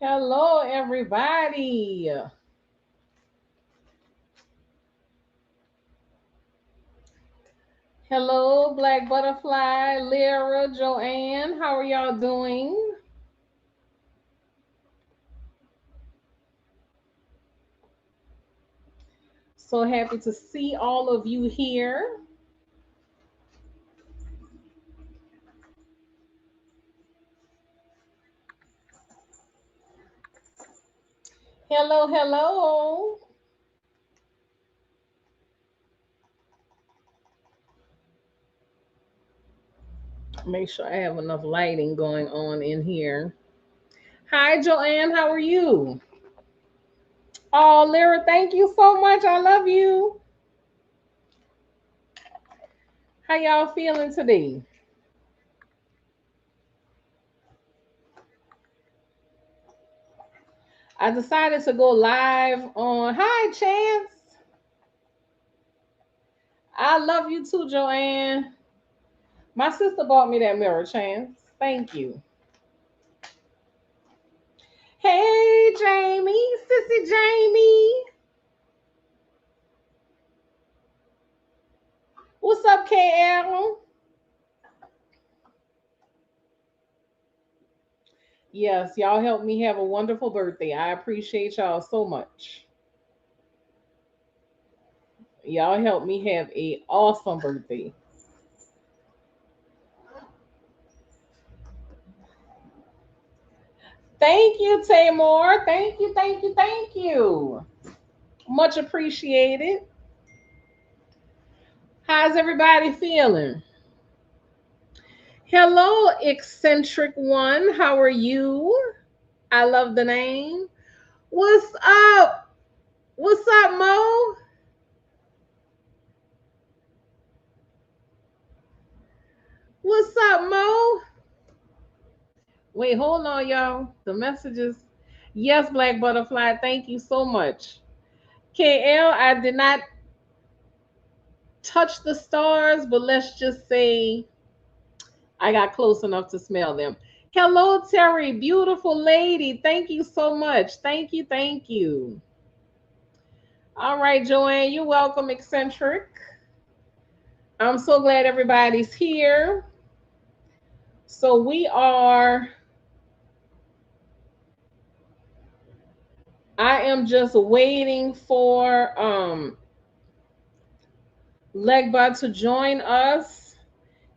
Hello, everybody. Hello, Black Butterfly, Lyra, Joanne. How are y'all doing? So happy to see all of you here. Hello, hello. Make sure I have enough lighting going on in here. Hi, Joanne. How are you? Oh, Lyra, thank you so much. I love you. How y'all feeling today? I decided to go live on. Hi, Chance. I love you too, Joanne. My sister bought me that mirror, Chance. Thank you. Hey, Jamie, Sissy Jamie. What's up, KL? Yes, y'all helped me have a wonderful birthday. I appreciate y'all so much. Y'all helped me have a awesome birthday. Thank you, Tamor. Thank you, thank you, thank you. Much appreciated. How's everybody feeling? Hello, eccentric one. How are you? I love the name. What's up? What's up, Mo? What's up, Mo? Wait, hold on, y'all. The messages. Yes, Black Butterfly. Thank you so much. KL, I did not touch the stars, but let's just say I got close enough to smell them. Hello, Terry. Beautiful lady. Thank you so much. Thank you. Thank you. All right, Joanne, you're welcome, eccentric. I'm so glad everybody's here. So we are, I am just waiting for Legba to join us.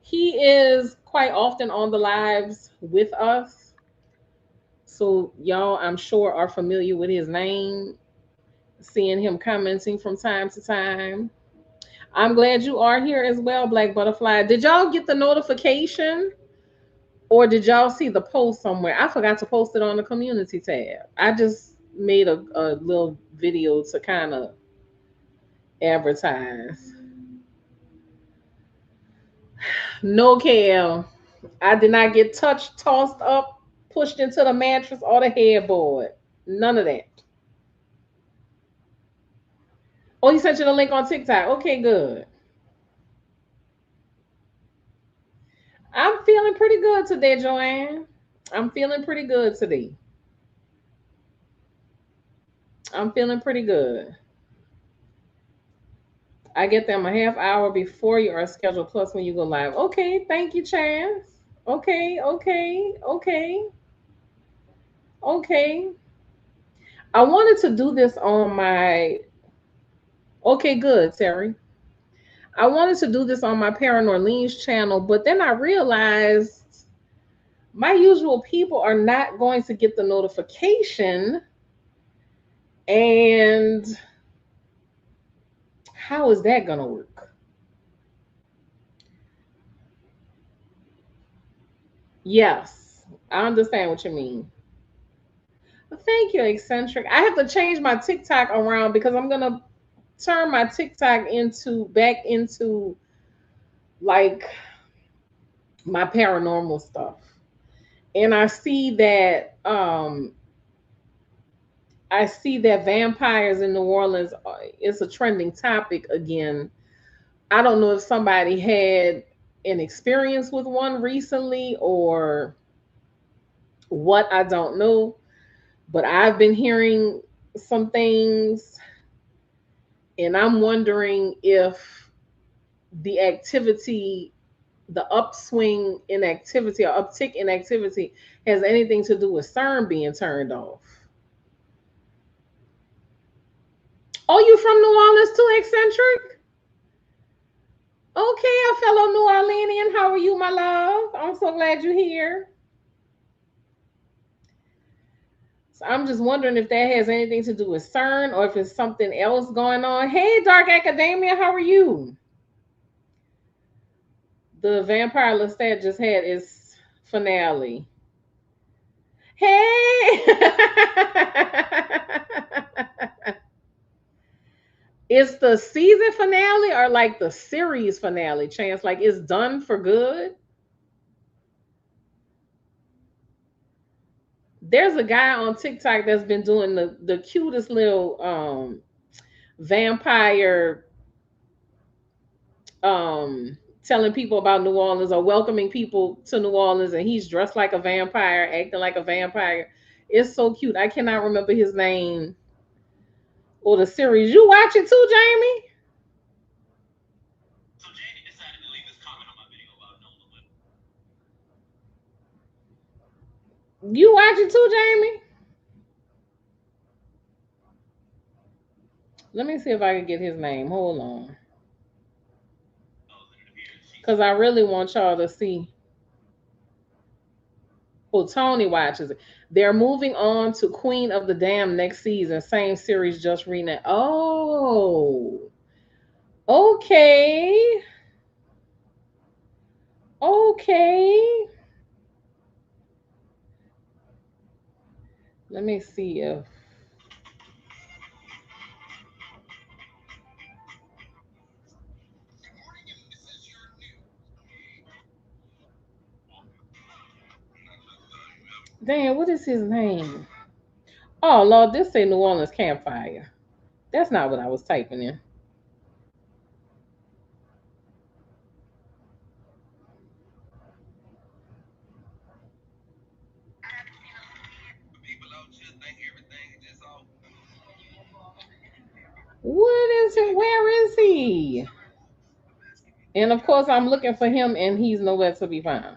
He is quite often on the lives with us. So y'all, I'm sure, are familiar with his name, seeing him commenting from time to time. I'm glad you are here as well, Black Butterfly. Did y'all get the notification or did y'all see the post somewhere? I forgot to post it on the community tab. I just made a little video to kind of advertise. No, KL. I did not get touched, tossed up, pushed into the mattress or the headboard. None of that. Oh, he sent you the link on TikTok. Okay, good. I'm feeling pretty good today, Joanne. I'm feeling pretty good today. I'm feeling pretty good. I get them a half hour before you are scheduled, plus when you go live. Okay, thank you, Chance. Okay, okay, okay, okay. I wanted to do this on my. Okay, good, Terry. I wanted to do this on my Parent Orleans channel, but then I realized my usual people are not going to get the notification. And how is that going to work? Yes, I understand what you mean. Thank you, eccentric. I have to change my TikTok around because I'm gonna turn my TikTok into back into like my paranormal stuff. And I see that vampires in New Orleans is a trending topic again. I don't know if somebody had an experience with one recently or what, I don't know. But I've been hearing some things, and I'm wondering if the activity, the upswing in activity or uptick in activity, has anything to do with CERN being turned off. Oh, you from New Orleans too, eccentric? Okay, a fellow New Orleanian. How are you, my love? I'm so glad you're here. So I'm just wondering if that has anything to do with CERN or if it's something else going on. Hey, Dark Academia, how are you? The Vampire Lestat just had its finale. Hey! It's the season finale or like the series finale, Chance? Like it's done for good? There's a guy on TikTok that's been doing the cutest little vampire telling people about New Orleans or welcoming people to New Orleans, and he's dressed like a vampire, acting like a vampire. It's so cute. I cannot remember his name or the series. You watch it too, Jamie? You watch it too, Jamie? Let me see if I can get his name. Hold on. Because I really want y'all to see. Well, Tony watches it. They're moving on to Queen of the Dam next season. Same series, just renamed. Oh, okay. Okay. Let me see if. Damn, what is his name? Oh, Lord, this say New Orleans Campfire. That's not what I was typing in. What is it? Where is he? And of course, I'm looking for him, and he's nowhere to be found.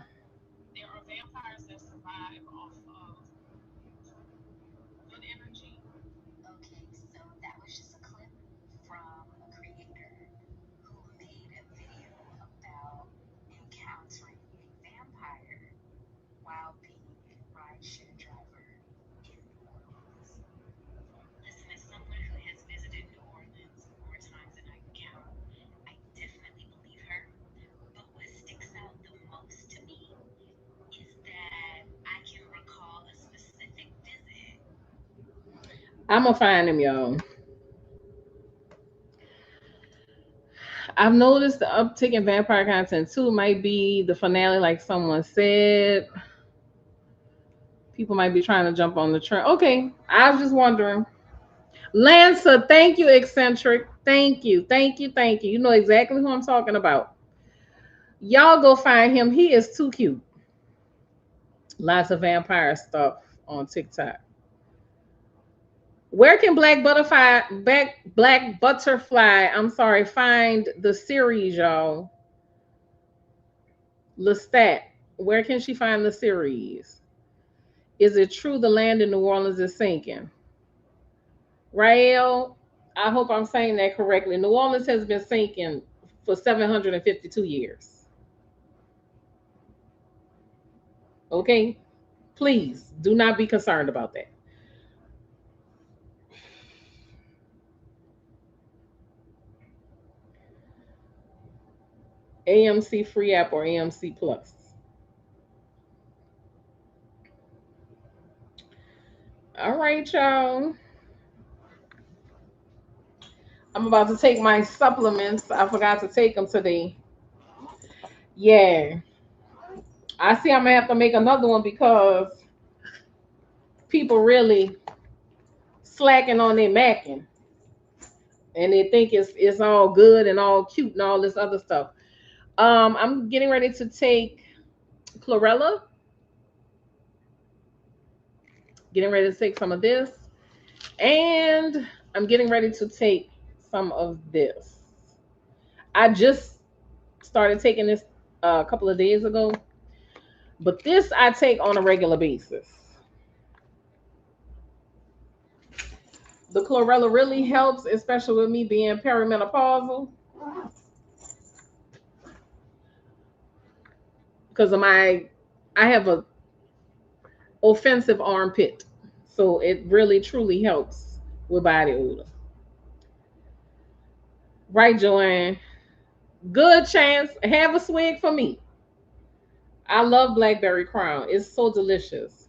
I'm gonna find him, y'all. I've noticed the uptick in vampire content too. Might be the finale, like someone said. People might be trying to jump on the trend. Okay, I was just wondering. Lancer, thank you, eccentric. Thank you, thank you, thank you. You know exactly who I'm talking about. Y'all go find him. He is too cute. Lots of vampire stuff on TikTok. Where can Black Butterfly, I'm sorry, find the series, y'all? Lestat. Where can she find the series? Is it true the land in New Orleans is sinking? Rael, I hope I'm saying that correctly. New Orleans has been sinking for 752 years. Okay? Please do not be concerned about that. AMC free app or AMC Plus. All right, y'all. I'm about to take my supplements. I forgot to take them today. Yeah. I see I'm gonna have to make another one because people really slacking on their macking and they think it's all good and all cute and all this other stuff. I'm getting ready to take chlorella, Getting ready to take some of this. And I'm getting ready to take some of this. I just started taking this a couple of days ago, but this I take on a regular basis. The chlorella really helps, especially with me being perimenopausal, because of my I have a offensive armpit, so it really truly helps with body odor. Right, Joanne? Good chance. Have a swig for me. I love blackberry crown. It's so delicious.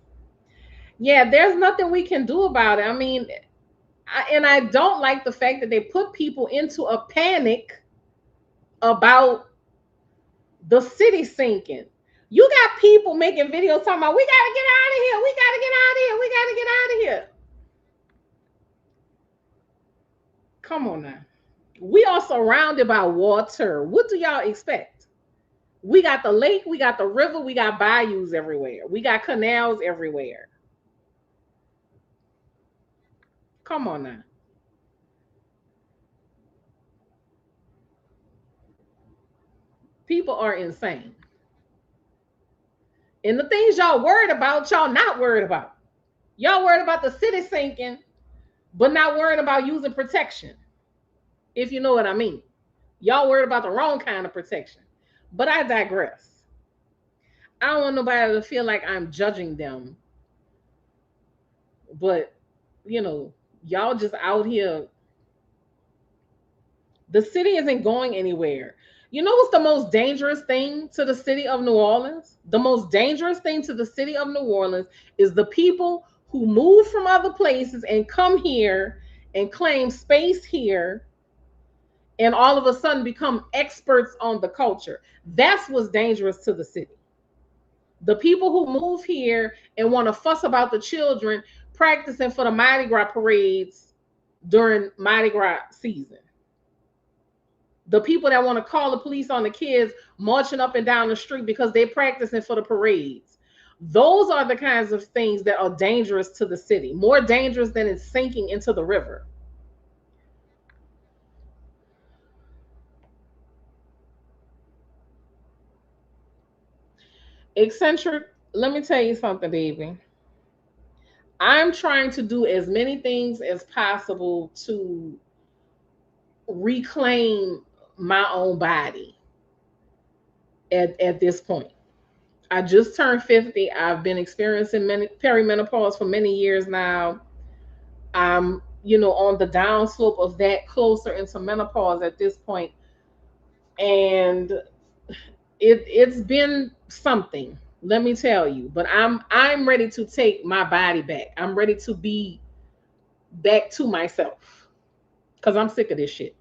Yeah, there's nothing we can do about it. I mean, and I don't like the fact that they put people into a panic about the city sinking. You got people making videos talking about, we gotta get out of here, we gotta get out of here, we gotta get out of here. Come on now. We are surrounded by water. What do y'all expect? We got the lake, we got the river, we got bayous everywhere, we got canals everywhere. Come on now. People are insane. And the things y'all worried about, y'all not worried about. Y'all worried about the city sinking, but not worried about using protection, if you know what I mean. Y'all worried about the wrong kind of protection. But I digress. I don't want nobody to feel like I'm judging them. But, you know, y'all just out here. The city isn't going anywhere. You know what's the most dangerous thing to the city of New Orleans? The most dangerous thing to the city of New Orleans is the people who move from other places and come here and claim space here and all of a sudden become experts on the culture. That's what's dangerous to the city. The people who move here and want to fuss about the children practicing for the Mardi Gras parades during Mardi Gras season. The people that want to call the police on the kids marching up and down the street because they're practicing for the parades. Those are the kinds of things that are dangerous to the city, more dangerous than it's sinking into the river. Eccentric, let me tell you something, baby. I'm trying to do as many things as possible to reclaim my own body at this point. I just turned 50. I've been experiencing perimenopause for many years now. I'm, on the downslope of that, closer into menopause at this point. And it's been something, let me tell you. But I'm ready to take my body back. I'm ready to be back to myself. Because I'm sick of this shit.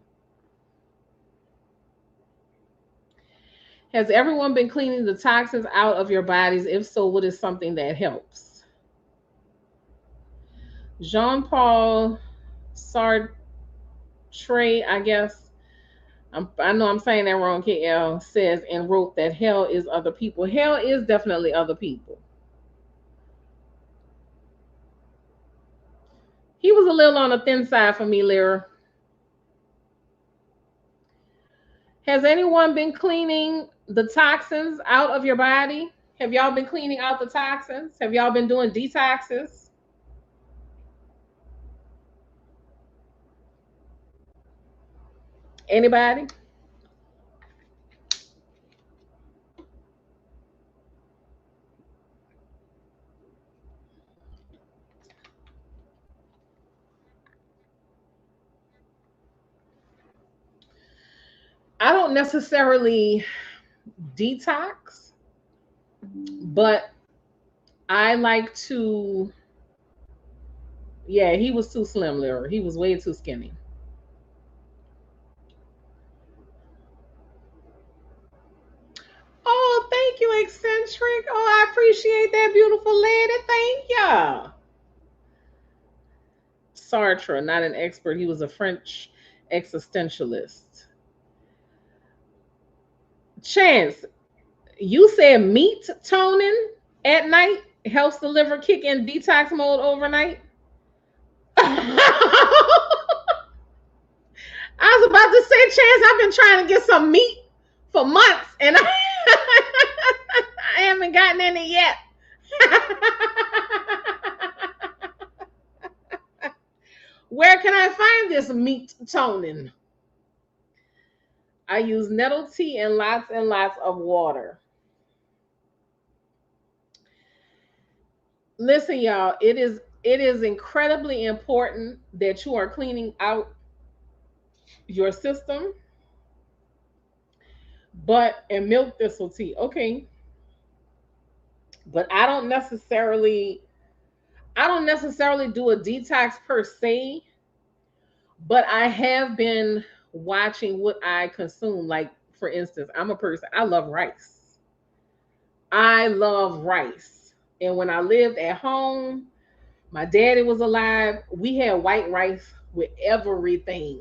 Has everyone been cleaning the toxins out of your bodies? If so, what is something that helps? Jean-Paul Sartre, I guess. I know I'm saying that wrong, KL, says and wrote that hell is other people. Hell is definitely other people. He was a little on the thin side for me, Lyra. Has anyone been cleaning the toxins out of your body? Have y'all been cleaning out the toxins? Have y'all been doing detoxes? Anybody? I don't necessarily detox, but I like to. Yeah, he was too slim, Lyra. He was way too skinny. Oh, thank you, eccentric. Oh, I appreciate that, beautiful lady. Thank ya. Sartre, not an expert. He was a French existentialist. Chance, you said meat toning at night? It helps the liver kick in detox mode overnight. I was about to say, Chance, I've been trying to get some meat for months and I haven't gotten any yet. Where can I find this meat toning? I use nettle tea and lots of water. Listen, y'all, it is incredibly important that you are cleaning out your system. But and milk thistle tea, okay. But I don't necessarily do a detox per se, but I have been watching what I consume. Like, for instance, I'm a person, I love rice. I love rice. And when I lived at home, my daddy was alive, we had white rice with everything.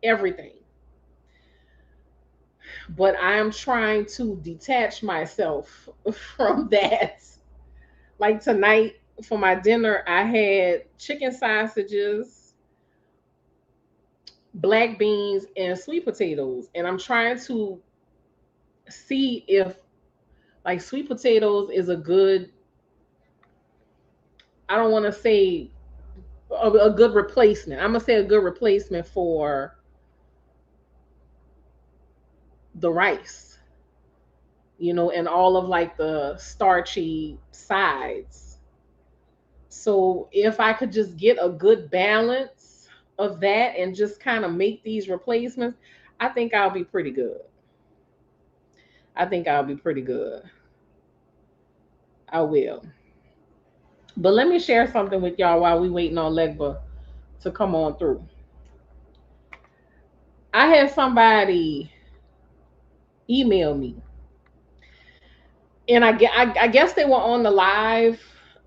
Everything. But I'm trying to detach myself from that. Like tonight for my dinner, I had chicken sausages, black beans, and sweet potatoes. And I'm trying to see if, like, sweet potatoes is a good, I don't want to say a good replacement. I'm going to say a good replacement for the rice, and all of like the starchy sides. So if I could just get a good balance of that and just kind of make these replacements, I think I'll be pretty good. I think I'll be pretty good. I will. But let me share something with y'all while we waiting on Legba to come on through. I had somebody email me, and I guess they were on the live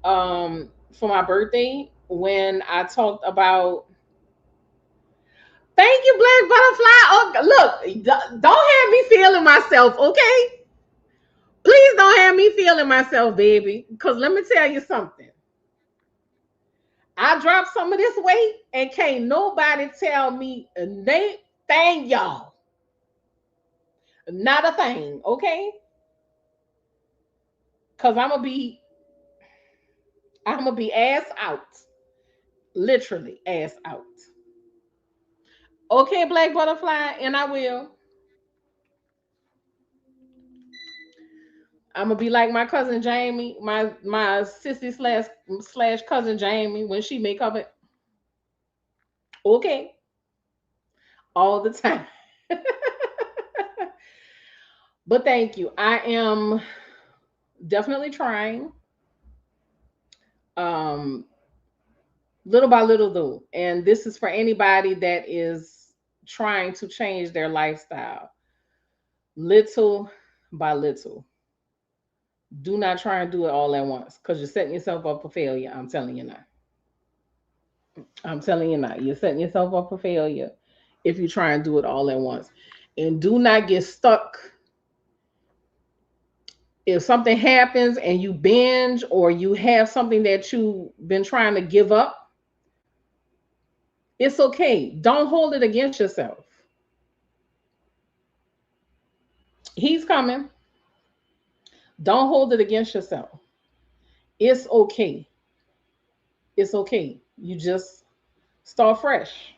for my birthday when I talked about. Thank you, Black Butterfly. Oh, look, don't have me feeling myself, okay? Please don't have me feeling myself, baby. Because let me tell you something. I dropped some of this weight and can't nobody tell me a thing, y'all. Not a thing, okay? Because I'm gonna be ass out. Literally ass out. Okay, Black Butterfly, and I will. I'm gonna be like my cousin Jamie, my sissy slash cousin Jamie when she make up it. Okay, all the time. But thank you. I am definitely trying, um, little by little, though. And this is for anybody that is trying to change their lifestyle, little by little. Do not try and do it all at once because you're setting yourself up for failure. I'm telling you now. I'm telling you now. You're setting yourself up for failure if you try and do it all at once. And do not get stuck. If something happens and you binge or you have something that you've been trying to give up, it's okay. Don't hold it against yourself. He's coming. Don't hold it against yourself. It's okay. It's okay. You just start fresh.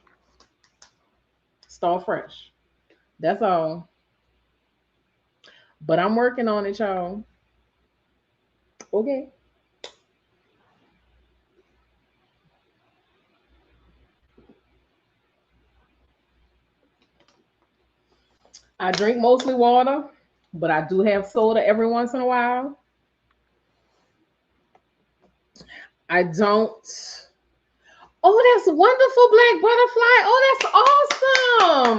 Start fresh. That's all. But I'm working on it, y'all. Okay. I drink mostly water, but I do have soda every once in a while. I don't. Oh, that's wonderful, Black Butterfly. Oh, that's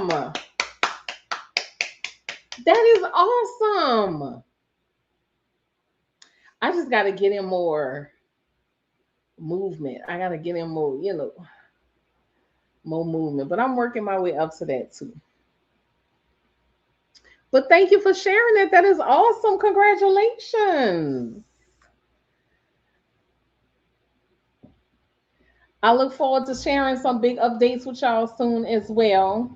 awesome. That is awesome. I just got to get in more movement. I got to get in more, more movement. But I'm working my way up to that too. But thank you for sharing that. That is awesome. Congratulations. I look forward to sharing some big updates with y'all soon as well.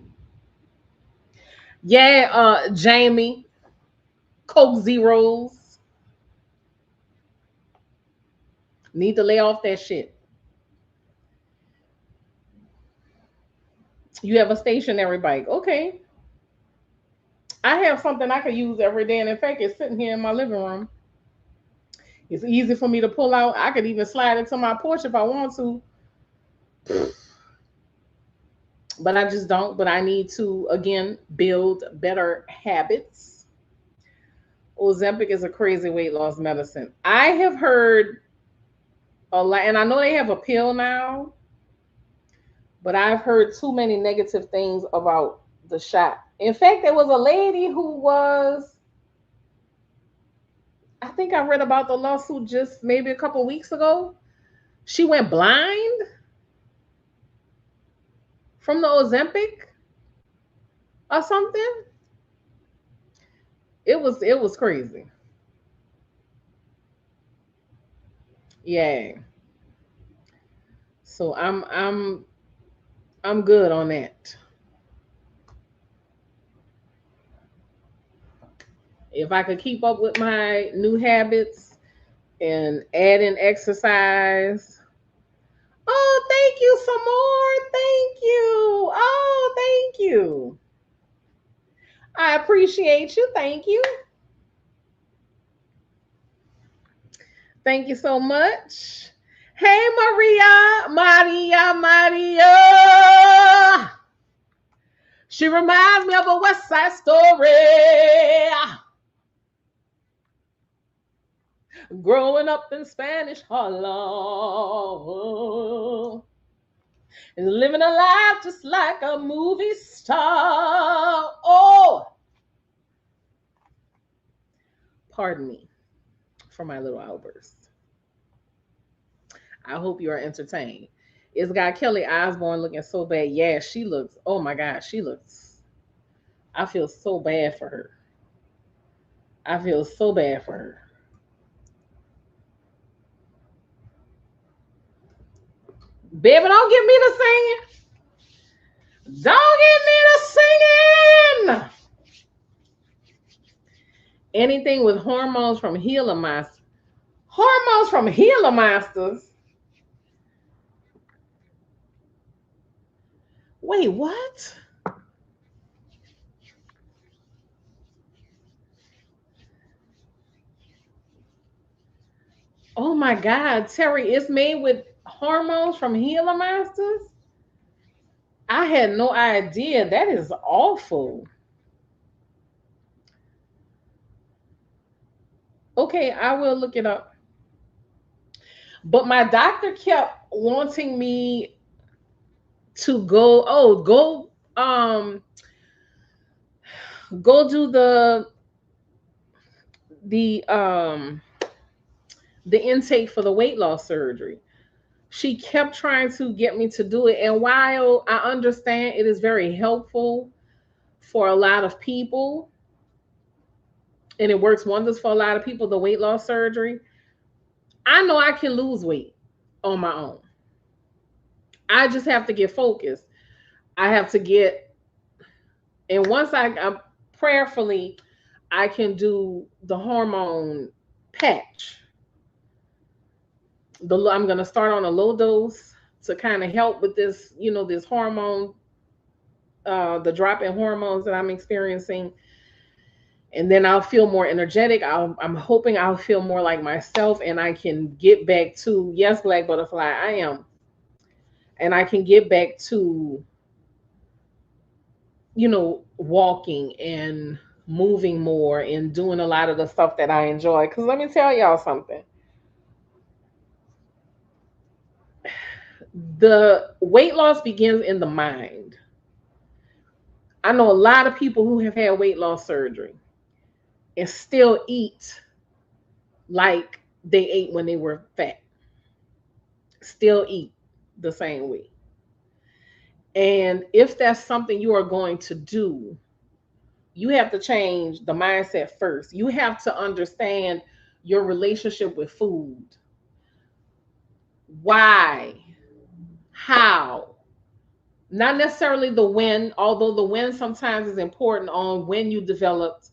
Yeah, Jamie, Coke Zeros. Need to lay off that shit. You have a stationary bike. Okay. I have something I could use every day, and in fact, it's sitting here in my living room. It's easy for me to pull out. I could even slide it to my porch if I want to, but I just don't. But I need to, again, build better habits. Ozempic is a crazy weight loss medicine. I have heard a lot, and I know they have a pill now, but I've heard too many negative things about the shot. In fact, there was a lady who was, I think I read about the lawsuit just maybe a couple weeks ago. She went blind from the Ozempic or something. It was crazy. Yeah. So I'm good on that. If I could keep up with my new habits and add in exercise. Oh, thank you some more. Thank you. Oh, thank you. I appreciate you. Thank you. Thank you so much. Hey, Maria. She reminds me of a West Side Story. Growing up in Spanish Harlem and living a life just like a movie star. Oh, pardon me for my little outburst. I hope you are entertained. It's got Kelly Osbourne looking so bad. Yeah, she looks, oh my God, she looks, I feel so bad for her. I feel so bad for her. Baby, don't get me to singing. Don't get me to singing. Anything with hormones from Gila Monsters. Hormones from Gila Monsters. Wait, what? Oh my God, Terry, it's made with hormones from Gila Monsters? I had no idea. That is awful. Okay, I will look it up. But my doctor kept wanting me to go do the the intake for the weight loss surgery. She kept trying to get me to do it, and while I understand it is very helpful for a lot of people and it works wonders for a lot of people, the weight loss surgery, I know I can lose weight on my own. I just have to get focused. I have to get, and once I prayerfully, I can do the hormone patch. I'm going to start on a low dose to kind of help with this, this hormone, the drop in hormones that I'm experiencing. And then I'll feel more energetic. I'm hoping I'll feel more like myself and I can get back to, yes, Black Butterfly, I am. And I can get back to, walking and moving more and doing a lot of the stuff that I enjoy. Because let me tell y'all something. The weight loss begins in the mind. I know a lot of people who have had weight loss surgery and still eat like they ate when they were fat. Still eat the same way. And if that's something you are going to do, you have to change the mindset first. You have to understand your relationship with food. Why? how, not necessarily the when, although the when sometimes is important on when you developed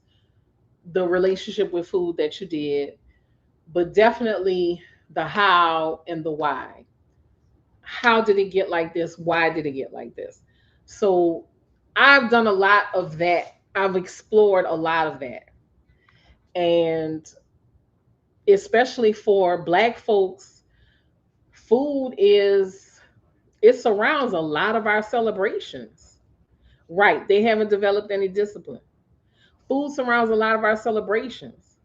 the relationship with food that you did, but definitely the how and the why. How did it get like this? Why did it get like this? So I've done a lot of that. I've explored a lot of that. And especially for Black folks, food is, it surrounds a lot of our celebrations. Right. They haven't developed any discipline. Food surrounds a lot of our celebrations.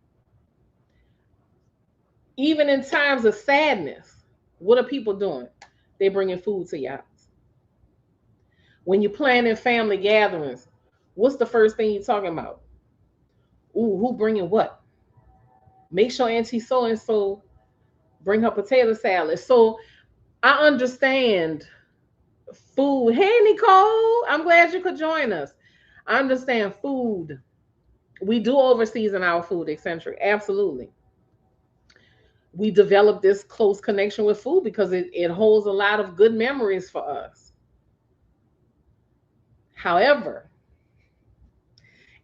Even in times of sadness, what are people doing? They bringing food to your house. When you're planning family gatherings, what's the first thing you're talking about? Ooh, who bringing what? Make sure Auntie so and so bring her potato salad. So I understand food. Hey Nicole, I'm glad you could join us. I understand food. We do overseason our food, eccentric. Absolutely. We develop this close connection with food because it holds a lot of good memories for us. However,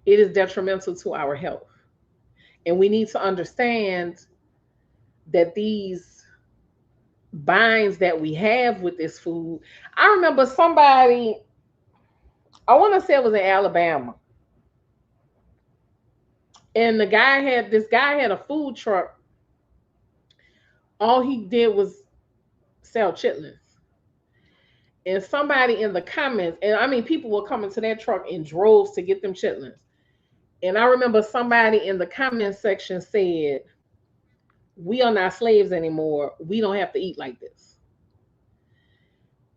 it is detrimental to our health. And we need to understand that these binds that we have with this food. I remember somebody, I want to say it was in Alabama, and this guy had a food truck. All he did was sell chitlins. And somebody in the comments, and I mean, people were coming to that truck in droves to get them chitlins. And I remember somebody in the comment section said, "We are not slaves anymore. We don't have to eat like this."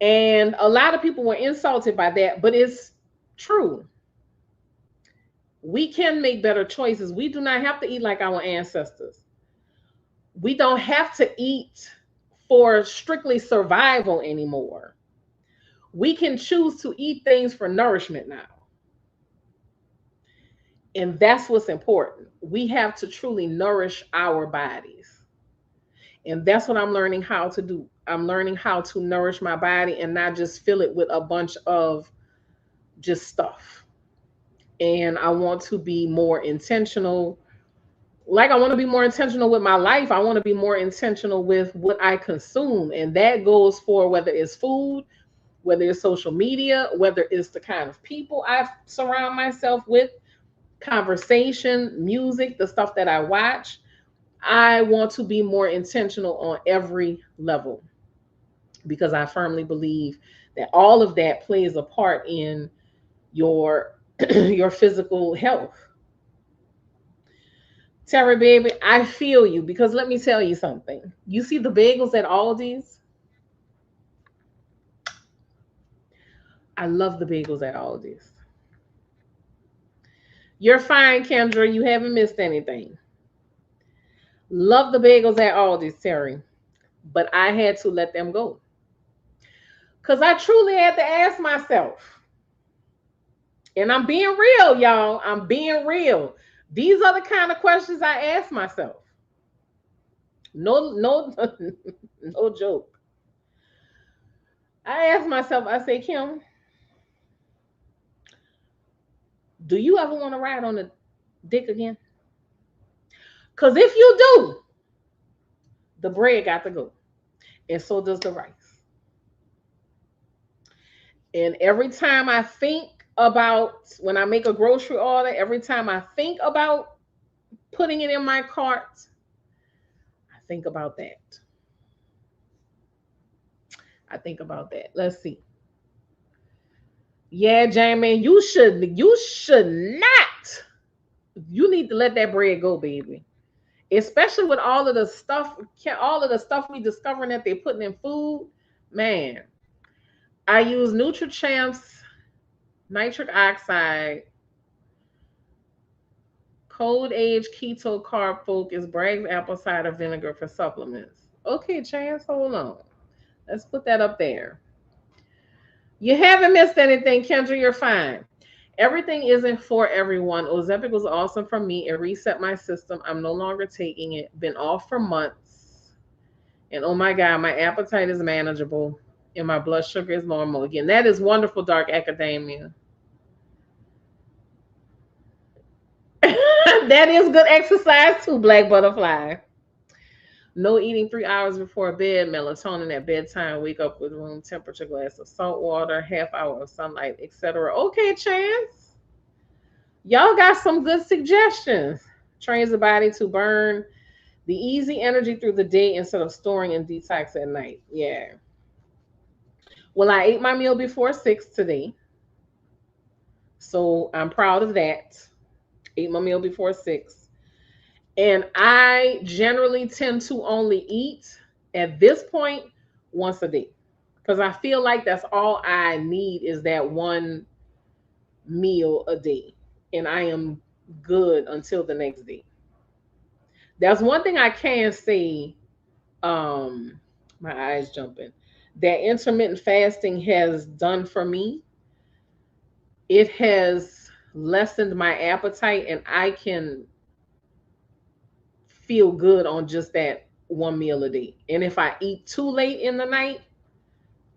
And a lot of people were insulted by that, but it's true. We can make better choices. We do not have to eat like our ancestors. We don't have to eat for strictly survival anymore. We can choose to eat things for nourishment now. And that's what's important. We have to truly nourish our bodies. And that's what I'm learning how to do. I'm learning how to nourish my body and not just fill it with a bunch of just stuff. And I want to be more intentional. Like I want to be more intentional with my life. I want to be more intentional with what I consume. And that goes for whether it's food, whether it's social media, whether it's the kind of people I surround myself with, conversation, music, the stuff that I watch. I want to be more intentional on every level because I firmly believe that all of that plays a part in your your physical health. Terry baby, I feel you because let me tell you something. You see the bagels at Aldi's? I love the bagels at Aldi's. You're fine, Kendra. You haven't missed anything. Love the bagels at Aldi's, Terry. But I had to let them go. Because I truly had to ask myself, and I'm being real, y'all. I'm being real. These are the kind of questions I ask myself. No, no, no joke. I asked myself, I say, Kim, do you ever want to ride on a dick again? Because if you do, the bread got to go. And so does the rice. And every time I think about when I make a grocery order, every time I think about putting it in my cart, I think about that. I think about that. Let's see. Yeah, Jamie, you should not. You need to let that bread go, baby. Especially with all of the stuff we discovering that they're putting in food. Man, I use NutriChamps nitric oxide, cold age keto carb focus, Bragg's apple cider vinegar for supplements. Okay, Chance, hold on. Let's put that up there. You haven't missed anything, Kendra. You're fine. Everything isn't for everyone. Ozempic was awesome for me. It reset my system. I'm no longer taking it. Been off for months. And oh my God, my appetite is manageable. And my blood sugar is normal again. That is wonderful, Dark Academia. That is good exercise too, Black Butterfly. No eating 3 hours before bed, melatonin at bedtime, wake up with room temperature, glass of salt water, half hour of sunlight, etc. Okay, Chance. Y'all got some good suggestions. Trains the body to burn the easy energy through the day instead of storing in detox at night. Yeah. Well, I ate my meal before 6 today. So I'm proud of that. Ate my meal before 6. And I generally tend to only eat at this point once a day. Because I feel like that's all I need is that one meal a day. And I am good until the next day. That's one thing I can say. Um, my eyes jumping. That intermittent fasting has done for me. It has lessened my appetite, and I can feel good on just that one meal a day. And if I eat too late in the night,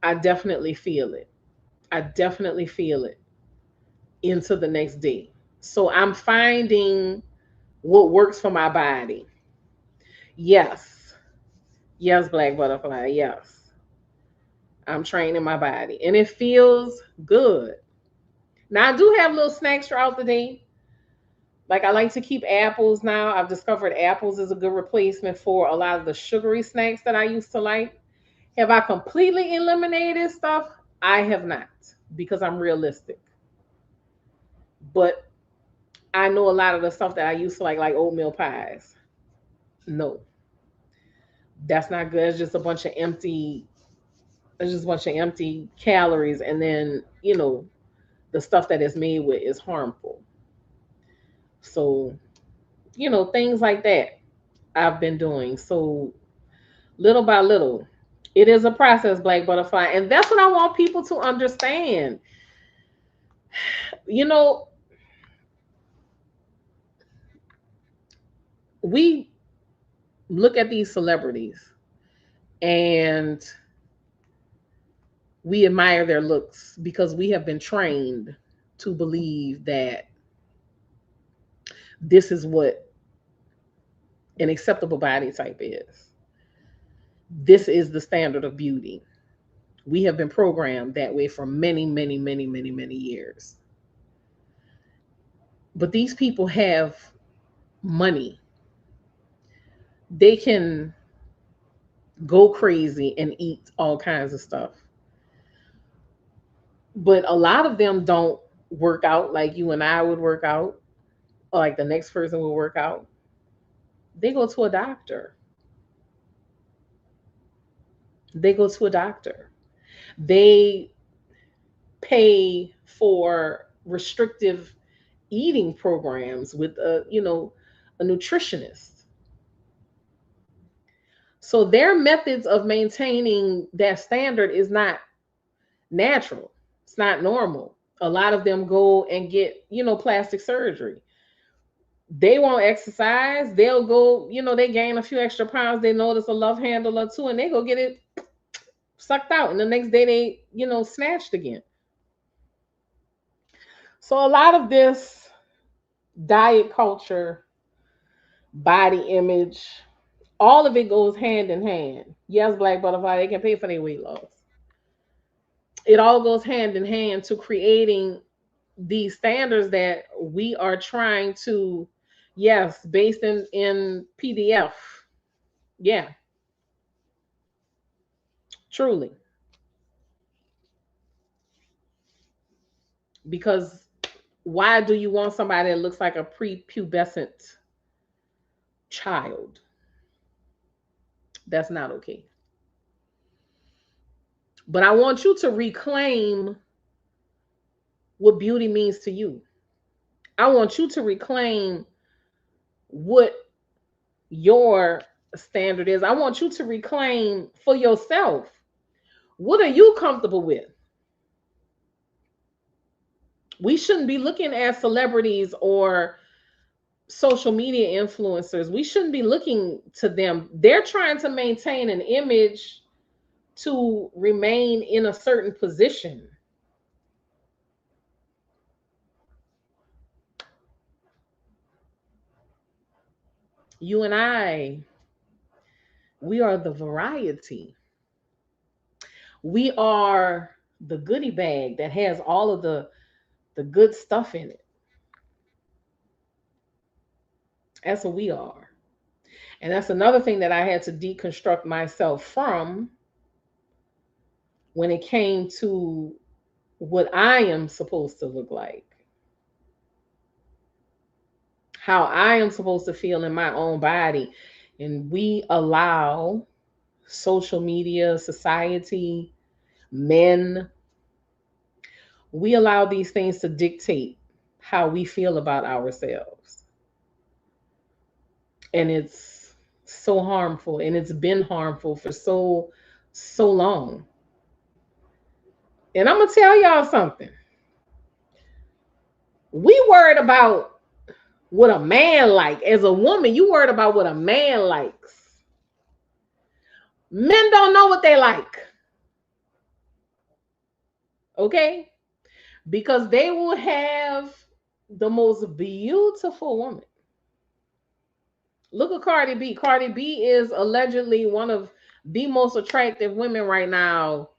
I definitely feel it. I definitely feel it into the next day. So I'm finding what works for my body. Yes. Yes, Black Butterfly. Yes. I'm training my body and it feels good. Now I do have little snacks throughout the day. Like I like to keep apples now. I've discovered apples is a good replacement for a lot of the sugary snacks that I used to like. Have I completely eliminated stuff? I have not because I'm realistic. But I know a lot of the stuff that I used to like oatmeal pies. No, that's not good. It's just a bunch of empty calories. And then, the stuff that it's made with is harmful. So, things like that I've been doing. So little by little, it is a process, Black Butterfly. And that's what I want people to understand. You know, we look at these celebrities and we admire their looks because we have been trained to believe that this is what an acceptable body type is. This is the standard of beauty. We have been programmed that way for many, many, many, many, many years. But these people have money. They can go crazy and eat all kinds of stuff. But a lot of them don't work out like you and I would work out, or like the next person will work out. They go to a doctor. They go to a doctor. They pay for restrictive eating programs with a nutritionist. So their methods of maintaining that standard is not natural. It's not normal. A lot of them go and get, plastic surgery. They won't exercise. They'll go, they gain a few extra pounds. They notice a love handle or two and they go get it sucked out. And the next day they, snatched again. So a lot of this diet culture, body image, all of it goes hand in hand. Yes, Black Butterfly, they can pay for their weight loss. It all goes hand in hand to creating these standards that we are trying to, yes, based in PDF. Yeah, truly. Because why do you want somebody that looks like a prepubescent child? That's not okay. But I want you to reclaim what beauty means to you. I want you to reclaim what your standard is. I want you to reclaim for yourself. What are you comfortable with? We shouldn't be looking at celebrities or social media influencers. We shouldn't be looking to them. They're trying to maintain an image to remain in a certain position. You and I, we are the variety. We are the goodie bag that has all of the good stuff in it. That's what we are. And that's another thing that I had to deconstruct myself from when it came to what I am supposed to look like, how I am supposed to feel in my own body. And we allow social media, society, men, we allow these things to dictate how we feel about ourselves. And it's so harmful, and it's been harmful for so long. And I'm gonna tell y'all something. We worried about what a man like. As a woman, you worried about what a man likes. Men don't know what they like. Okay? Because they will have the most beautiful woman. Look at Cardi B. Cardi B is allegedly one of the most attractive women right now,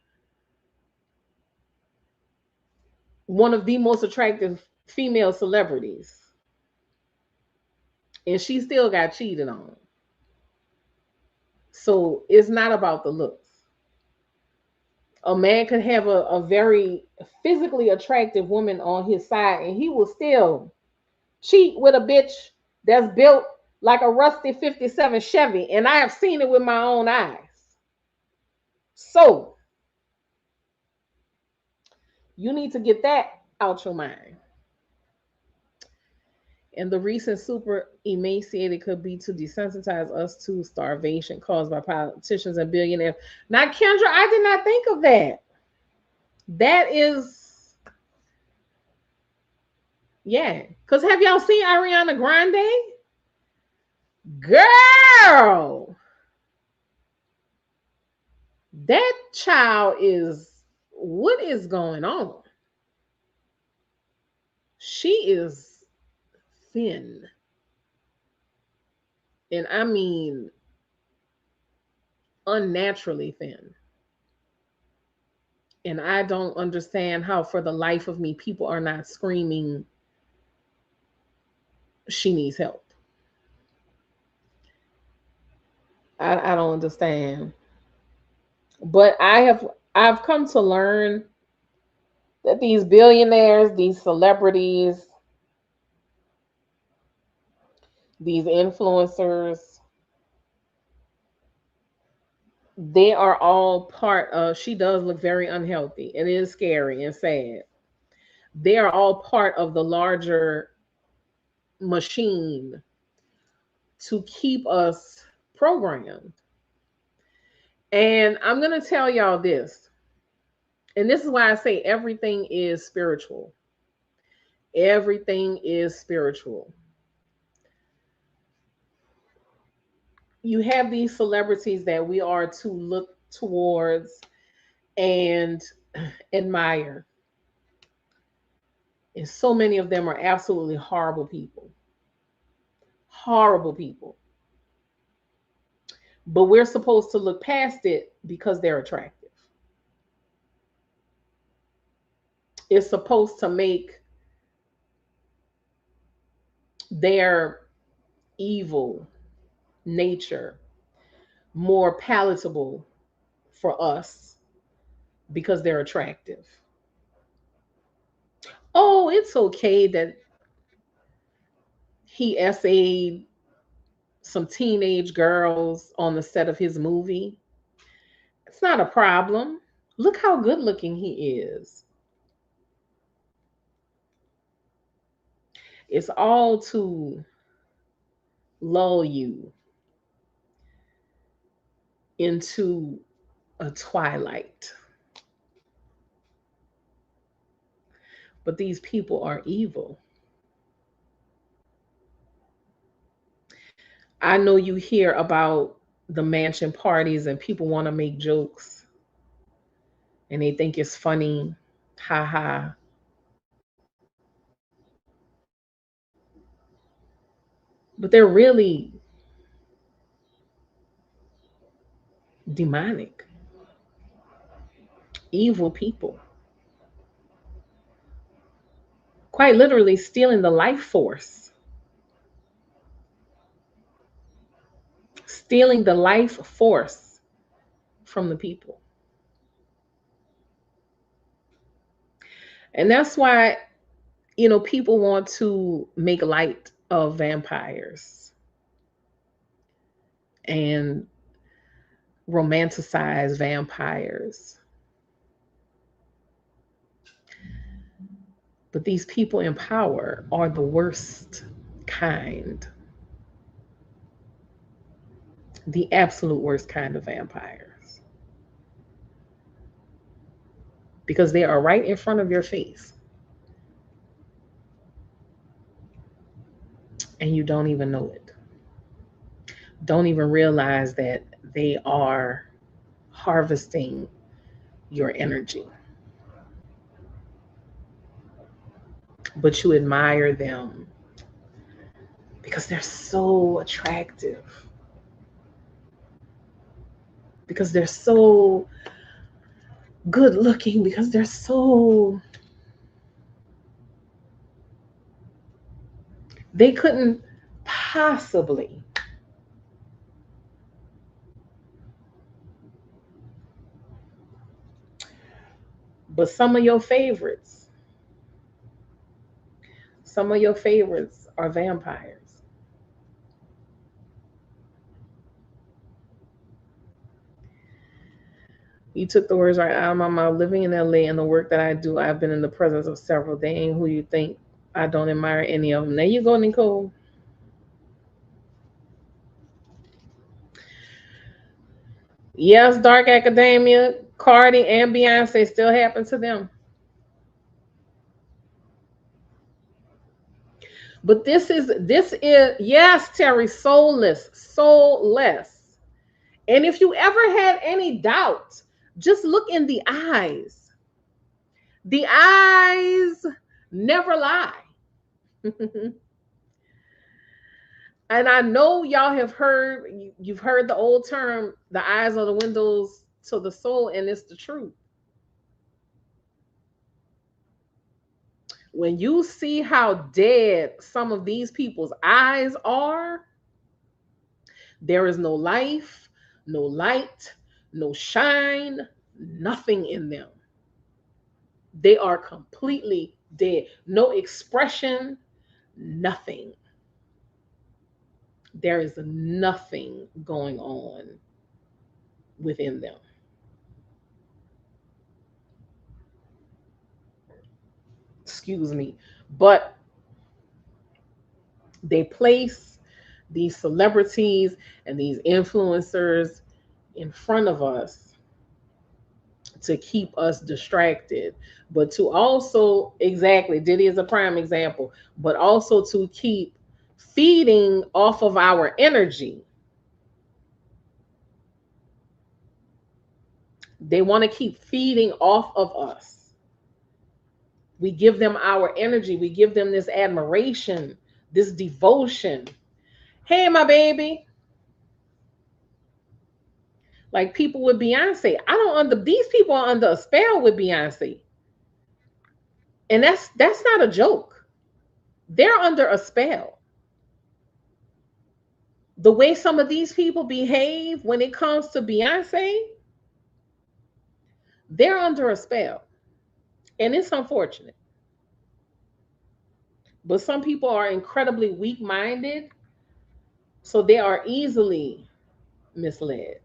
one of the most attractive female celebrities. And she still got cheated on. So it's not about the looks. A man could have a very physically attractive woman on his side and he will still cheat with a bitch that's built like a rusty 57 Chevy. And I have seen it with my own eyes. So you need to get that out your mind. And the recent super emaciated could be to desensitize us to starvation caused by politicians and billionaires. Now, Kendra, I did not think of that. That is, yeah. Because have y'all seen Ariana Grande? Girl, that child is, what is going on? She is thin. And I mean, unnaturally thin. And I don't understand how, for the life of me, people are not screaming, she needs help. I don't understand. But I've come to learn that these billionaires, these celebrities, these influencers, they are all part of, she does look very unhealthy. It is scary and sad. They are all part of the larger machine to keep us programmed. And I'm going to tell y'all this. And this is why I say everything is spiritual. Everything is spiritual. You have these celebrities that we are to look towards and admire. And so many of them are absolutely horrible people. Horrible people. But we're supposed to look past it because they're attractive. It's supposed to make their evil nature more palatable for us because they're attractive. Oh, it's okay that he essayed some teenage girls on the set of his movie. It's not a problem. Look how good looking he is. It's all to lull you into a twilight. But these people are evil. I know you hear about the mansion parties and people want to make jokes. and they think it's funny. Ha ha. But they're really demonic, evil people. Quite literally stealing the life force, stealing the life force from the people. And that's why, people want to make light of vampires and romanticize vampires. But these people in power are the worst kind, the absolute worst kind of vampires, because they are right in front of your face and you don't even know it. Don't even realize that they are harvesting your energy. But you admire them because they're so attractive, because they're so good looking, because they're so, they couldn't possibly. But some of your favorites are vampires. You took the words right out of my mouth. Living in LA and the work that I do, I've been in the presence of several. They ain't who you think. I don't admire any of them. There you go, Nicole. Yes, Dark Academia, Cardi, and Beyonce still happen to them. But this is yes, Terry, soulless, soulless. And if you ever had any doubt, just look in the eyes. The eyes never lie. And I know y'all have heard, you've heard the old term, the eyes are the windows to the soul, and it's the truth. When you see how dead some of these people's eyes are, there is no life, no light, no shine, nothing in them. They are completely dead. No expression, nothing. There is nothing going on within them. Excuse me. But they place these celebrities and these influencers in front of us to keep us distracted, but to also, exactly, Diddy is a prime example, but also to keep feeding off of our energy. They want to keep feeding off of us. We give them our energy, we give them this admiration, this devotion. Hey, my baby. Like people with Beyonce. I don't under these people are under a spell with Beyonce. And that's not a joke. They're under a spell. The way some of these people behave when it comes to Beyonce, they're under a spell. And it's unfortunate. But some people are incredibly weak minded, so they are easily misled.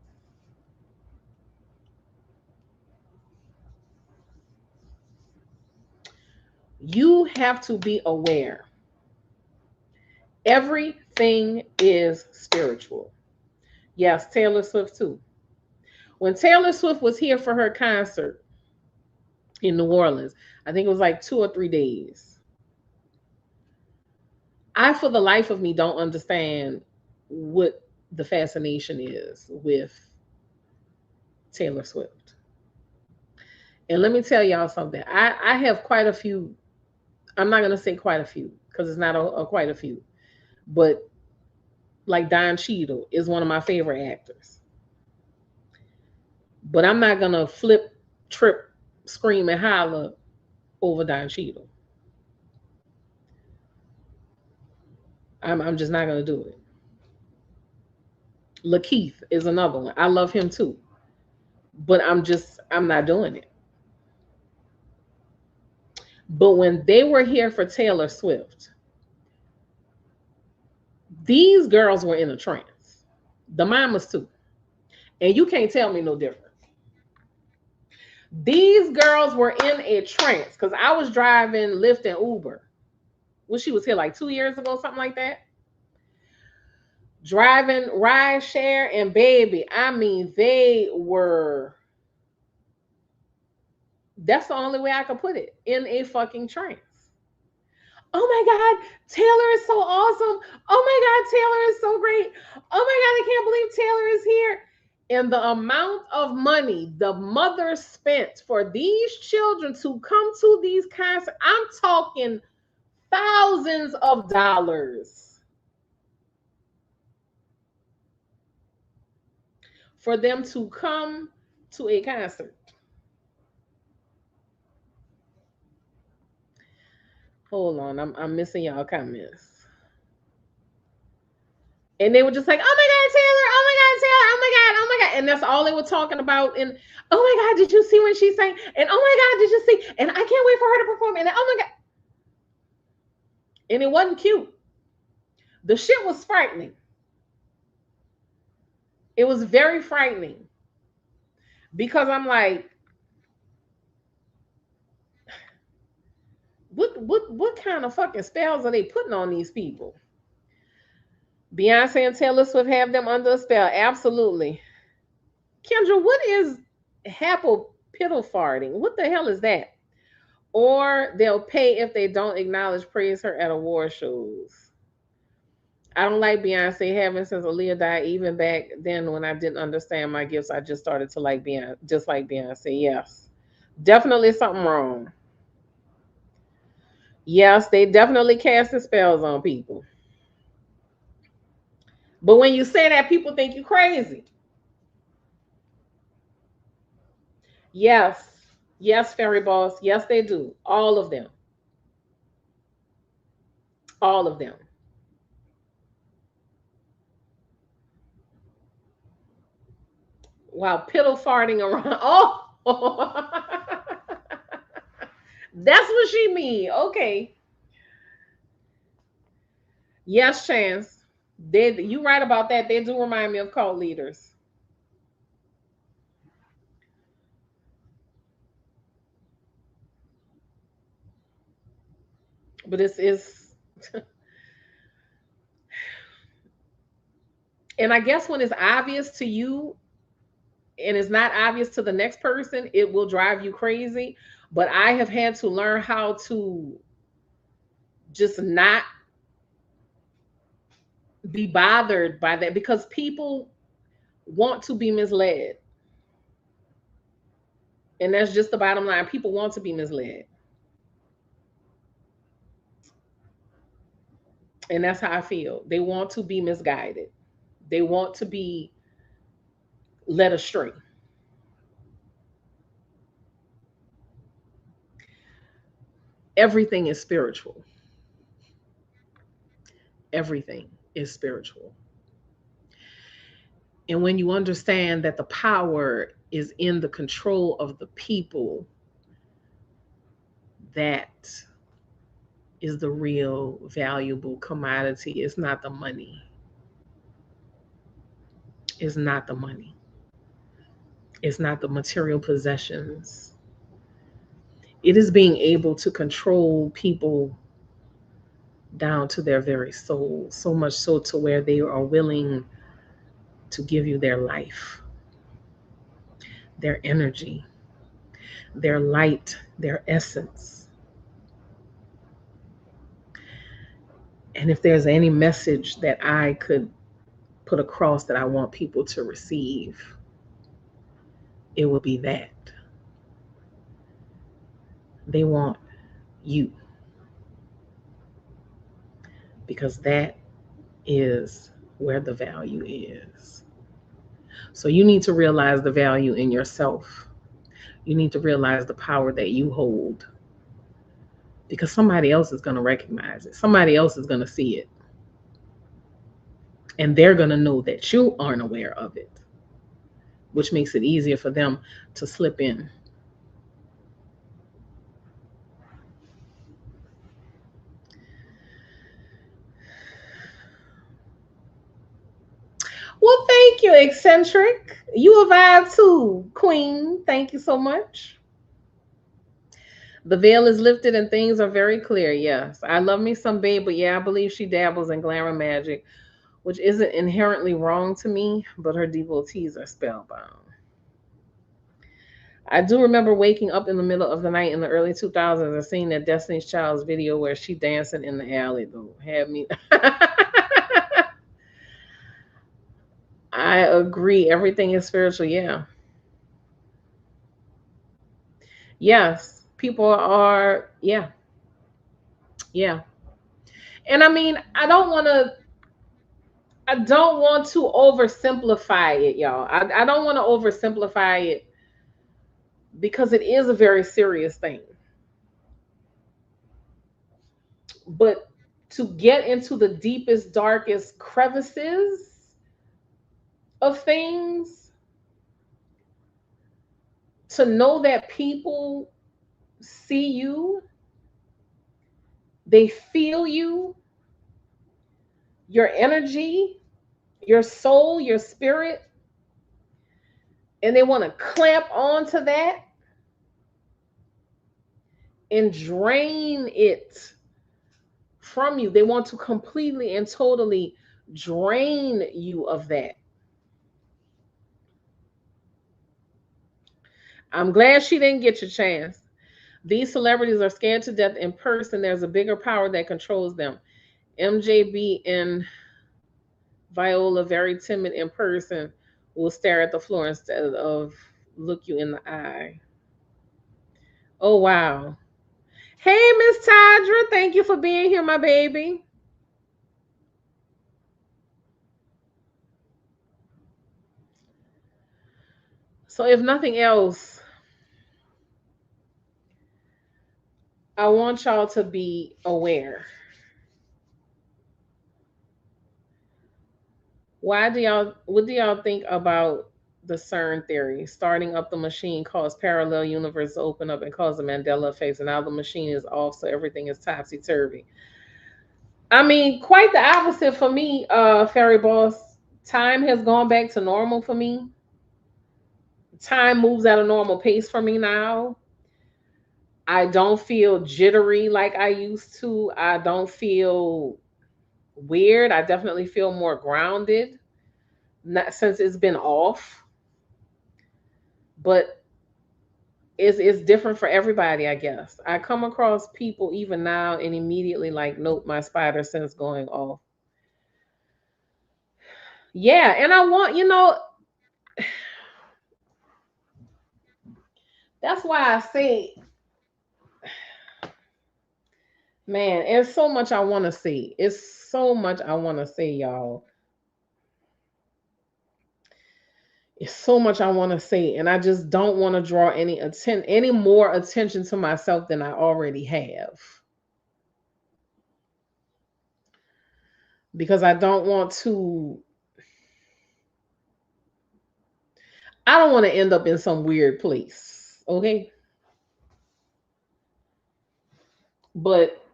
You have to be aware. Everything is spiritual. Yes, Taylor Swift too. When Taylor Swift was here for her concert in New Orleans, I think it was like 2 or 3 days. I, for the life of me, don't understand what the fascination is with Taylor Swift. And let me tell y'all something. I have quite a few. I'm not gonna say quite a few because it's not a quite a few, but like Don Cheadle is one of my favorite actors. But I'm not gonna flip, trip, scream, and holler over Don Cheadle. I'm just not gonna do it. Lakeith is another one. I love him too, but I'm not doing it. But when they were here for Taylor Swift, these girls were in a trance. The mamas too, and you can't tell me no different. These girls were in a trance because I was driving Lyft and Uber. Well, she was here like 2 years ago, something like that. Driving ride share and baby, I mean, they were. That's the only way I could put it, in a fucking trance. Oh my God, Taylor is so awesome. Oh my God, Taylor is so great. Oh my God, I can't believe Taylor is here. And the amount of money the mother spent for these children to come to these concerts, I'm talking thousands of dollars for them to come to a concert. Hold on, I'm missing y'all comments. And they were just like, "Oh my God, Taylor! Oh my God, Taylor! Oh my God! Oh my God!" And that's all they were talking about. And oh my God, did you see when she sang? And oh my God, did you see? And I can't wait for her to perform. And oh my God, and it wasn't cute. The shit was frightening. It was very frightening because I'm like, what kind of fucking spells are they putting on these people? Beyonce and Taylor Swift have them under a spell. Absolutely. Kendra, what is Happle piddle farting? What the hell is that? Or they'll pay if they don't acknowledge praise her at award shows. I don't like Beyonce. Having since Aaliyah died. Even back then when I didn't understand my gifts, I just started to like Beyonce, just like Beyonce. Yes, definitely something wrong. Yes, they definitely casting spells on people. But when you say that, people think you crazy. Yes, yes, fairy boss. Yes, they do. All of them. All of them. While piddle farting around. Oh, that's what she mean. Okay. Yes, Chance. They you right about that. They do remind me of cult leaders. But it's is and I guess when it's obvious to you and it's not obvious to the next person, it will drive you crazy. But I have had to learn how to just not be bothered by that because people want to be misled. And that's just the bottom line. People want to be misled. And that's how I feel. They want to be misguided. They want to be led astray. Everything is spiritual. Everything is spiritual. And when you understand that the power is in the control of the people, that is the real valuable commodity. It's not the money. It's not the money. It's not the material possessions. It is being able to control people down to their very soul, so much so to where they are willing to give you their life, their energy, their light, their essence. And if there's any message that I could put across that I want people to receive, it will be that. They want you, because that is where the value is. So you need to realize the value in yourself. You need to realize the power that you hold, because somebody else is going to recognize it. Somebody else is going to see it. And they're going to know that you aren't aware of it, which makes it easier for them to slip in. Well, thank you, eccentric. You a vibe too, queen. Thank you so much. The veil is lifted and things are very clear. Yes, I love me some babe, but yeah, I believe she dabbles in glamour magic, which isn't inherently wrong to me, but her devotees are spellbound. I do remember waking up in the middle of the night in the early 2000s and seeing that Destiny's Child's video where she dancing in the alley, though. Had me. I agree. Everything is spiritual. Yeah. Yes. People are, yeah. Yeah. And I mean, I don't want to oversimplify it, y'all. I don't want to oversimplify it because it is a very serious thing. But to get into the deepest, darkest crevices of things, to know that people see you, they feel you, your energy, your soul, your spirit, and they want to clamp onto that and drain it from you. They want to completely and totally drain you of that. I'm glad she didn't get your chance. These celebrities are scared to death in person. There's a bigger power that controls them. MJB and Viola, very timid in person, will stare at the floor instead of look you in the eye. Oh, wow. Hey, Miss Tadra, thank you for being here, my baby. So, if nothing else, I want y'all to be aware. What do y'all think about the CERN theory? Starting up the machine caused parallel universe to open up and cause the Mandela effect, and now the machine is off, so everything is topsy turvy. I mean, quite the opposite for me, Fairy Boss. Time has gone back to normal for me. Time moves at a normal pace for me now. I don't feel jittery like I used to. I don't feel weird. I definitely feel more grounded. Not since it's been off, but it's different for everybody, I guess. I come across people even now and immediately like, nope, my spider sense going off. Yeah, and I want, that's why I say, man, it's so much I want to see. It's so much I want to see, y'all. It's so much I want to say, and I just don't want to draw any more attention to myself than I already have, because I don't want to end up in some weird place. Okay, but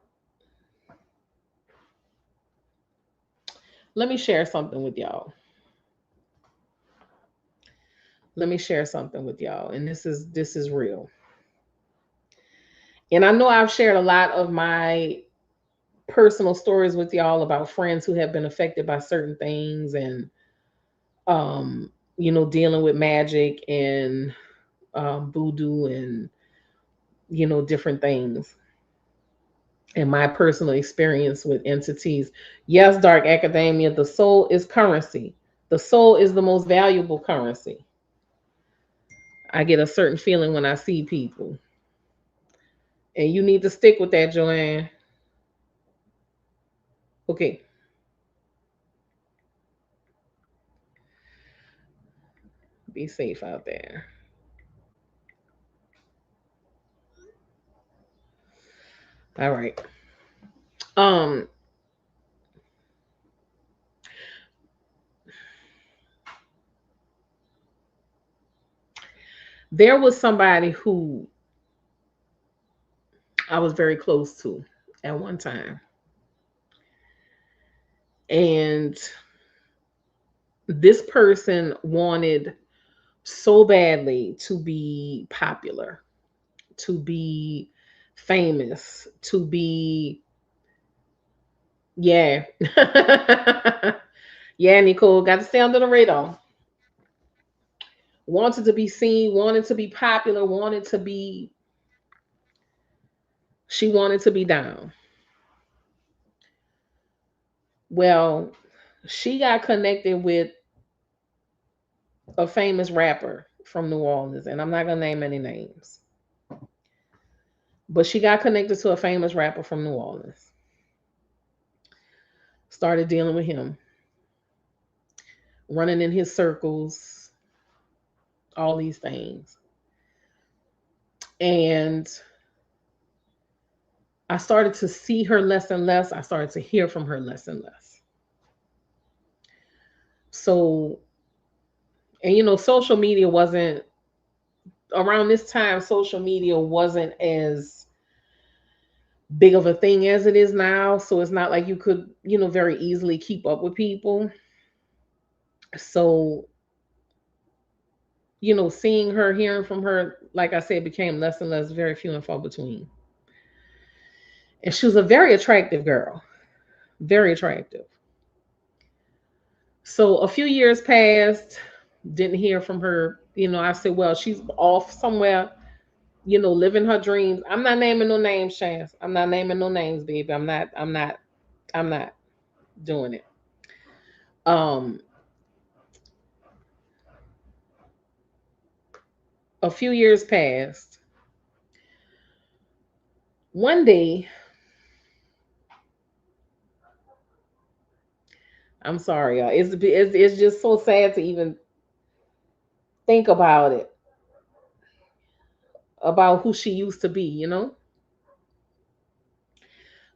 let me share something with y'all. Let me share something with y'all, and this is real. And I know I've shared a lot of my personal stories with y'all about friends who have been affected by certain things, and dealing with magic and voodoo and different things, and my personal experience with entities. Yes, dark academia, the soul is currency. The soul is the most valuable currency. I get a certain feeling when I see people. And you need to stick with that, Joanne. Okay. Be safe out there. All right. Um, there was somebody who I was very close to at one time. And this person wanted so badly to be popular, to be famous, to be, yeah. Yeah, Nicole, got to stay under the radar. Wanted to be seen, wanted to be popular, wanted to be, she wanted to be down. Well, she got connected with a famous rapper from New Orleans, and I'm not gonna name any names, but she got connected to a famous rapper from New Orleans. Started dealing with him, running in his circles, all these things. And I started to see her less and less. I started to hear from her less and less. So, and social media wasn't around this time, social media wasn't as big of a thing as it is now. So it's not like you could, very easily keep up with people. So, seeing her, hearing from her, like I said, became less and less, very few and far between. And she was a very attractive girl, very attractive. So a few years passed, didn't hear from her. I said, well, she's off somewhere, living her dreams. I'm not naming no names, Chance. I'm not naming no names, baby. I'm not doing it. Um, a few years passed. One day, I'm sorry, y'all. It's just so sad to even think about it, about who she used to be. But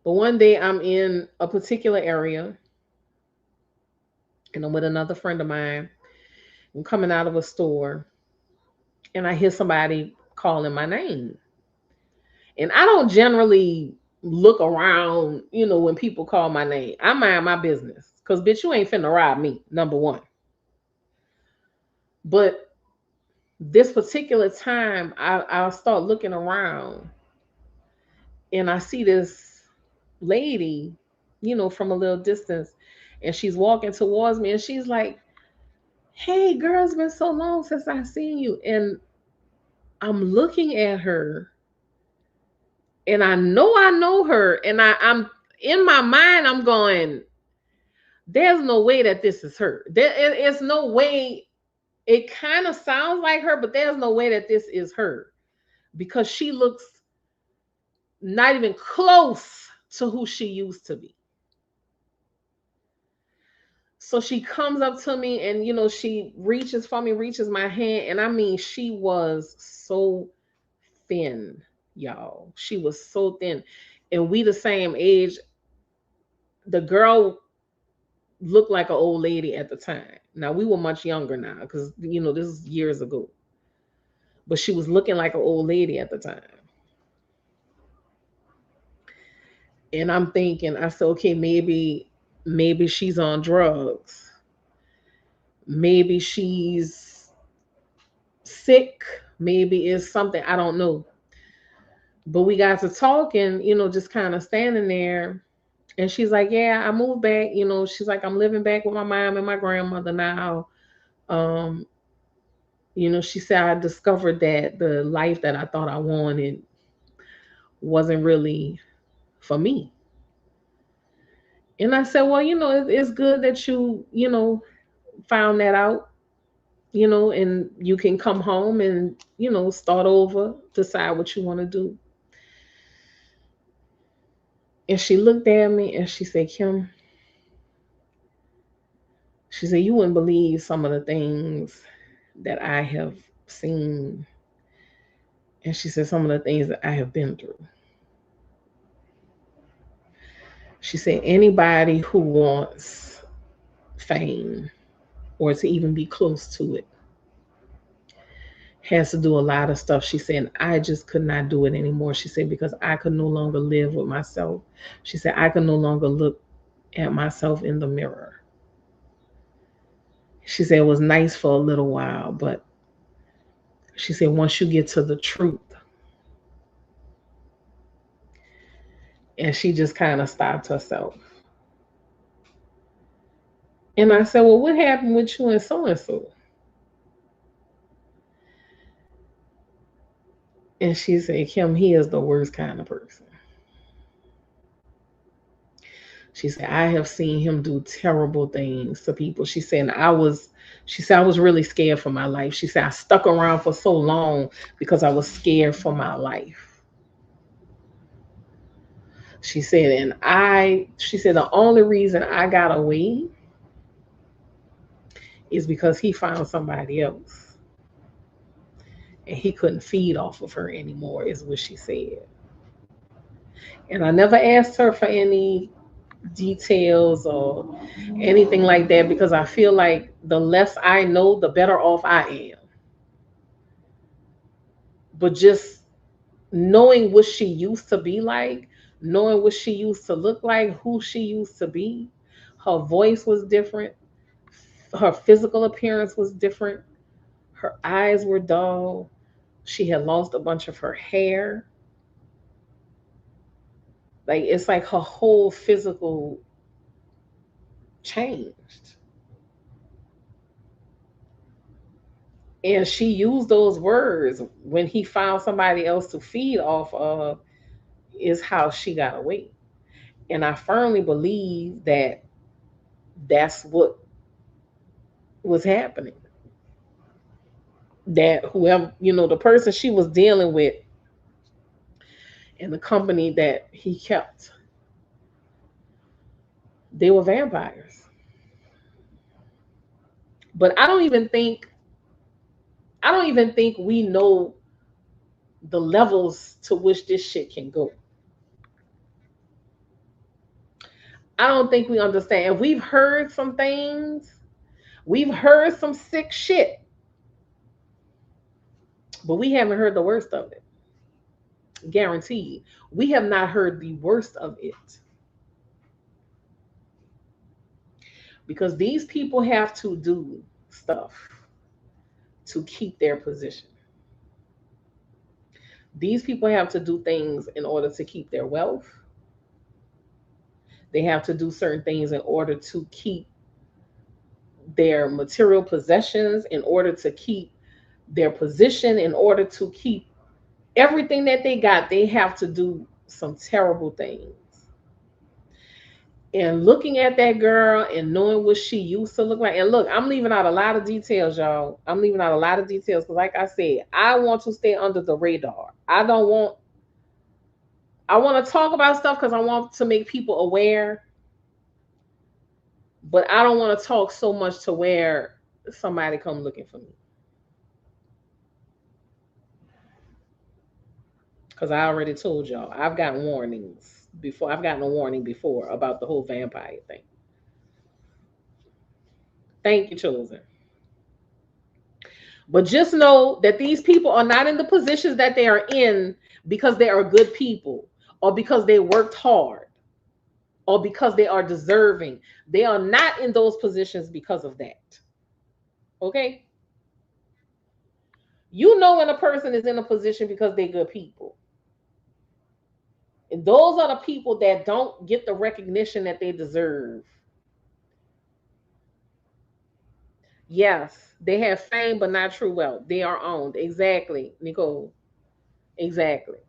one day I'm in a particular area and I'm with another friend of mine. I'm coming out of a store and I hear somebody calling my name. And I don't generally look around, when people call my name. I mind my business. Cause bitch, you ain't finna rob me, number one. But this particular time, I'll start looking around and I see this lady, from a little distance, and she's walking towards me and she's like, hey girl, it's been so long since I seen you. And I'm looking at her and I know her. And I'm in my mind, I'm going, there's no way that this is her. It's no way. It kind of sounds like her, but there's no way that this is her because she looks not even close to who she used to be. So she comes up to me and she reaches for me, reaches my hand, and I mean she was so thin, y'all. She was so thin. And we the same age. The girl looked like an old lady at the time. Now we were much younger now because this is years ago. But she was looking like an old lady at the time. And I'm thinking, I said, okay, maybe she's on drugs. Maybe she's sick. Maybe it's something, I don't know. But we got to talking, just kind of standing there. And she's like, yeah, I moved back. She's like, I'm living back with my mom and my grandmother now. Um, she said, I discovered that the life that I thought I wanted wasn't really for me. And I said, well, it's good that you found that out, and you can come home and, start over, decide what you want to do. And she looked at me and she said, Kim, she said, you wouldn't believe some of the things that I have seen. And she said, some of the things that I have been through. She said, anybody who wants fame or to even be close to it has to do a lot of stuff. She said, I just could not do it anymore. She said, because I could no longer live with myself. She said, I could no longer look at myself in the mirror. She said, it was nice for a little while, but she said, once you get to the truth, and she just kind of stopped herself. And I said, well, what happened with you and so and so? And she said, Kim, he is the worst kind of person. She said, I have seen him do terrible things to people. She said, I was really scared for my life. She said, I stuck around for so long because I was scared for my life. She said, she said, the only reason I got away is because he found somebody else and he couldn't feed off of her anymore, is what she said. And I never asked her for any details or anything like that because I feel like the less I know, the better off I am. But just knowing what she used to be like, knowing what she used to look like, who she used to be, her voice was different, her physical appearance was different, her eyes were dull, she had lost a bunch of her hair. Like it's like her whole physical changed. And she used those words when he found somebody else to feed off of, is how she got away. And I firmly believe that that's what was happening. That whoever, the person she was dealing with and the company that he kept, they were vampires. But I don't even think we know the levels to which this shit can go. I don't think we understand. We've heard some things, we've heard some sick shit, but we haven't heard the worst of it. Guaranteed. We have not heard the worst of it because these people have to do stuff to keep their position. These people have to do things in order to keep their wealth. They have to do certain things in order to keep their material possessions, in order to keep their position, in order to keep everything that they got. They have to do some terrible things. And looking at that girl and knowing what she used to look like, and look, I'm leaving out a lot of details, y'all. I'm leaving out a lot of details because, like I said, I want to stay under the radar. I want to talk about stuff because I want to make people aware, but I don't want to talk so much to where somebody come looking for me. Because I already told y'all, I've gotten warnings before. I've gotten a warning before about the whole vampire thing. Thank you, chosen. But just know that these people are not in the positions that they are in because they are good people or because they worked hard or because they are deserving. They are not in those positions because of that. Okay? You know when a person is in a position because they're good people. And those are the people that don't get the recognition that they deserve. Yes, they have fame but not true wealth. They are owned. Exactly, Nicole. Exactly.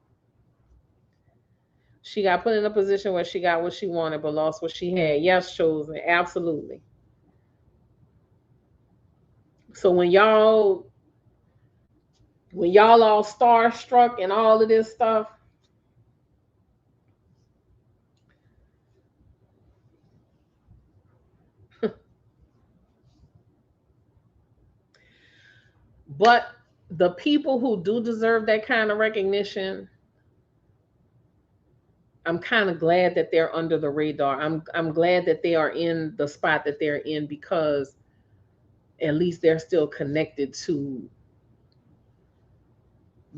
She got put in a position where she got what she wanted but lost what she had. Yes, chosen. Absolutely. So when y'all all starstruck and all of this stuff, But the people who do deserve that kind of recognition, I'm kind of glad that they're under the radar. I'm glad that they are in the spot that they're in, because at least they're still connected to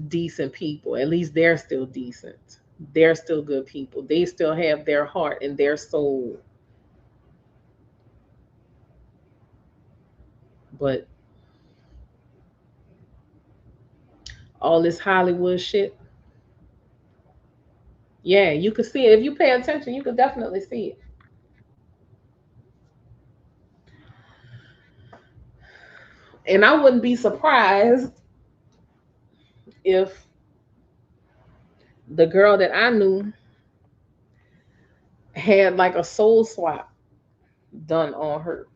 decent people. At least they're still decent. They're still good people. They still have their heart and their soul. But all this Hollywood shit, yeah, you could see it. If you pay attention, you could definitely see it. And I wouldn't be surprised if the girl that I knew had like a soul swap done on her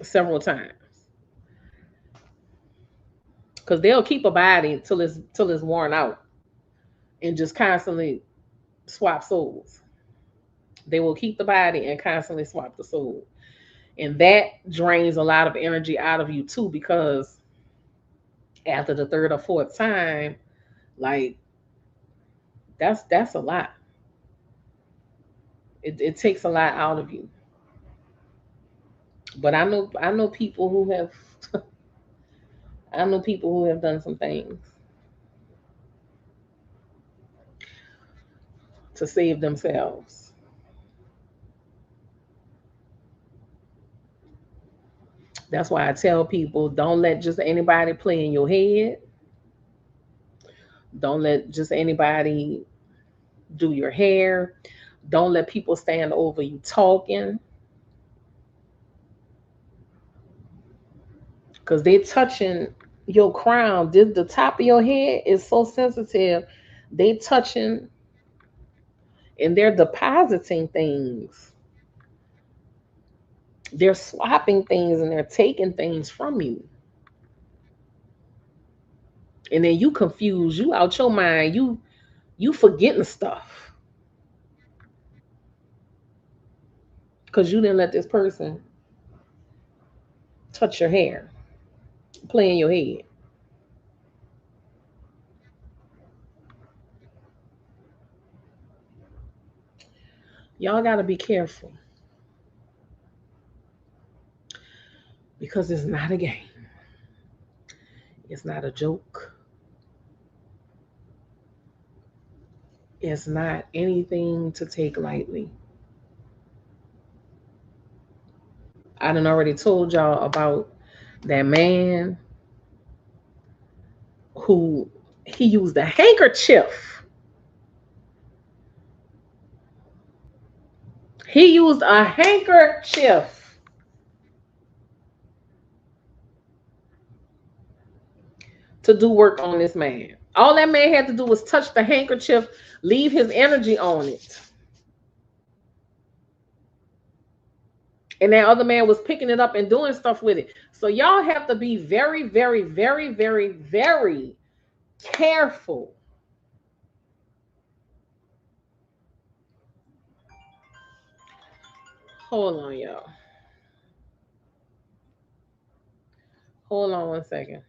several times. Because they'll keep a body till it's worn out and just constantly swap souls. They will keep the body and constantly swap the soul. And that drains a lot of energy out of you too, because after the third or fourth time, like that's a lot. It takes a lot out of you. But I know people who have I know people who have done some things to save themselves. That's why I tell people, don't let just anybody play in your head. Don't let just anybody do your hair. Don't let people stand over you talking, because they're touching your crown. The top of your head is so sensitive. They touching and they're depositing things. They're swapping things and they're taking things from you. And then you confused, you out your mind, you forgetting stuff because you didn't let this person touch your hair, play in your head. Y'all got to be careful, because it's not a game. It's not a joke. It's not anything to take lightly. I done already told y'all about that man who he used a handkerchief. He used a handkerchief to do work on this man. All that man had to do was touch the handkerchief, leave his energy on it. And that other man was picking it up and doing stuff with it. So y'all have to be very, very, very, very, very careful. Hold on, y'all. Hold on one second.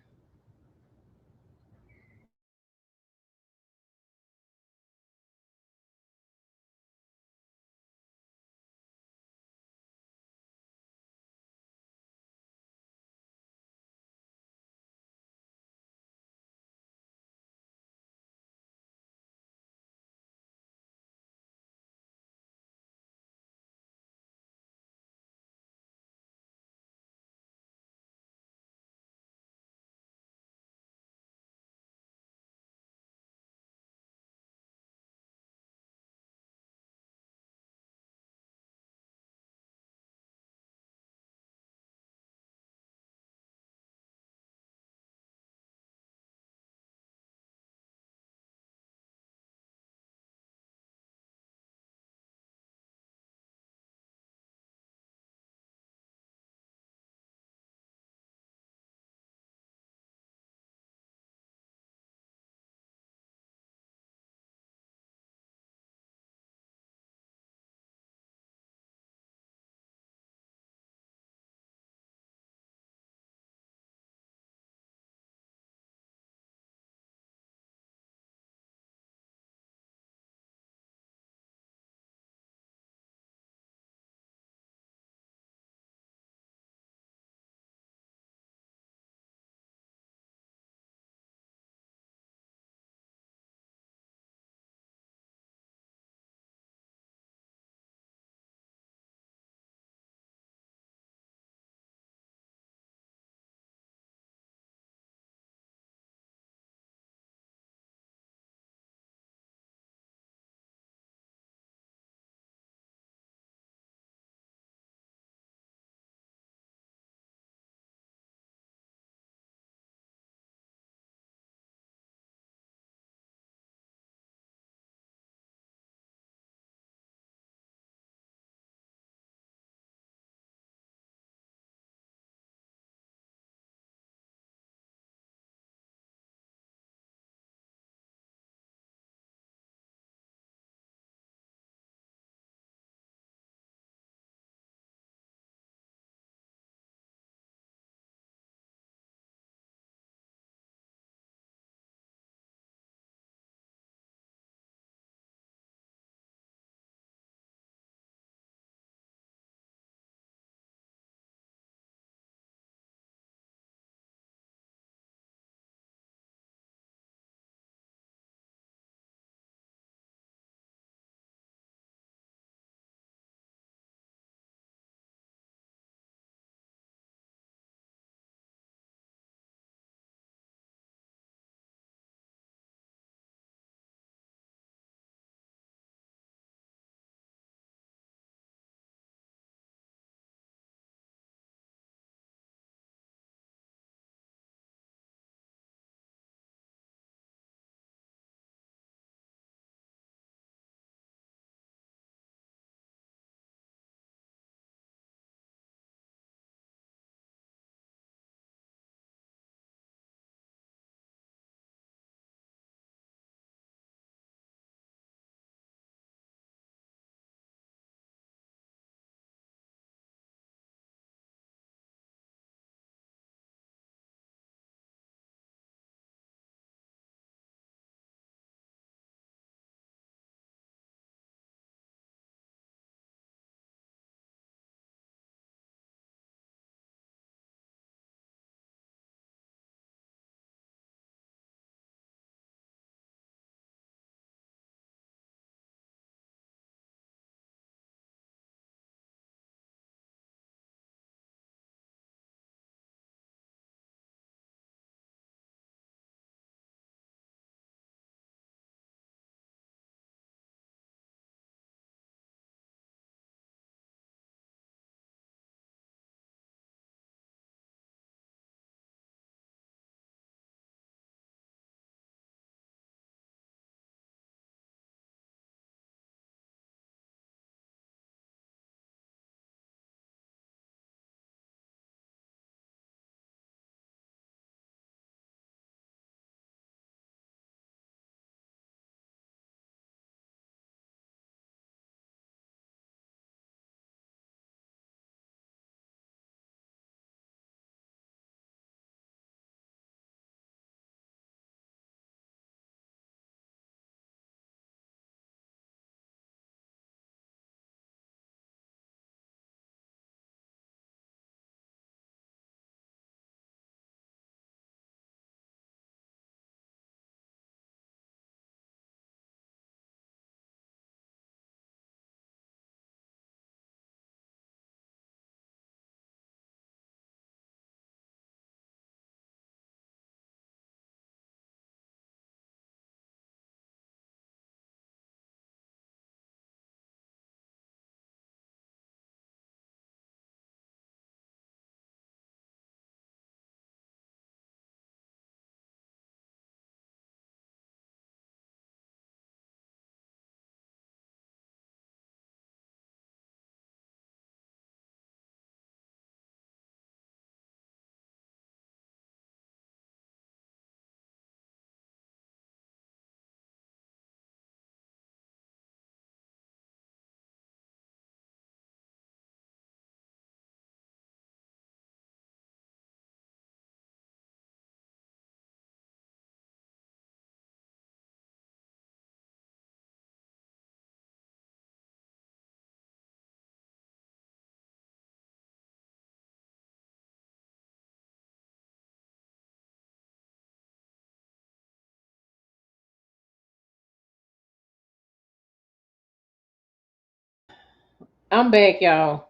I'm back, y'all.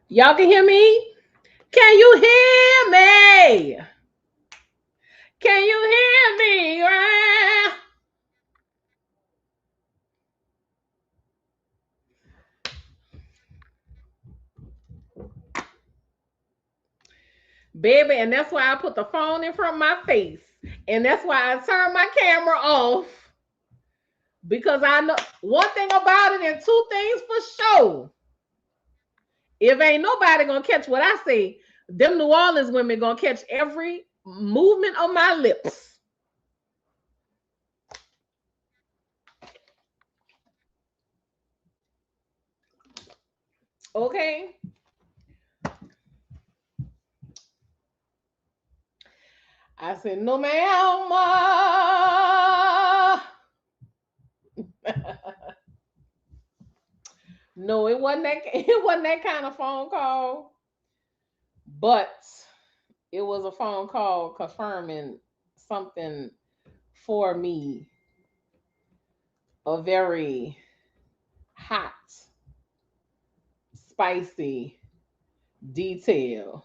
Y'all can hear me? Can you hear me? Can you hear me? Ah, baby, and that's why I put the phone in front of my face. And that's why I turned my camera off. Because I know one thing about it and two things for sure. If ain't nobody gonna catch what I say, them New Orleans women gonna catch every movement of my lips. Okay? I said, no ma'am. No, it wasn't that it wasn't that kind of phone call, but it was a phone call confirming something for me, a very hot, spicy detail.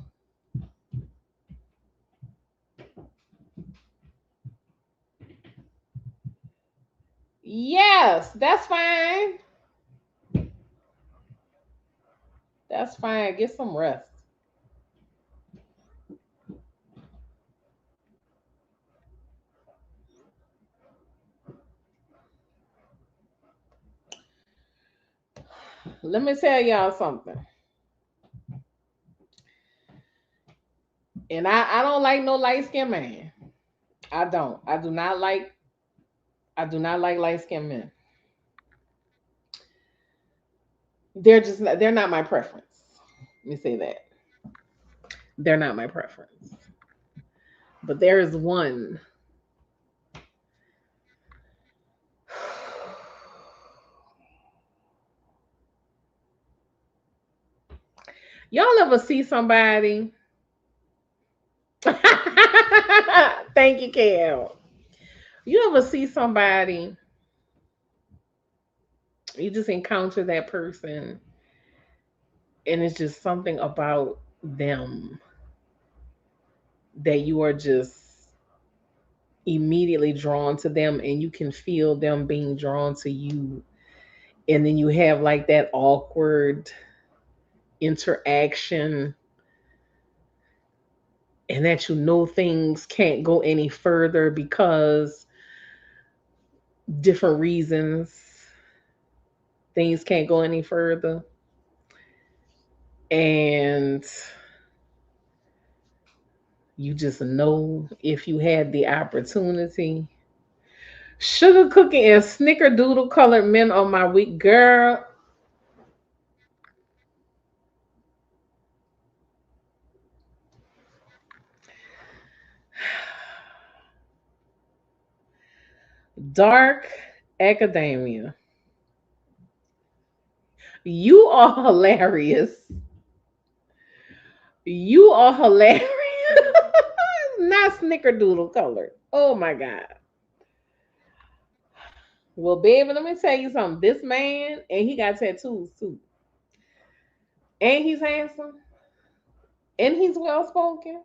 Yes, that's fine. That's fine. Get some rest. Let me tell y'all something. And I don't like no light skinned man. I don't. I do not like light skinned men. They're not my preference. Let me say that. They're not my preference. But there is one. Y'all ever see somebody? Thank you, Cal. You ever see somebody, you just encounter that person, and it's just something about them that you are just immediately drawn to them, and you can feel them being drawn to you. And then you have like that awkward interaction, and that you know things can't go any further because different reasons things can't go any further. And you just know if you had the opportunity. Sugar cookie and snickerdoodle colored men on my week, girl. Dark academia. You are hilarious. You are hilarious. Not snickerdoodle colored. Oh my God. Well, baby, let me tell you something. This man, and he got tattoos too. And he's handsome. And he's well spoken.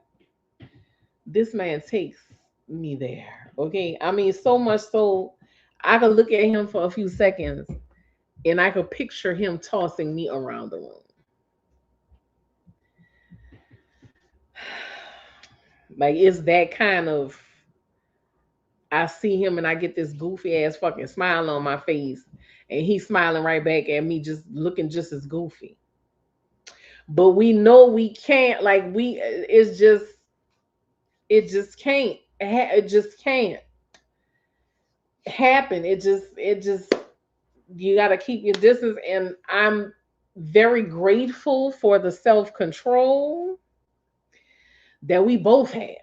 This man takes me there. Okay. I mean, so much so I could look at him for a few seconds and I could picture him tossing me around the room. Like it's that kind of, I see him and I get this goofy ass fucking smile on my face, and he's smiling right back at me, just looking just as goofy. But we know we can't, like, it just can't, it just can't happen. It just, you got to keep your distance. And I'm very grateful for the self control that we both have.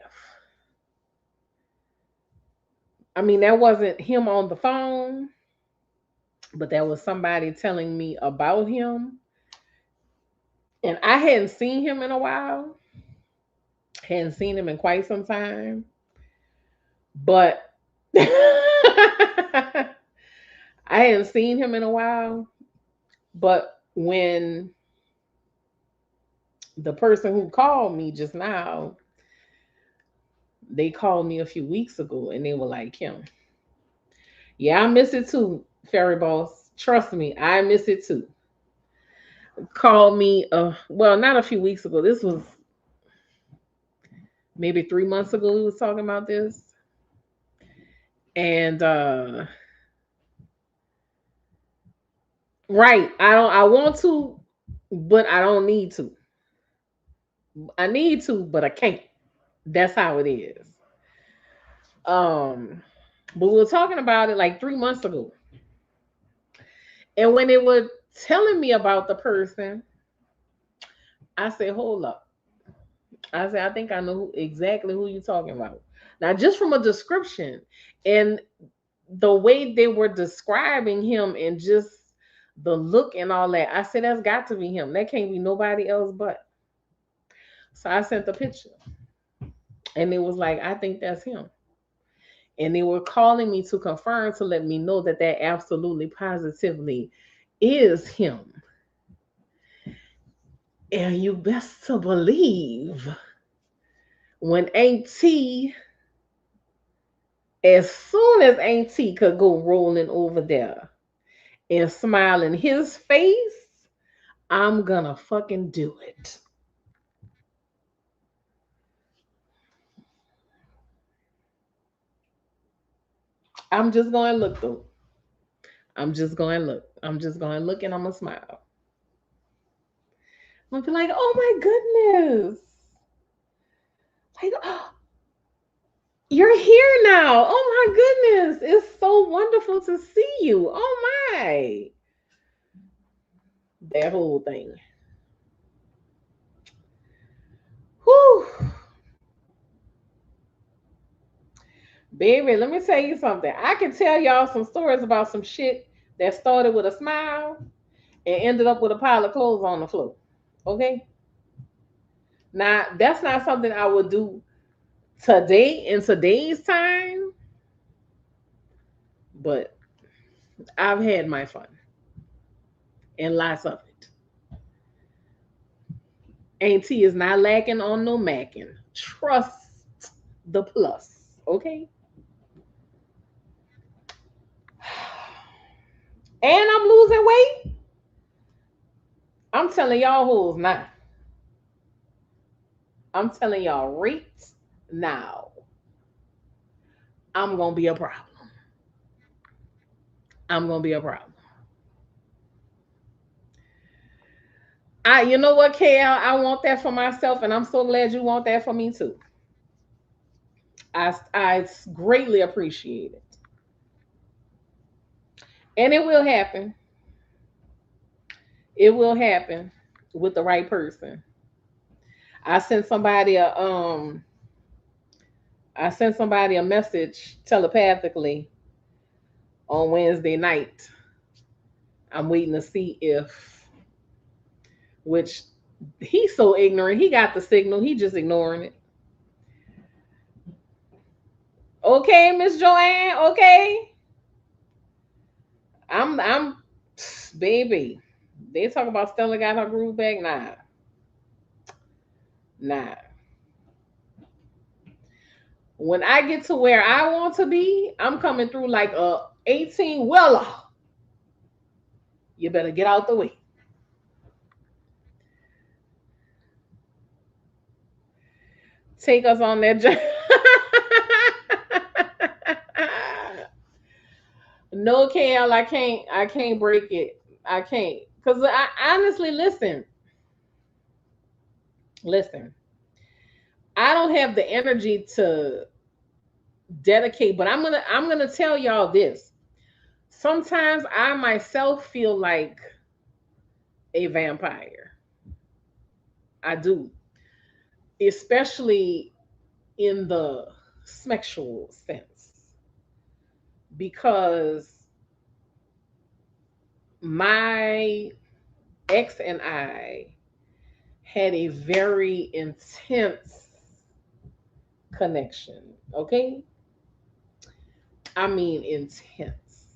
I mean, that wasn't him on the phone, but that was somebody telling me about him. And I hadn't seen him in a while, hadn't seen him in quite some time. But I hadn't seen him in a while. But when the person who called me just now, they called me a few weeks ago and they were like, Kim, yeah, I miss it too, Fairy Boss. Trust me, I miss it too. Called me, well, not a few weeks ago. This was maybe 3 months ago. We was talking about this, and right, I want to, but I don't need to. I need to, but I can't. That's how it is. Um, but we were talking about it like 3 months ago, and when they were telling me about the person, I said, "Hold up." I said, "I think I know exactly who you're talking about." Now, just from a description and the way they were describing him, and just the look and all that, I said, "That's got to be him. That can't be nobody else but." So I sent the picture, and it was like, "I think that's him." And they were calling me to confirm, to let me know that that absolutely positively is him. And you best to believe, when Auntie, as soon as Auntie could go rolling over there and smile in his face, I'm gonna fucking do it. I'm just going to look though. I'm just going to look. I'm just going to look and I'm gonna smile. I'm gonna be like, "Oh my goodness. Like, oh, you're here now. Oh my goodness. It's so wonderful to see you. Oh my." That whole thing. Whew. Baby, let me tell you something. I can tell y'all some stories about some shit that started with a smile and ended up with a pile of clothes on the floor. Okay? Now, that's not something I would do today in today's time, but I've had my fun and lots of it. Auntie is not lacking on no macking. Trust the plus. Okay? And I'm losing weight. I'm telling y'all who's not. I'm telling y'all right now. I'm gonna be a problem. I'm gonna be a problem. You know what, KL? I want that for myself, and I'm so glad you want that for me too. I greatly appreciate it, and it will happen. It will happen with the right person. I sent somebody a I sent somebody a message telepathically on Wednesday night. I'm waiting to see if, which, he's so ignorant. He got the signal. He just ignoring it. Okay, Miss Joanne. Okay, I'm baby. They talk about Stella got her groove back. Nah, nah. When I get to where I want to be, I'm coming through like a 18 wheeler. You better get out the way. Take us on that journey. No, Kale, I can't. I can't break it. I can't. Cause I honestly, listen. I don't have the energy to dedicate, but I'm gonna tell y'all this. Sometimes I myself feel like a vampire. I do, especially in the sexual sense, because my ex and I had a very intense connection. Okay, I mean intense.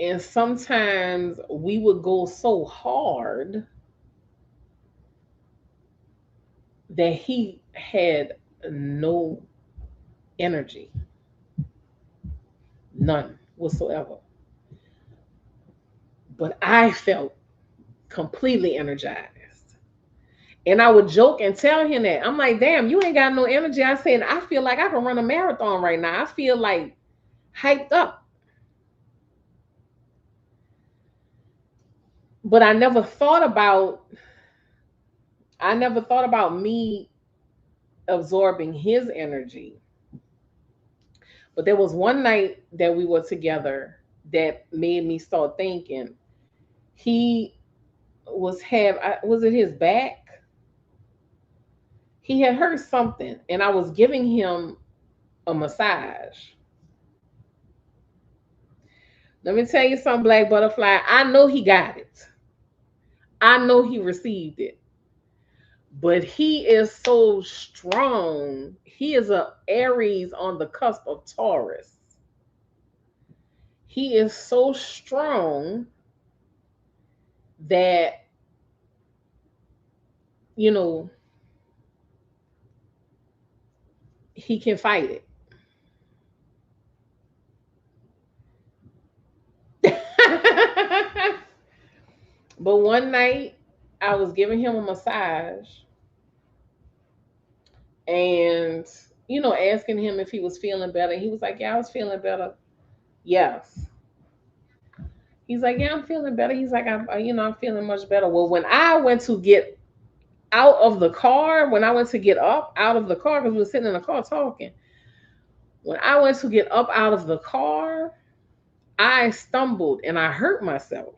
And sometimes we would go so hard that he had no energy, none whatsoever. But I felt completely energized. And I would joke and tell him that. I'm like, damn, you ain't got no energy. I said, I feel like I can run a marathon right now. I feel like hyped up. But I never thought about me absorbing his energy. But there was one night that we were together that made me start thinking. He was it his back? He had hurt something, and I was giving him a massage. Let me tell you something, Black Butterfly. I know he got it. I know he received it. But he is so strong. He is a Aries on the cusp of Taurus. He is so strong that, you know, he can fight it. But one night I was giving him a massage and, asking him if he was feeling better. He was like, yeah, I was feeling better. Yes. He's like, yeah, I'm feeling better. He's like, I'm feeling much better. Well, when I went to get out of the car, when I went to get up out of the car, because we were sitting in the car talking, when I went to get up out of the car, I stumbled and I hurt myself.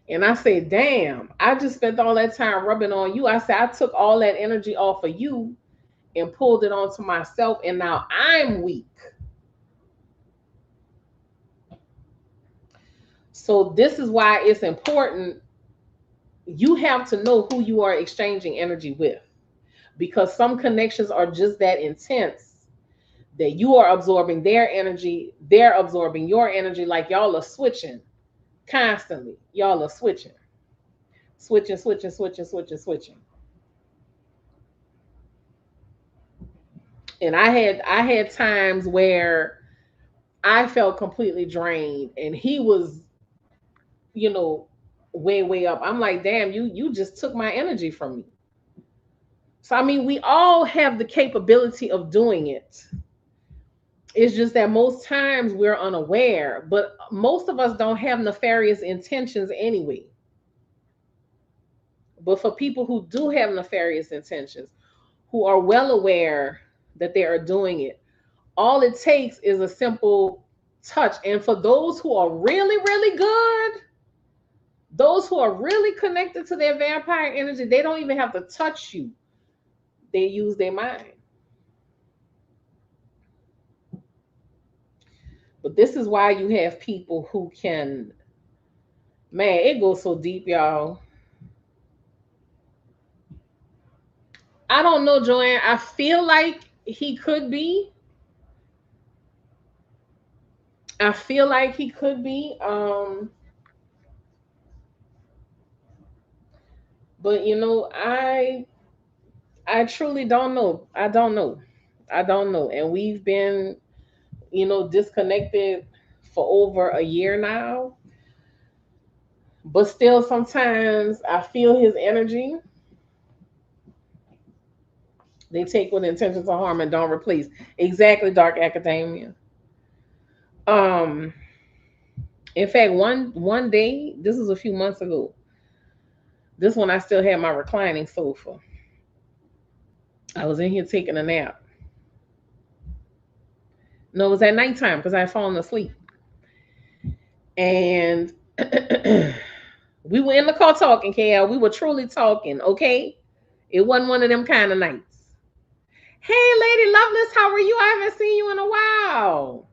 And I said, damn, I just spent all that time rubbing on you. I said, I took all that energy off of you and pulled it onto myself, and now I'm weak. So, this is why it's important. You have to know who you are exchanging energy with, because some connections are just that intense that you are absorbing their energy, they're absorbing your energy, like y'all are switching constantly. Y'all are switching, switching, switching, switching, switching, switching. And I had times where I felt completely drained and he was, you know, way, way up. I'm like, damn, you just took my energy from me. So I mean, we all have the capability of doing it. It's just that most times we're unaware, but most of us don't have nefarious intentions anyway. But for people who do have nefarious intentions, who are well aware that they are doing it, all it takes is a simple touch. And for those who are really, really good, those who are really connected to their vampire energy, they don't even have to touch you. They use their mind. But this is why you have people who can, man, it goes so deep, y'all. I don't know, Joanne. I feel like he could be. I feel like he could be. But I truly don't know. I don't know. I don't know. And we've been, disconnected for over a year now. But still sometimes I feel his energy. They take with intentions of harm and don't replace. Exactly, Dark Academia. Um, in fact, one day, this was a few months ago. This one I still had my reclining sofa. I was in here taking a nap. No, it was at nighttime because I had fallen asleep. And we were in the car talking, KL. We were truly talking, okay? It wasn't one of them kind of nights. Hey, Lady Loveless, how are you? I haven't seen you in a while.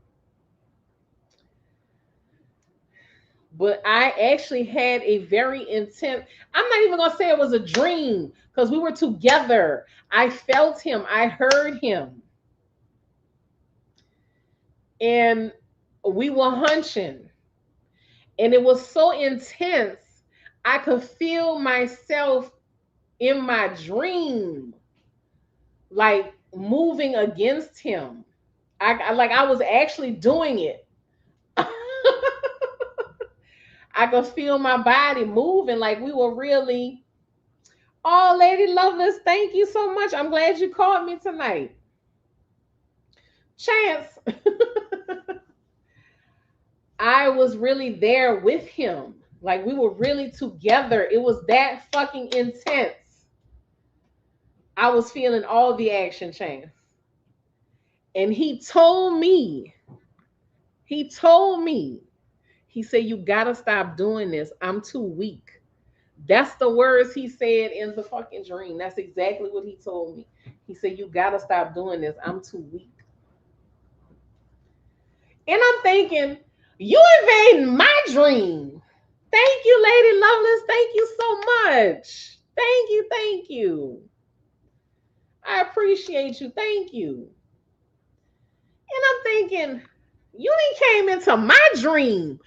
But I actually had a very intense, I'm not even going to say it was a dream because we were together. I felt him, I heard him. And We were hunching, and it was so intense. I could feel myself in my dream, like moving against him. Like I was actually doing it. I could feel my body moving, like we were really. Oh, Lady Lovelace, thank you so much. I'm glad you called me tonight. Chance, I was really there with him. Like we were really together. It was that fucking intense. I was feeling all the action, Chance. And he told me, he said, you gotta stop doing this. I'm too weak. That's the words he said in the fucking dream. That's exactly what he told me. He said, you gotta stop doing this. I'm too weak. And I'm thinking, you invading my dream. Thank you, Lady Lovelace. Thank you so much. Thank you. Thank you. I appreciate you. Thank you. And I'm thinking, you didn't came into my dream.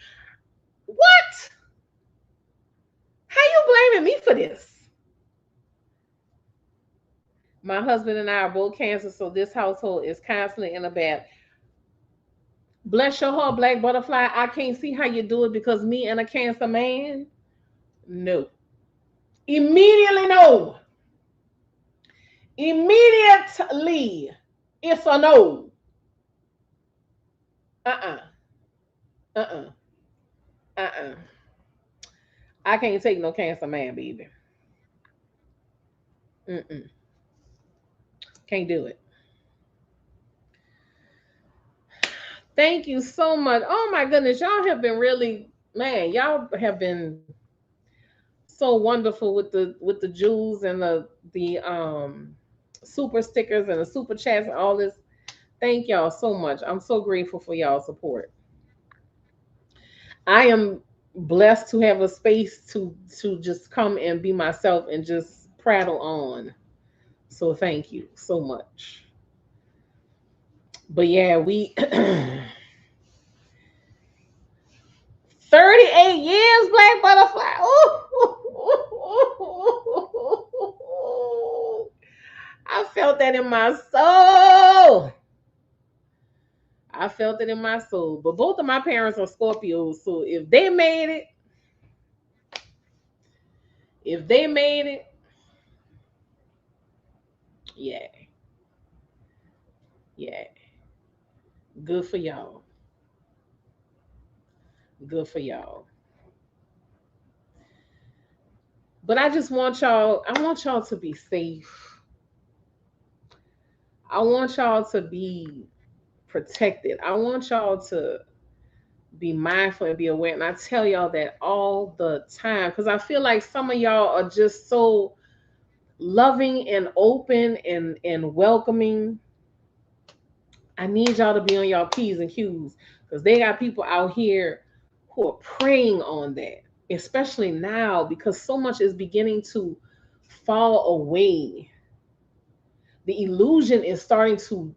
What? How you blaming me for this? My husband and I are both Cancer, so this household is constantly in a bad. Bless your heart, Black Butterfly. I can't see how you do it because me and a Cancer man. No. Immediately no. Immediately. It's a no. Uh-uh. Uh-uh. Uh-uh. I can't take no Cancer man, baby. Mm-mm. Can't do it. Thank you so much. Oh my goodness, y'all have been really, man, y'all have been so wonderful with the jewels and the super stickers and the super chats and all this. Thank y'all so much. I'm so grateful for y'all support. I am blessed to have a space to just come and be myself and just prattle on. So thank you so much. But yeah, we 38 years, Black Butterfly. Ooh. I felt that in my soul. I felt it in my soul. But both of my parents are Scorpios, so if they made it, yeah, yeah, good for y'all. Good for y'all. But I just want y'all. I want y'all to be safe. I want y'all to be protected. I want y'all to be mindful and be aware. And I tell y'all that all the time because I feel like some of y'all are just so loving and open and welcoming. I need y'all to be on y'all P's and Q's because they got people out here who are preying on that, especially now because so much is beginning to fall away. The illusion is starting to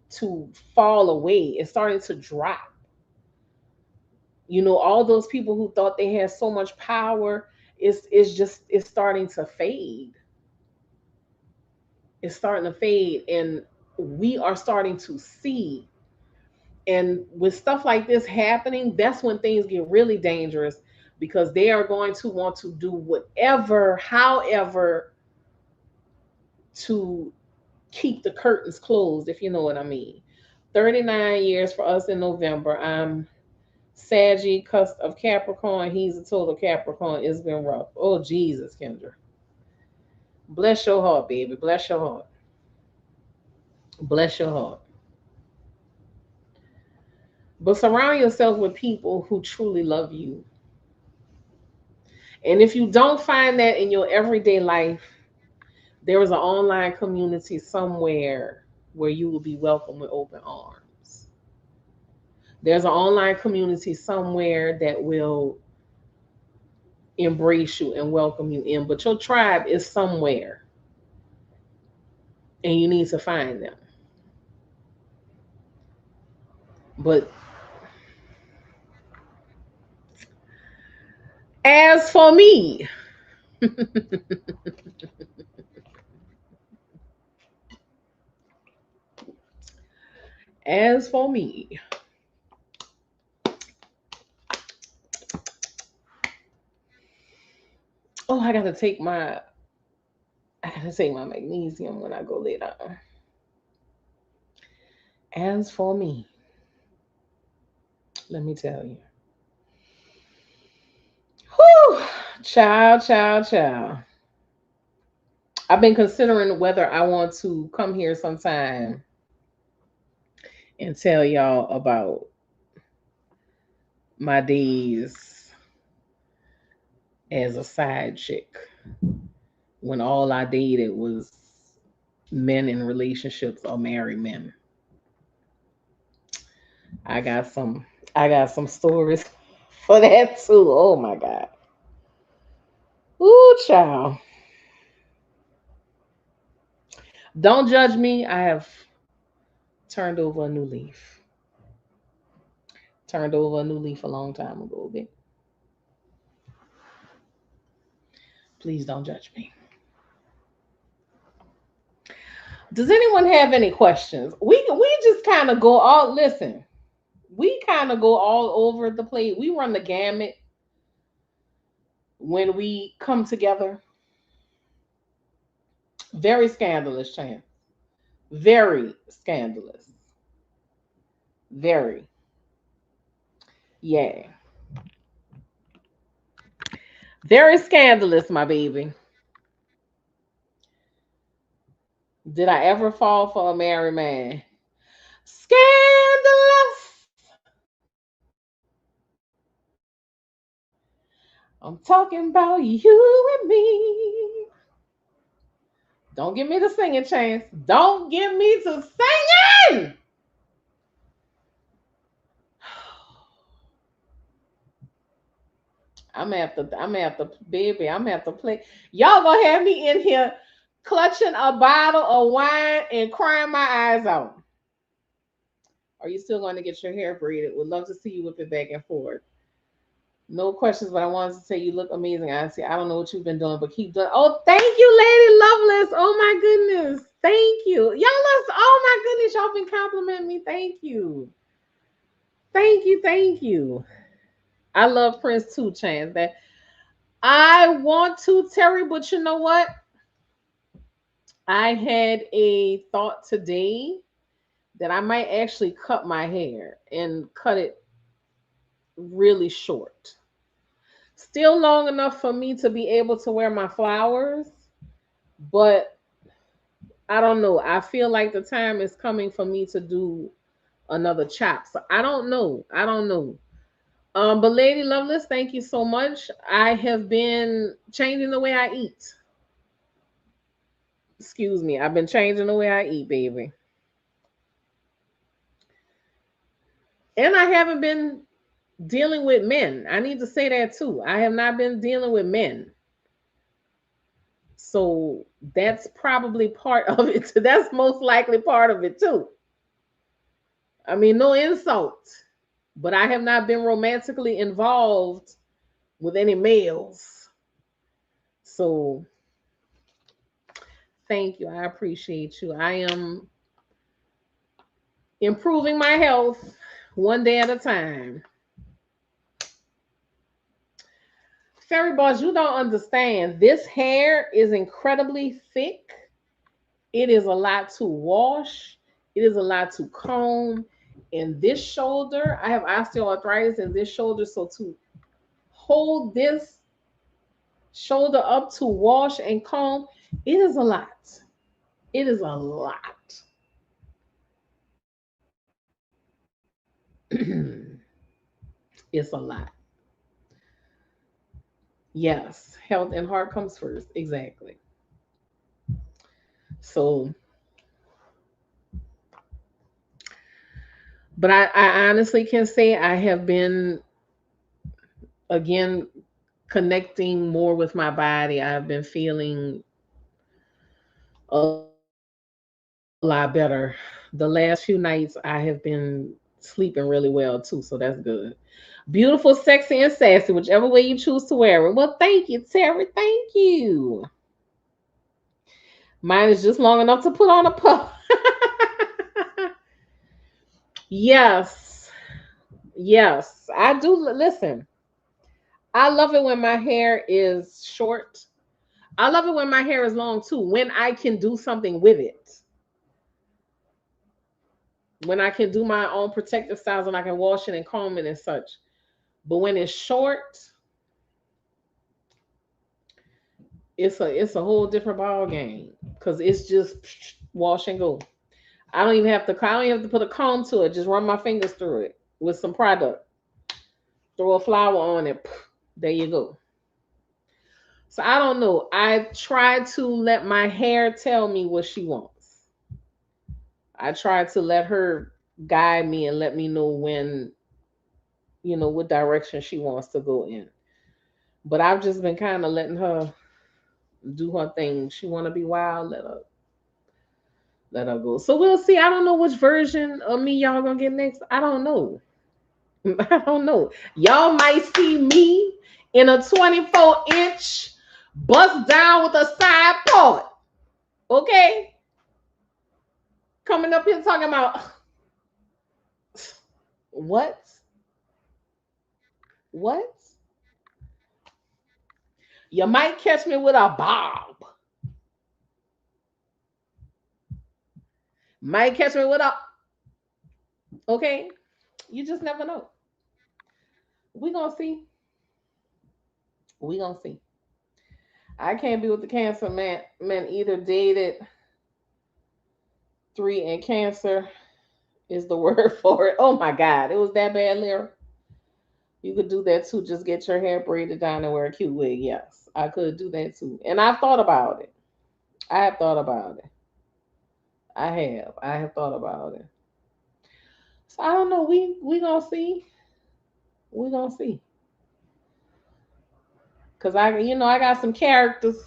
fall away. It's starting to drop. All those people who thought they had so much power it's starting to fade. It's starting to fade, and we are starting to see. And with stuff like this happening, that's when things get really dangerous because they are going to want to do whatever, however, to keep the curtains closed, if you know what I mean. 39 years for us in November. I'm Saggy, cusp of Capricorn. He's a total Capricorn. It's been rough. Oh, Jesus, Kendra. Bless your heart, baby. Bless your heart. Bless your heart. But surround yourself with people who truly love you. And if you don't find that in your everyday life, there is an online community somewhere where you will be welcomed with open arms. There's an online community somewhere that will embrace you and welcome you in. But your tribe is somewhere, and you need to find them. But As for me, as for me, oh, I gotta take my magnesium when I go lay down. As for me, let me tell you. Whew, child. I've been considering whether I want to come here sometime and tell y'all about my days as a side chick when all I dated was men in relationships or married men. I got some I got some stories for that too. Oh my god. Ooh, child. Don't judge me. I have turned over a new leaf. Turned over a new leaf a long time ago, okay? Please don't judge me. Does anyone have any questions? We just kind of go all listen. We kind of go all over the plate. We run the gamut when we come together. Very scandalous, Chan. Very scandalous. Very. Yeah. Very scandalous, my baby. Did I ever fall for a married man? Scandalous. I'm talking about you and me. Don't give me the singing chance. Don't give me to singing. Baby, I'm gonna have to play. Y'all gonna have me in here clutching a bottle of wine and crying my eyes out. Are you still going to get your hair braided? Would love to see you whip it back and forth. No questions, but I wanted to say you look amazing. I don't know what you've been doing, but keep doing. Oh, thank you, Lady Lovelace. Oh my goodness, thank you. Y'all, oh my goodness, y'all been complimenting me. Thank you, thank you. I love Prince too, Chance. That I want to, Terry, but you know what? I had a thought today that I might actually cut my hair and cut it really short. Still long enough for me to be able to wear my flowers, but I don't know. I feel like the time is coming for me to do another chop. So I don't know. I don't know. But Lady Lovelace, thank you so much. I have been changing the way I eat. Excuse me. I've been changing the way I eat, baby. And I haven't been dealing with men. I need to say that too. I have not been dealing with men. So that's probably part of it. That's most likely part of it too. I mean, no insult, but I have not been romantically involved with any males. So thank you. I appreciate you. I am improving my health one day at a time. Fairy Boss, you don't understand. This hair is incredibly thick. It is a lot to wash. It is a lot to comb. In this shoulder, I have osteoarthritis in this shoulder. So to hold this shoulder up to wash and comb, it is a lot. It is a lot. It's a lot. Yes, health and heart comes first. Exactly. So, but I honestly can say I have been, again, connecting more with my body. I've been feeling a lot better. The last few nights I have been sleeping really well too, so that's good. Beautiful, sexy, and sassy, whichever way you choose to wear it. Well, thank you, Terry. Thank you. Mine is just long enough to put on a puff. Yes, yes, I do. Listen, I love it when my hair is short. I love it when my hair is long too. When I can do something with it, when I can do my own protective styles and I can wash it and comb it and such. But when it's short, it's a whole different ball game because it's just wash and go. I don't even have to put a comb to it. Just run my fingers through it with some product. Throw a flower on it. There you go. So I don't know. I try to let my hair tell me what she wants. I try to let her guide me and let me know when, what direction she wants to go in. But I've just been kind of letting her do her thing. She want to be wild, let her go. So we'll see. I don't know which version of me y'all gonna get next. I don't know. I don't know. Y'all might see me in a 24-inch bust down with a side part. Okay? Coming up here talking about what? What? You might catch me with a bob. Might catch me with a okay. You just never know. We gonna see. We gonna see. I can't be with the cancer man. Man either dated three and cancer is the word for it. Oh my God, it was that bad, Lyra. You could do that too. Just get your hair braided down and wear a cute wig. Yes, I could do that too. And I've thought about it. I have thought about it. I have. I have thought about it. So I don't know. We gonna see. We gonna see. Cause I got some characters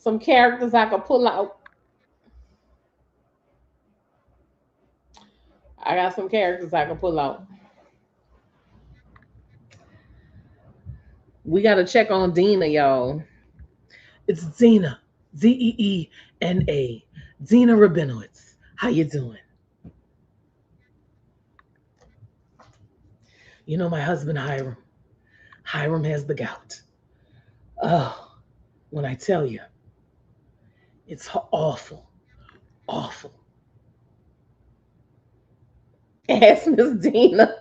I could pull out. I got some characters I can pull out. We gotta check on Dina, y'all. It's Dina, Zeena, Dina Rabinowitz. How you doing? You know my husband Hiram. Hiram has the gout. Oh, when I tell you, it's awful, awful. Ask Miss Dina.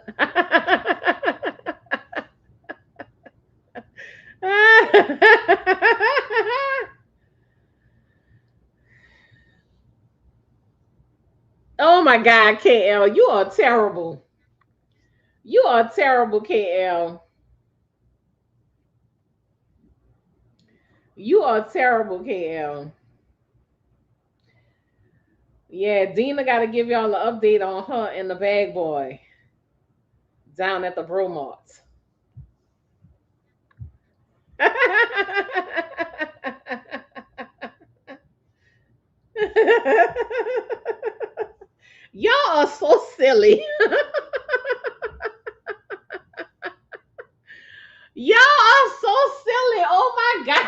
Oh my God, KL, you are terrible. You are terrible, KL. You are terrible, KL. Yeah, Dina got to give y'all an update on her and the bag boy down at the Bromart. Y'all are so silly. Y'all are so silly. Oh my God.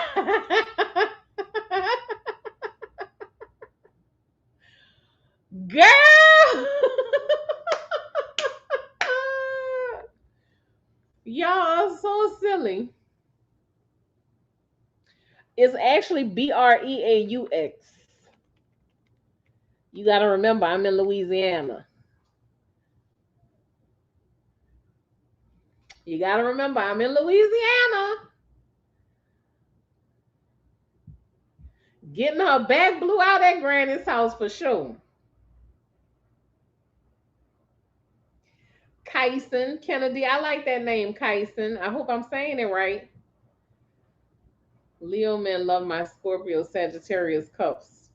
Girl. Y'all are so silly. It's actually Breaux. You got to remember, I'm in Louisiana. You got to remember, I'm in Louisiana. Getting her back blew out at Granny's house for sure. Kyson Kennedy. I like that name, Kyson. I hope I'm saying it right. Leo men love my Scorpio Sagittarius cups.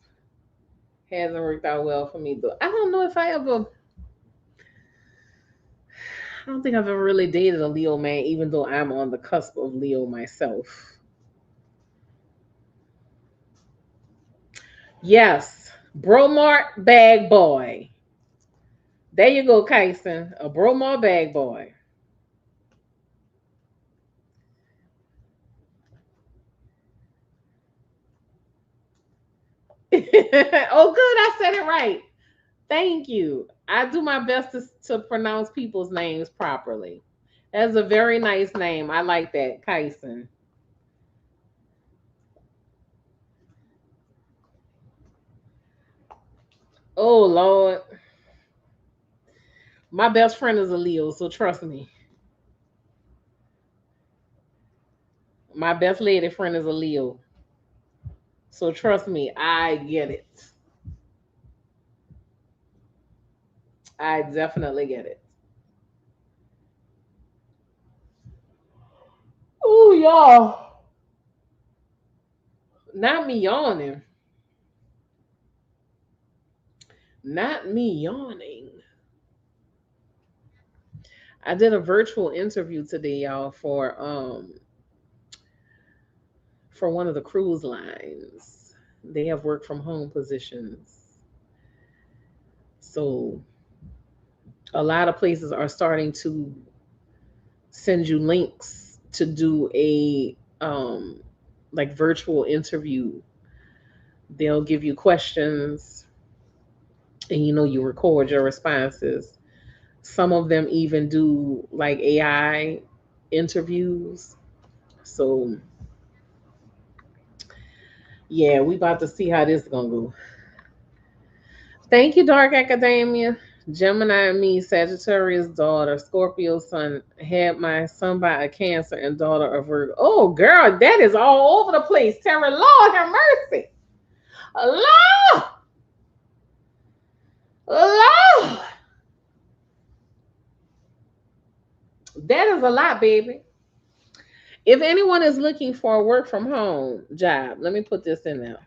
Hasn't worked out well for me though. I don't know if I don't think I've ever really dated a Leo man, even though I'm on the cusp of Leo myself. Yes. Bromart bag boy. There you go, Kyson, a Bromar bag boy. Oh, good, I said it right. Thank you. I do my best to pronounce people's names properly. That's a very nice name. I like that, Kyson. Oh Lord, my best friend is a Leo, so trust me. My best lady friend is a Leo, so trust me. I get it. I definitely get it. Oh y'all, not me yawning. Not me yawning. I did a virtual interview today, y'all, for one of the cruise lines. They have work from home positions. So a lot of places are starting to send you links to do a like virtual interview. They'll give you questions and you record your responses. Some of them even do like AI interviews. So yeah, we about to see how this is gonna go. Thank you, Dark Academia. Gemini and me, Sagittarius daughter, Scorpio sun, had my son by a Cancer and daughter of Virgo. Oh, girl, that is all over the place. Terry, Lord have mercy. Lord, Lord, that is a lot, baby. If anyone is looking for a work from home job, let me put this in there.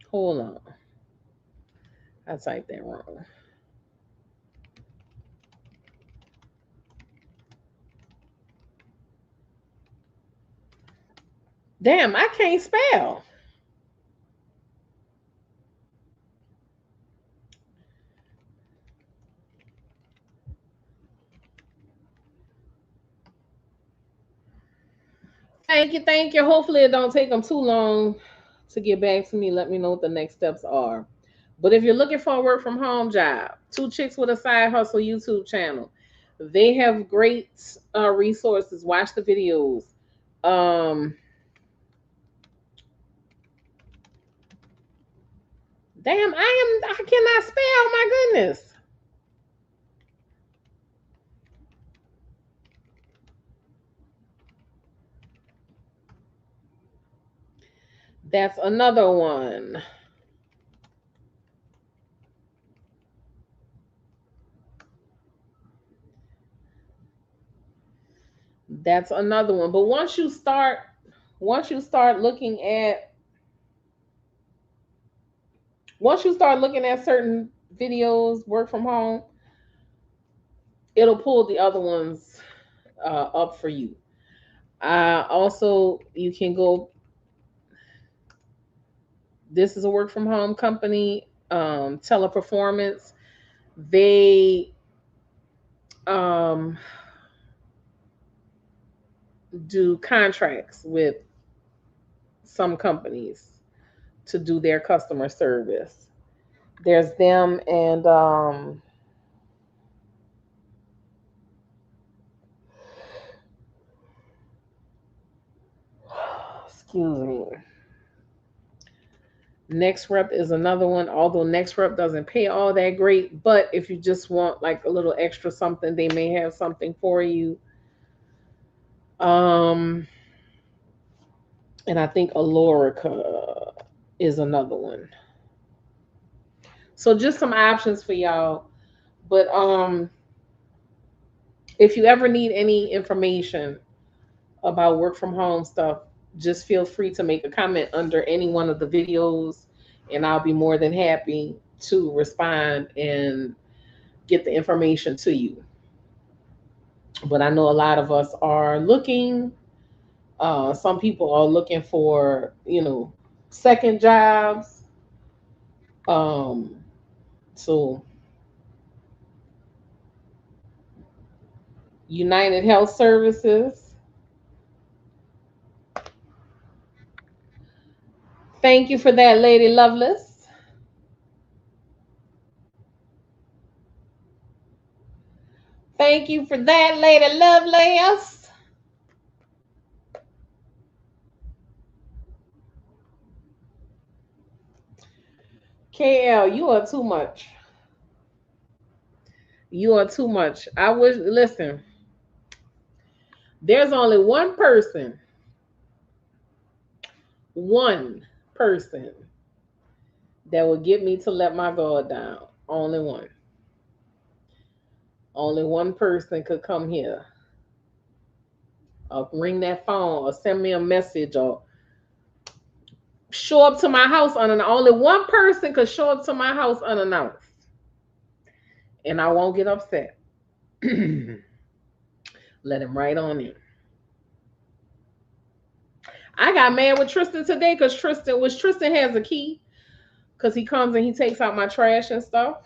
Hold on. I typed that wrong. Damn, I can't spell. Thank you, thank you. Hopefully, it don't take them too long to get back to me. Let me know what the next steps are. But if you're looking for a work from home job, two chicks with a side hustle YouTube channel, they have great resources. Watch the videos. Um, damn, I cannot spell. My goodness, that's another one. That's another one. But once you start looking at once you start looking at certain videos, work from home, it'll pull the other ones up for you. Also, you can go. This is a work from home company, Teleperformance. They um, do contracts with some companies to do their customer service. There's them and excuse me. Next Rep is another one, although Next Rep doesn't pay all that great. But if you just want like a little extra something, they may have something for you. Um, and I think Alorica is another one. So just some options for y'all. But if you ever need any information about work from home stuff, just feel free to make a comment under any one of the videos, and I'll be more than happy to respond and get the information to you. But I know a lot of us are looking. Some people are looking for, second jobs. Um, so United Health Services. Thank you for that, Lady Lovelace. Thank you for that, Lady Lovelace. KL, you are too much. You are too much. I wish, listen, there's only one person that will get me to let my guard down. Only one. Only one person could come here or ring that phone or send me a message or show up to my house unannounced. Only one person could show up to my house unannounced. And I won't get upset. Let him right on in. I got mad with Tristan today because Tristan has a key because he comes and he takes out my trash and stuff.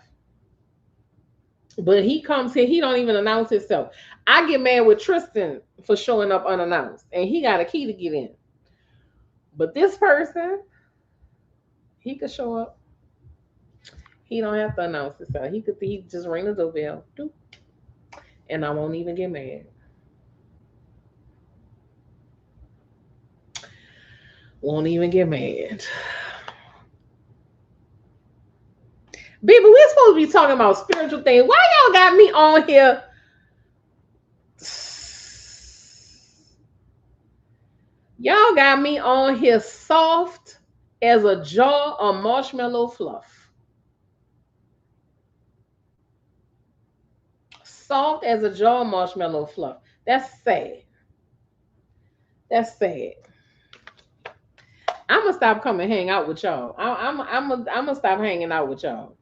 But he comes here, he don't even announce himself. I get mad with Tristan for showing up unannounced, and he got a key to get in. But this person, he could show up. He don't have to announce himself. He just ring the doorbell, and I won't even get mad. Won't even get mad. Baby, we're supposed to be talking about spiritual things. Why y'all got me on here? Y'all got me on here soft as a jar of marshmallow fluff. Soft as a jar of marshmallow fluff. That's sad. That's sad. I'm gonna stop coming hang out with y'all. I'm gonna stop hanging out with y'all.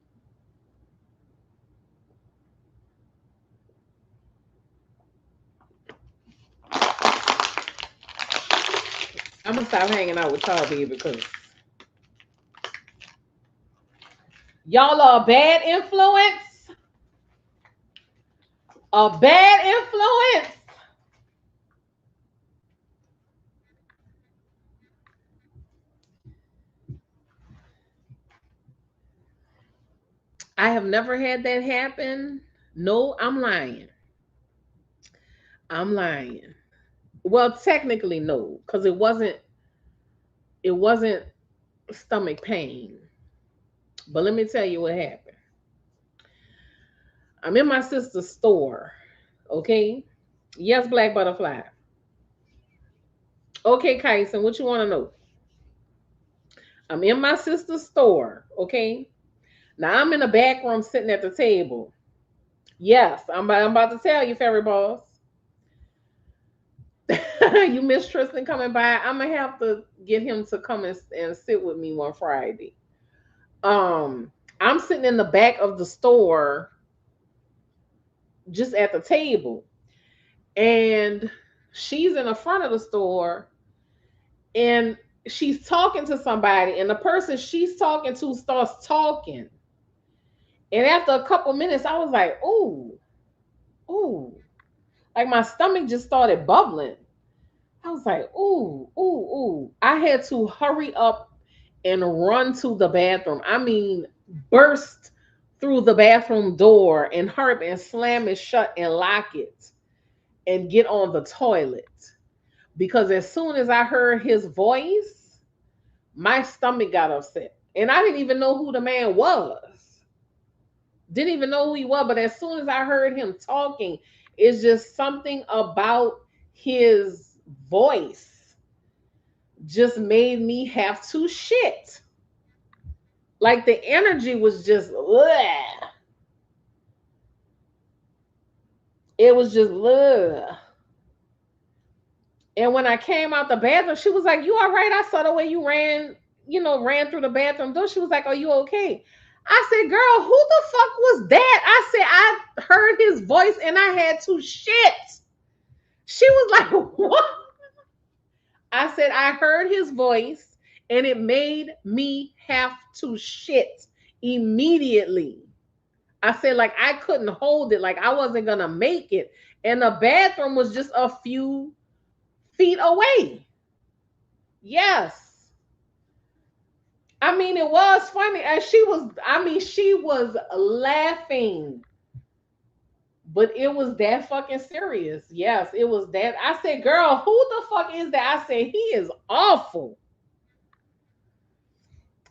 I'm gonna stop hanging out with y'all, baby, because y'all are a bad influence. A bad influence. I have never had that happen. No, I'm lying. I'm lying. Well, technically no, because it wasn't stomach pain. But let me tell you what happened. I'm in my sister's store. Okay. Yes, Black Butterfly. Okay, Kyson, what you want to know? I'm in my sister's store. Okay. Now I'm in the back room sitting at the table. Yes, I'm about to tell you, Fairy Boss. You miss Tristan coming by. I'm gonna have to get him to come and sit with me one Friday. Um, I'm sitting in the back of the store, just at the table, and she's in the front of the store, and she's talking to somebody, and the person she's talking to starts talking, and after a couple minutes, I was like, "Ooh, ooh," like my stomach just started bubbling. I was like, ooh, ooh, ooh. I had to hurry up and run to the bathroom. I mean, burst through the bathroom door and hurry up and slam it shut and lock it and get on the toilet. Because as soon as I heard his voice, my stomach got upset. And I didn't even know who the man was. Didn't even know who he was. But as soon as I heard him talking, it's just something about his voice just made me have to shit. Like the energy was just, ugh. It was just, ugh. And when I came out the bathroom, she was like, "You all right? I saw the way you ran through the bathroom door." She was like, "Are you okay?" I said, "Girl, who the fuck was that?" I said, "I heard his voice and I had to shit." She was like, "What?" I said, "I heard his voice and it made me have to shit immediately. I said, like, I couldn't hold it, like, I wasn't gonna make it. And the bathroom was just a few feet away. Yes. I mean, it was funny. And she was laughing, but it was that fucking serious. Yes, it was that. I said, girl, who the fuck is that? I said, he is awful.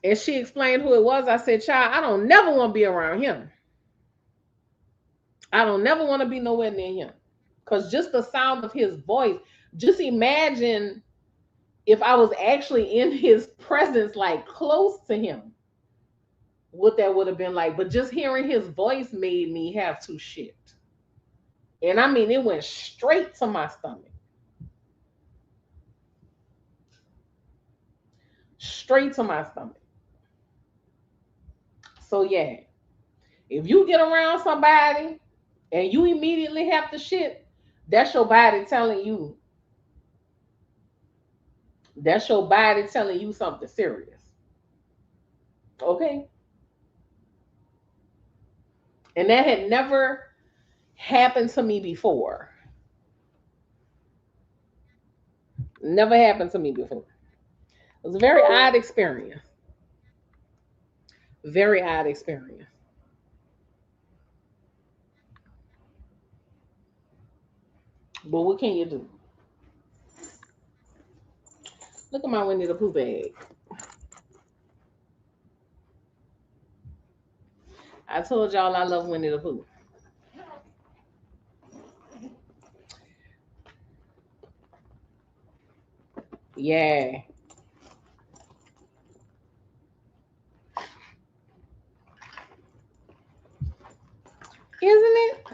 And she explained who it was. I said, child, I don't never want to be around him. I don't never want to be nowhere near him. Because just the sound of his voice, just imagine if I was actually in his presence, like close to him, what that would have been like. But just hearing his voice made me have to shit. And I mean, it went straight to my stomach. Straight to my stomach. So, yeah, if you get around somebody and you immediately have to shit, that's your body telling you, something serious. Okay? And that had never happened to me before. Never happened to me before. It was a very odd experience. Very odd experience. But what can you do? Look at my Winnie the Pooh bag. I told y'all I love Winnie the Pooh. Yeah. Isn't it?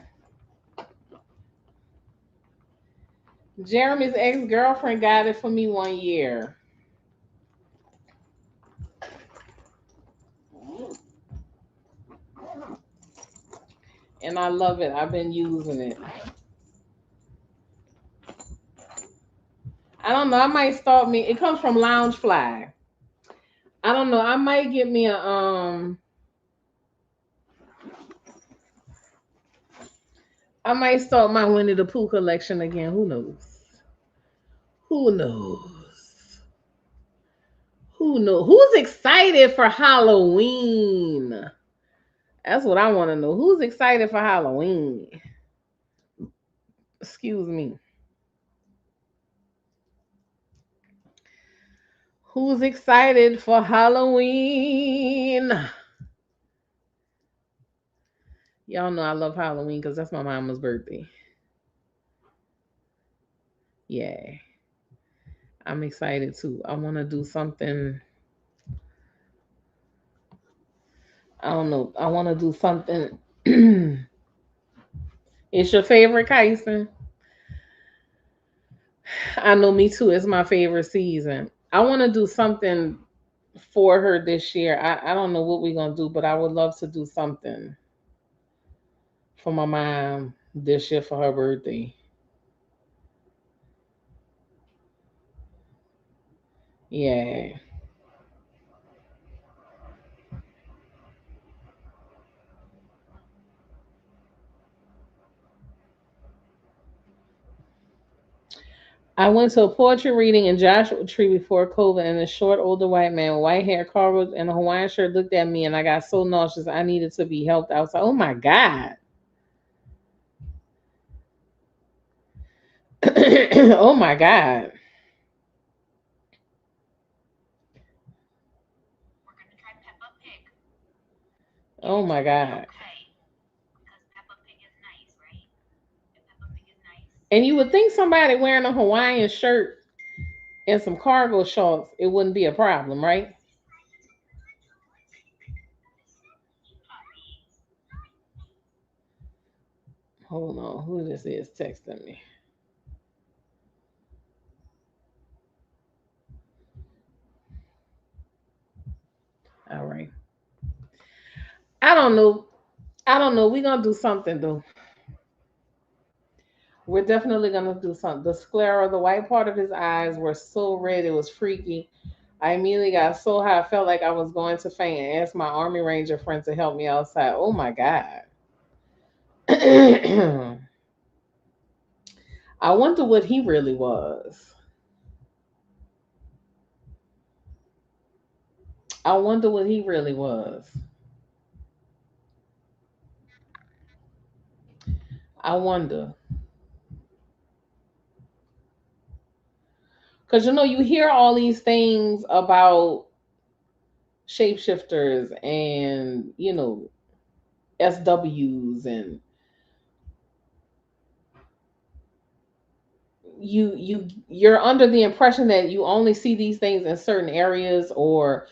Jeremy's ex-girlfriend got it for me one year. And I love it. I've been using it. I don't know. I might start me. It comes from Loungefly. I don't know. I might get me a I might start my Winnie the Pooh collection again. Who knows? Who knows? Who knows? Who's excited for Halloween? That's what I want to know. Who's excited for Halloween? Excuse me. Who's excited for Halloween? Y'all know I love Halloween because that's my mama's birthday. Yeah, I'm excited too. I want to do something. I don't know. I want to do something. It's your favorite, Kyson? I know, me too. It's my favorite season. I want to do something for her this year. I don't know what we're going to do, but I would love to do something for my mom this year for her birthday. Yeah. I went to a poetry reading in Joshua Tree before COVID, and a short older white man, white hair, carved and a Hawaiian shirt, looked at me, and I got so nauseous I needed to be helped outside. Oh my god! Oh my god! Oh my god! And you would think somebody wearing a Hawaiian shirt and some cargo shorts, it wouldn't be a problem, right? Hold on, who this is texting me? All right. I don't know. I don't know. We're gonna do something though. We're definitely gonna do something. The sclera, the white part of his eyes were so red it was freaky. I immediately got so high, I felt like I was going to faint and asked my Army Ranger friend to help me outside. Oh my God. I wonder what he really was. I wonder what he really was. I wonder. Because you hear all these things about shapeshifters and, SWs, and you're under the impression that you only see these things in certain areas, or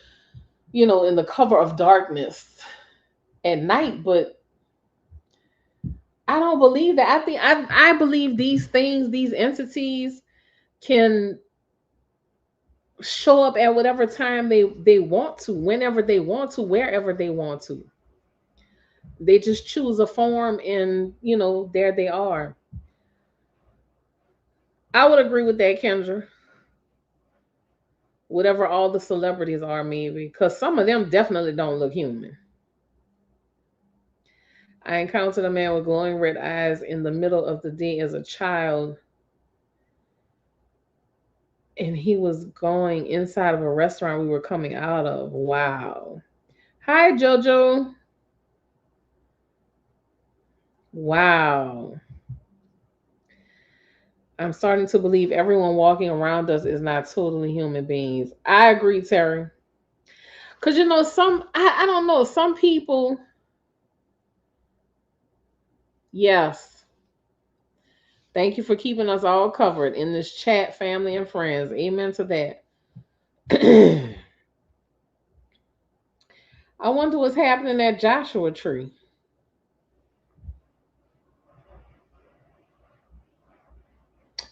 in the cover of darkness at night. But I don't believe that. I believe these things, these entities, can show up at whatever time they want to, whenever they want to, wherever they want to. They just choose a form, and there they are. I would agree with that, Kendra. Whatever all the celebrities are, maybe, because some of them definitely don't look human. I encountered a man with glowing red eyes in the middle of the day as a child, and he was going inside of a restaurant we were coming out of. Wow. Hi, Jojo. Wow. I'm starting to believe everyone walking around us is not totally human beings. I agree, Terry. Because, I don't know, some people, yes. Thank you for keeping us all covered in this chat, family and friends. Amen to that. I wonder what's happening at Joshua Tree.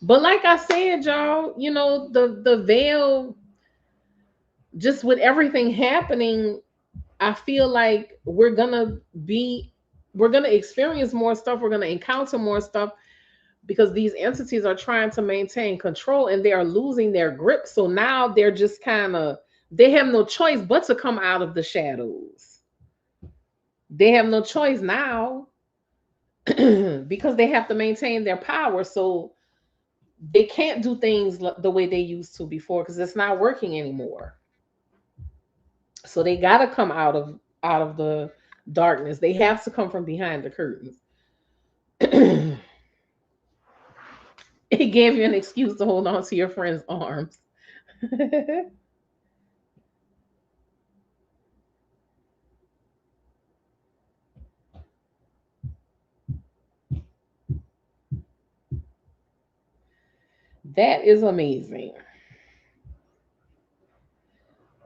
But like I said, y'all, the veil, just with everything happening, I feel like be we're gonna experience more stuff, we're gonna encounter more stuff, because these entities are trying to maintain control and they are losing their grip. So now they're just kind of, they have no choice but to come out of the shadows. They have no choice now because they have to maintain their power. So they can't do things the way they used to before, because it's not working anymore. So they got to come out of the darkness. They have to come from behind the curtains. It gave you an excuse to hold on to your friend's arms. That is amazing.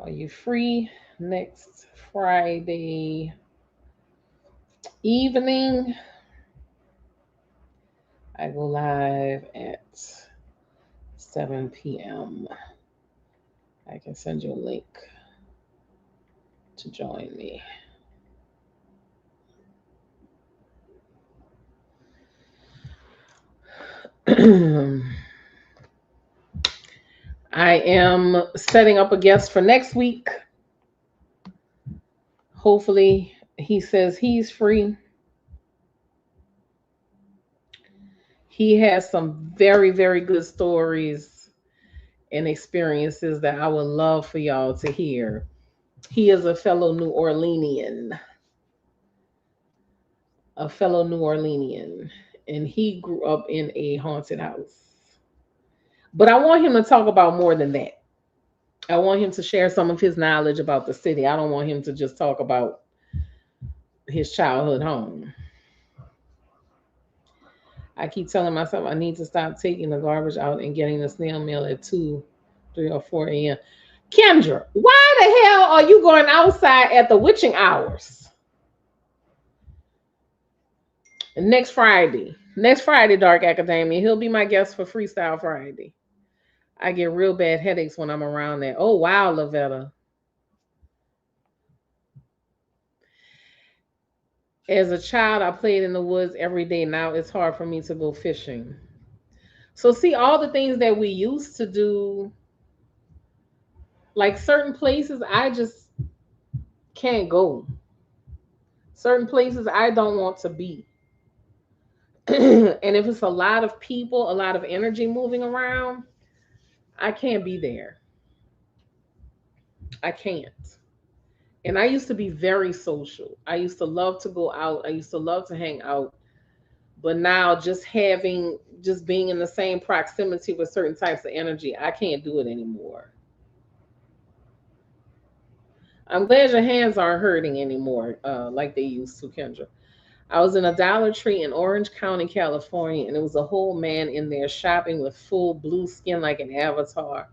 Are you free next Friday evening? I go live at 7 p.m. I can send you a link to join me. I am setting up a guest for next week. Hopefully, he says he's free. He has some very, very good stories and experiences that I would love for y'all to hear. He is a fellow New Orleanian, and he grew up in a haunted house. But I want him to talk about more than that. I want him to share some of his knowledge about the city. I don't want him to just talk about his childhood home. I keep telling myself I need to stop taking the garbage out and getting the snail mail at 2, 3, or 4 a.m. Kendra, why the hell are you going outside at the witching hours? Next Friday. Next Friday, Dark Academia. He'll be my guest for Freestyle Friday. I get real bad headaches when I'm around there. Oh, wow, Lavetta. As a child, I played in the woods every day. Now it's hard for me to go fishing. So, see, all the things that we used to do, Like certain places I just can't go. Certain places I don't want to be. And if it's a lot of people, a lot of energy moving around, I can't be there. I can't. And I used to be very social. I used to love to go out. I used to love to hang out. But now just being in the same proximity with certain types of energy, I can't do it anymore. I'm glad your hands aren't hurting anymore, like they used to, Kendra. I was in a Dollar Tree in Orange County, California, and it was a whole man in there shopping with full blue skin like an avatar.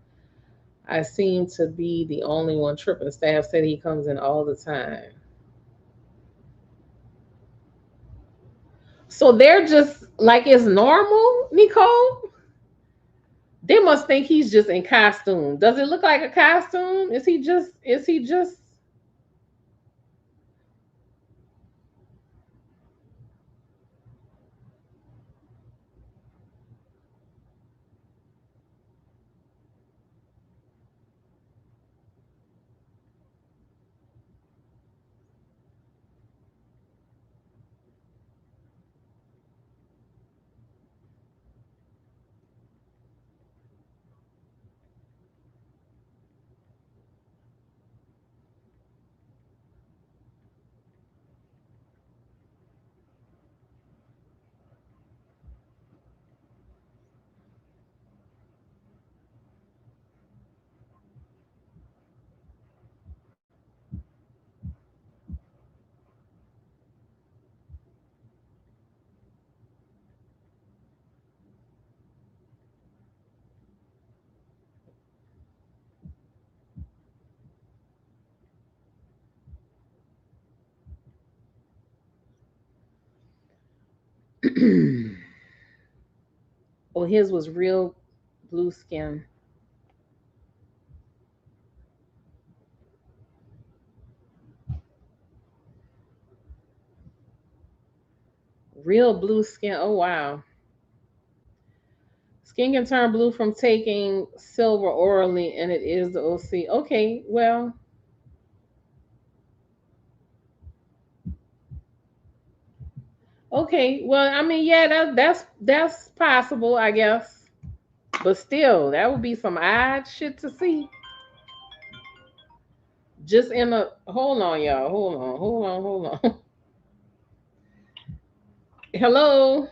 I seem to be the only one tripping. Staff said he comes in all the time. So they're just like it's normal, Nicole? They must think he's just in costume. Does it look like a costume? Is he just Oh, his was real blue skin. Real blue skin. Oh wow. Skin can turn blue from taking silver orally, and it is the OC. Okay, well, okay, well, I mean, yeah, that's possible, I guess. But still, that would be some odd shit to see. Just in a hold on, y'all. Hold on. Hello.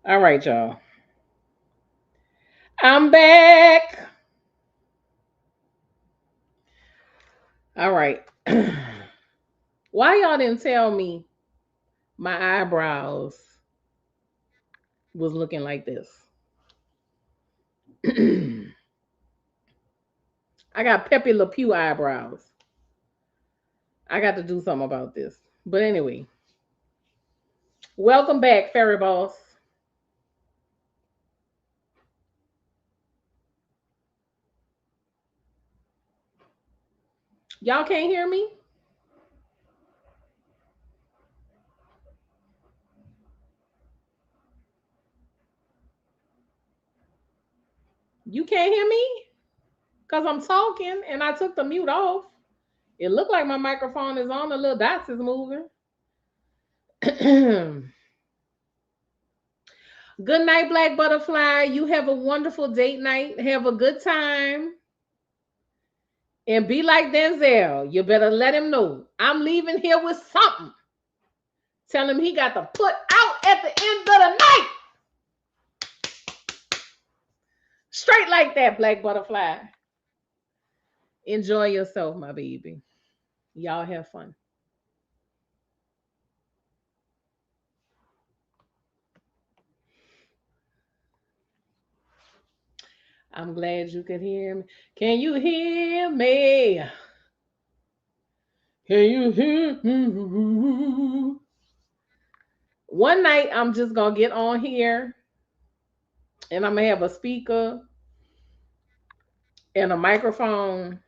All right, y'all. I'm back. All right. Why y'all didn't tell me my eyebrows was looking like this? I got Pepe Le Pew eyebrows. I got to do something about this. But anyway, welcome back, Fairy Boss. Y'all can't hear me? You can't hear me? Because I'm talking and I took the mute off. It looked like my microphone is on, the little dots is moving. Good night, Black Butterfly. You have a wonderful date night. Have a good time. And be like Denzel. You better let him know. I'm leaving here with something. Tell him he got to put out at the end of the night. Straight like that, Black Butterfly. Enjoy yourself, my baby. Y'all have fun. I'm glad you could hear me. Can you hear me? Can you hear me? One night, I'm just going to get on here and I'm going to have a speaker and a microphone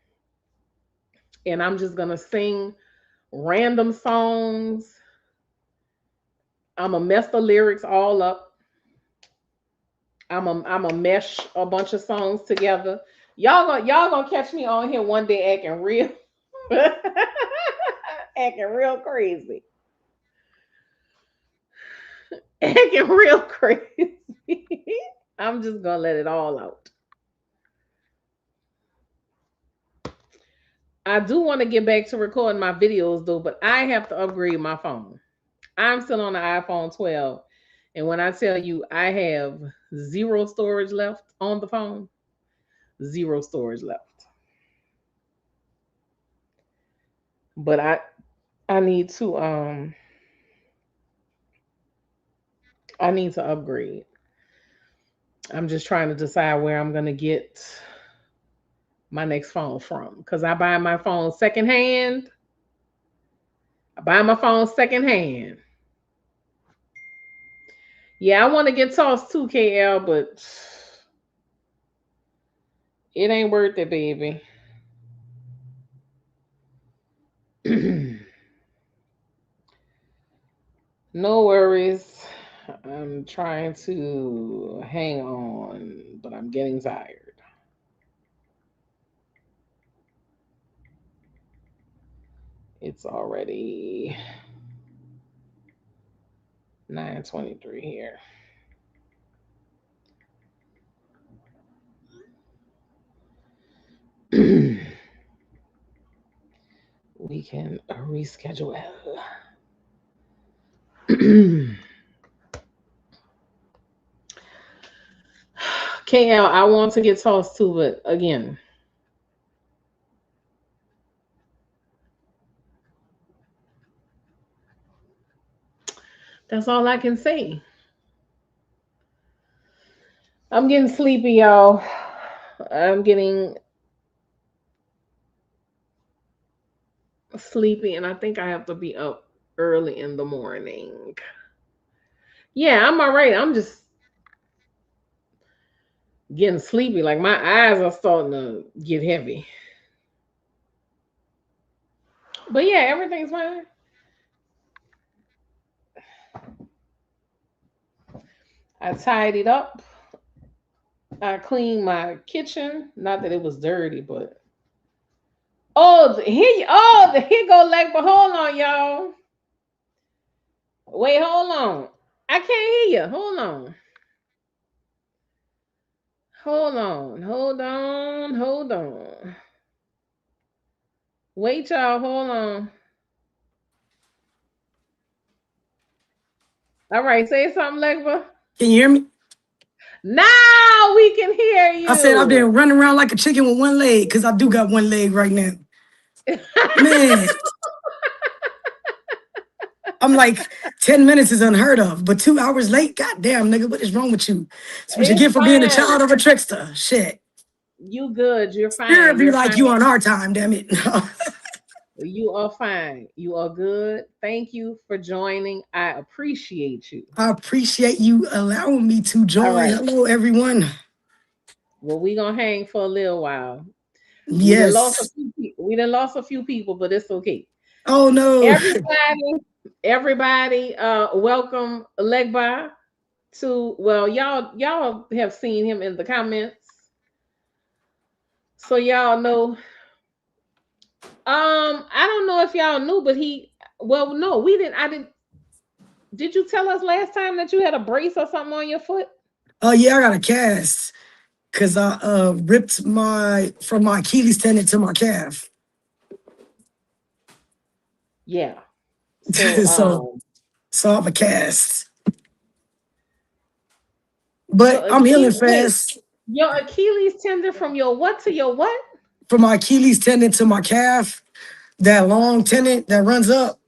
and I'm just going to sing random songs. I'm going to mess the lyrics all up. I'm a mesh a bunch of songs together. Y'all gonna catch me on here one day acting real acting real crazy. Acting real crazy. I'm just gonna let it all out. I do want to get back to recording my videos though, but I have to upgrade my phone. I'm still on the iPhone 12. And when I tell you I have zero storage left on the phone, zero storage left. But I need to I need to upgrade. I'm just trying to decide where I'm gonna get my next phone from. Cause I buy my phone secondhand. I buy my phone secondhand. Yeah, I want to get tossed too, KL, but it ain't worth it, baby. No worries. I'm trying to hang on, but I'm getting tired. It's already 9:23 here. We can reschedule. KL, I want to get tossed too, but again, that's all I can say. I'm getting sleepy, y'all. I'm getting sleepy, and I think I have to be up early in the morning. Yeah, I'm all right. I'm just getting sleepy. Like my eyes are starting to get heavy. But yeah, everything's fine. I tidied up. I cleaned my kitchen. Not that it was dirty, but here go like. But hold on, y'all. Wait, hold on. I can't hear you. Hold on. Hold on. Hold on. Hold on. Wait, y'all. Hold on. All right, say something, Legba. Can you hear me? Now we can hear I said I've you. been running around like a chicken with one leg because I do got one leg right now. Man, I'm like 10 minutes is unheard of, but 2 hours late, goddamn nigga, what is wrong with you? It's what you It's get for being a fine. child of a trickster. Shit. You good. You're Spirit fine. be You're like fine. you on our time, damn it. You are fine. You are good. Thank you for joining. I appreciate you. I appreciate you allowing me to All join. right. Hello, everyone. Well, we gonna hang for a little while. We done lost a Yes. few people. We done lost a few people, but it's okay. Oh no. Everybody, welcome Legba to. Well, y'all have seen him in the comments, so y'all know. I don't know if y'all knew, but he. Well, no, we didn't. I didn't. Did you tell us last time that you had a brace or something on your foot? Oh yeah, I got a cast because I ripped my from my Achilles tendon to my calf. Yeah. So so so I'm a cast. But your I'm healing Achilles. Wait, fast. your Achilles tendon from your what to your what? From my Achilles tendon to my calf, that long tendon that runs up,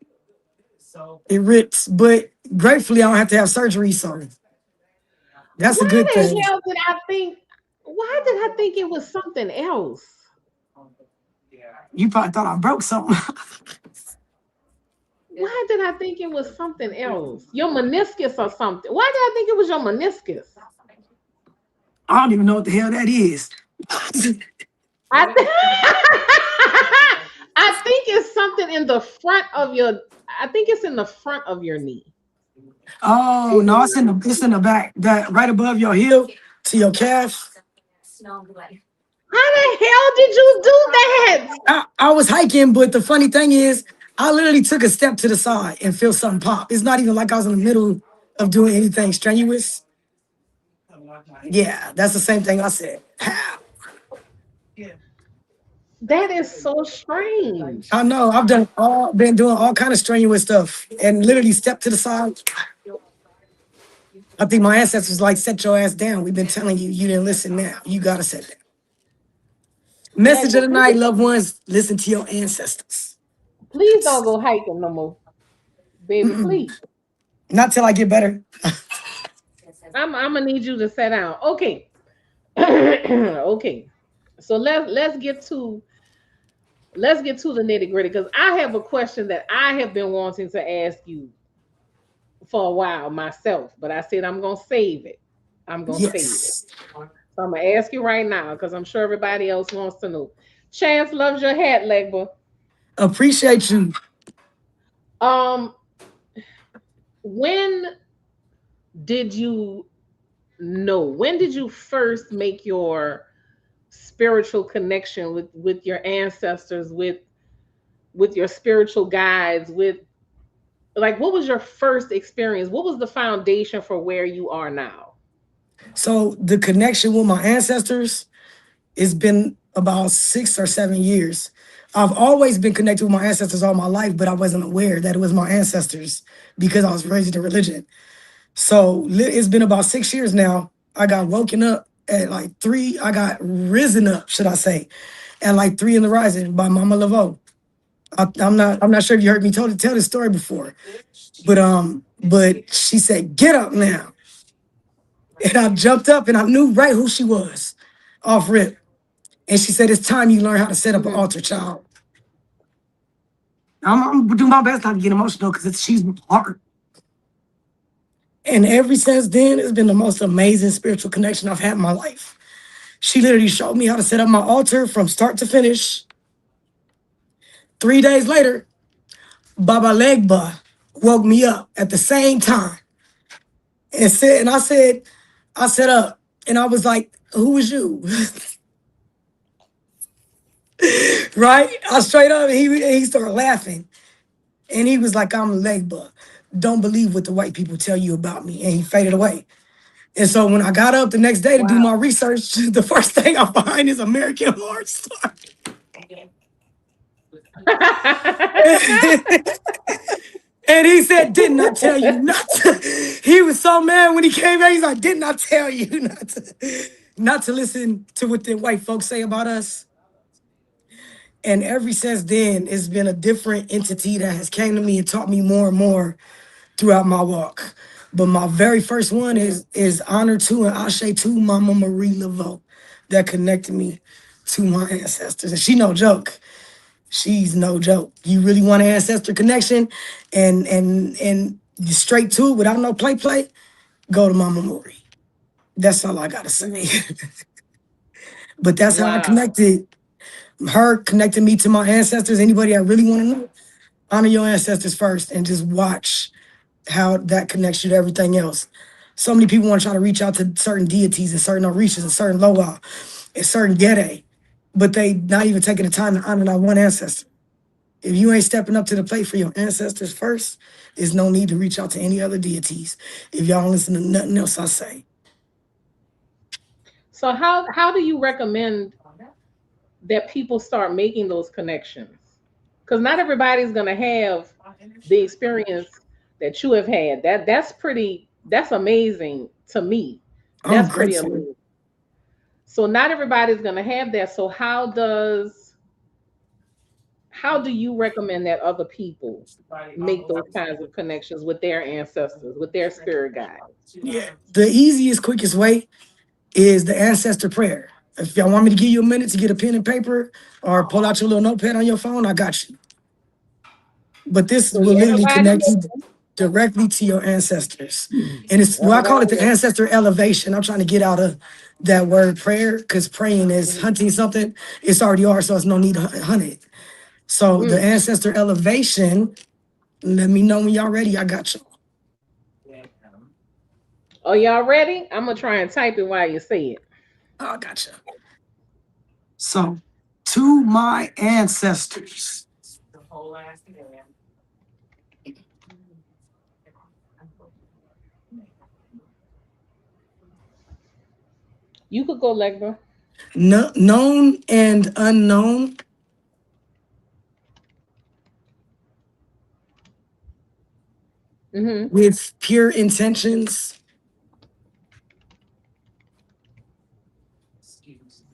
it rips. But gratefully, I don't have to have surgery, so that's a Why good the thing. hell did I think? Why did I think it was something else? You probably thought I broke something. Why did I think it was something else? Your meniscus or something. Why did I think it was your meniscus? I don't even know what the hell that is. I, I think it's something in the front of your. I think it's in the front of your knee. Oh no, it's in the back, that right above your heel to your calf. How the hell did you do that? I was hiking, but the funny thing is, I literally took a step to the side and feel something pop. It's not even like I was in the middle of doing anything strenuous. Yeah, that's the same thing I said. How? That is so strange. I know been doing all kind of strenuous stuff and literally stepped to the side. I think my ancestors like set your ass down. We've been telling you, you didn't listen now. You gotta set that. Message of Legba, the night, loved ones, listen to your ancestors. please don't go hiking no more, baby. Please. Not till I get better. I'm gonna need you to sit down. Okay. Okay. So let's get to the nitty gritty because I have a question that I have been wanting to ask you for a while myself, but I said I'm gonna save it. I'm gonna save it. Yes. So I'm gonna ask you right now because I'm sure everybody else wants to know. Chance loves your hat, Legba. Appreciate you. Um, when did you know? When did you first make your spiritual connection with your ancestors, with your spiritual guides, with like what was your first experience? What was the foundation for where you are now? So the connection with my ancestors, it's been about 6 or 7 years. I've always been connected with my ancestors all my life, but I wasn't aware that it was my ancestors because I was raised in religion. So it's been about 6 years now. I got woken up at like 3. I got risen up, should I say, at like 3 in the rising by Mama Laveau. I'm not sure if you heard me tell this story before, but she said, "Get up now," and I jumped up and I knew right who she was, off rip. And she said, "It's time you learn how to set up an Mhm. altar, child." I'm doing my best not to get emotional because she's hard. And ever since then, it's been the most amazing spiritual connection I've had in my life. She literally showed me how to set up my altar from start to finish. 3 days later, Baba Legba woke me up at the same time and I set up and I was like, "Who was you?" Right? I straight up, he started laughing. And he was like, "I'm Legba. Don't believe what the white people tell you about me." And he faded away. And so when I got up the next day to do my Wow. research, the first thing I find is American Horror Story. And he said, "Didn't I tell you not to?" He was so mad when he came back. He's like, didn't I tell you not to listen to what the white folks say about us? And ever since then, it's been a different entity that has came to me and taught me more and more throughout my walk. But my very first one is honor to and ashe to Mama Marie Laveau that connected me to my ancestors. And she no joke. She's no joke. You really want an ancestor connection and straight to it without no play, go to Mama Marie. That's all I gotta say. Hmm. But that's how I Wow. connected her, connected me to my ancestors. Anybody I really want to know, honor your ancestors first and just watch how that connects you to everything else. So many people want to try to reach out to certain deities and certain Orishas and certain Loa and certain Gede, but they not even taking the time to honor that one ancestor. If you ain't stepping up to the plate for your ancestors first, there's no need to reach out to any other deities. If y'all don't listen to nothing else I say. So how do you recommend that people start making those connections? Because not everybody's gonna have the experience that you have had. That's amazing to me. I'm That's pretty grateful. amazing. So not everybody's gonna have that. So how do you recommend that other people make those kinds of connections with their ancestors, with their spirit guides? Yeah. The easiest, quickest way is the ancestor prayer. If y'all want me to give you a minute to get a pen and paper or pull out your little notepad on your phone, I got you. But this So will literally everybody connect you listen. directly to your ancestors. And it's, well, I call Everybody it the listen. ancestor elevation. I'm trying to get out of that word prayer because praying is Mhm. hunting something. It's already ours, so it's no need to hunt it. So the Mm. ancestor elevation, let me know when y'all ready. I got you. Are y'all ready? I'm gonna try and type it while you say it. I got you. So, to my ancestors, You could go, Legba. known and unknown, Mm-hmm. with pure intentions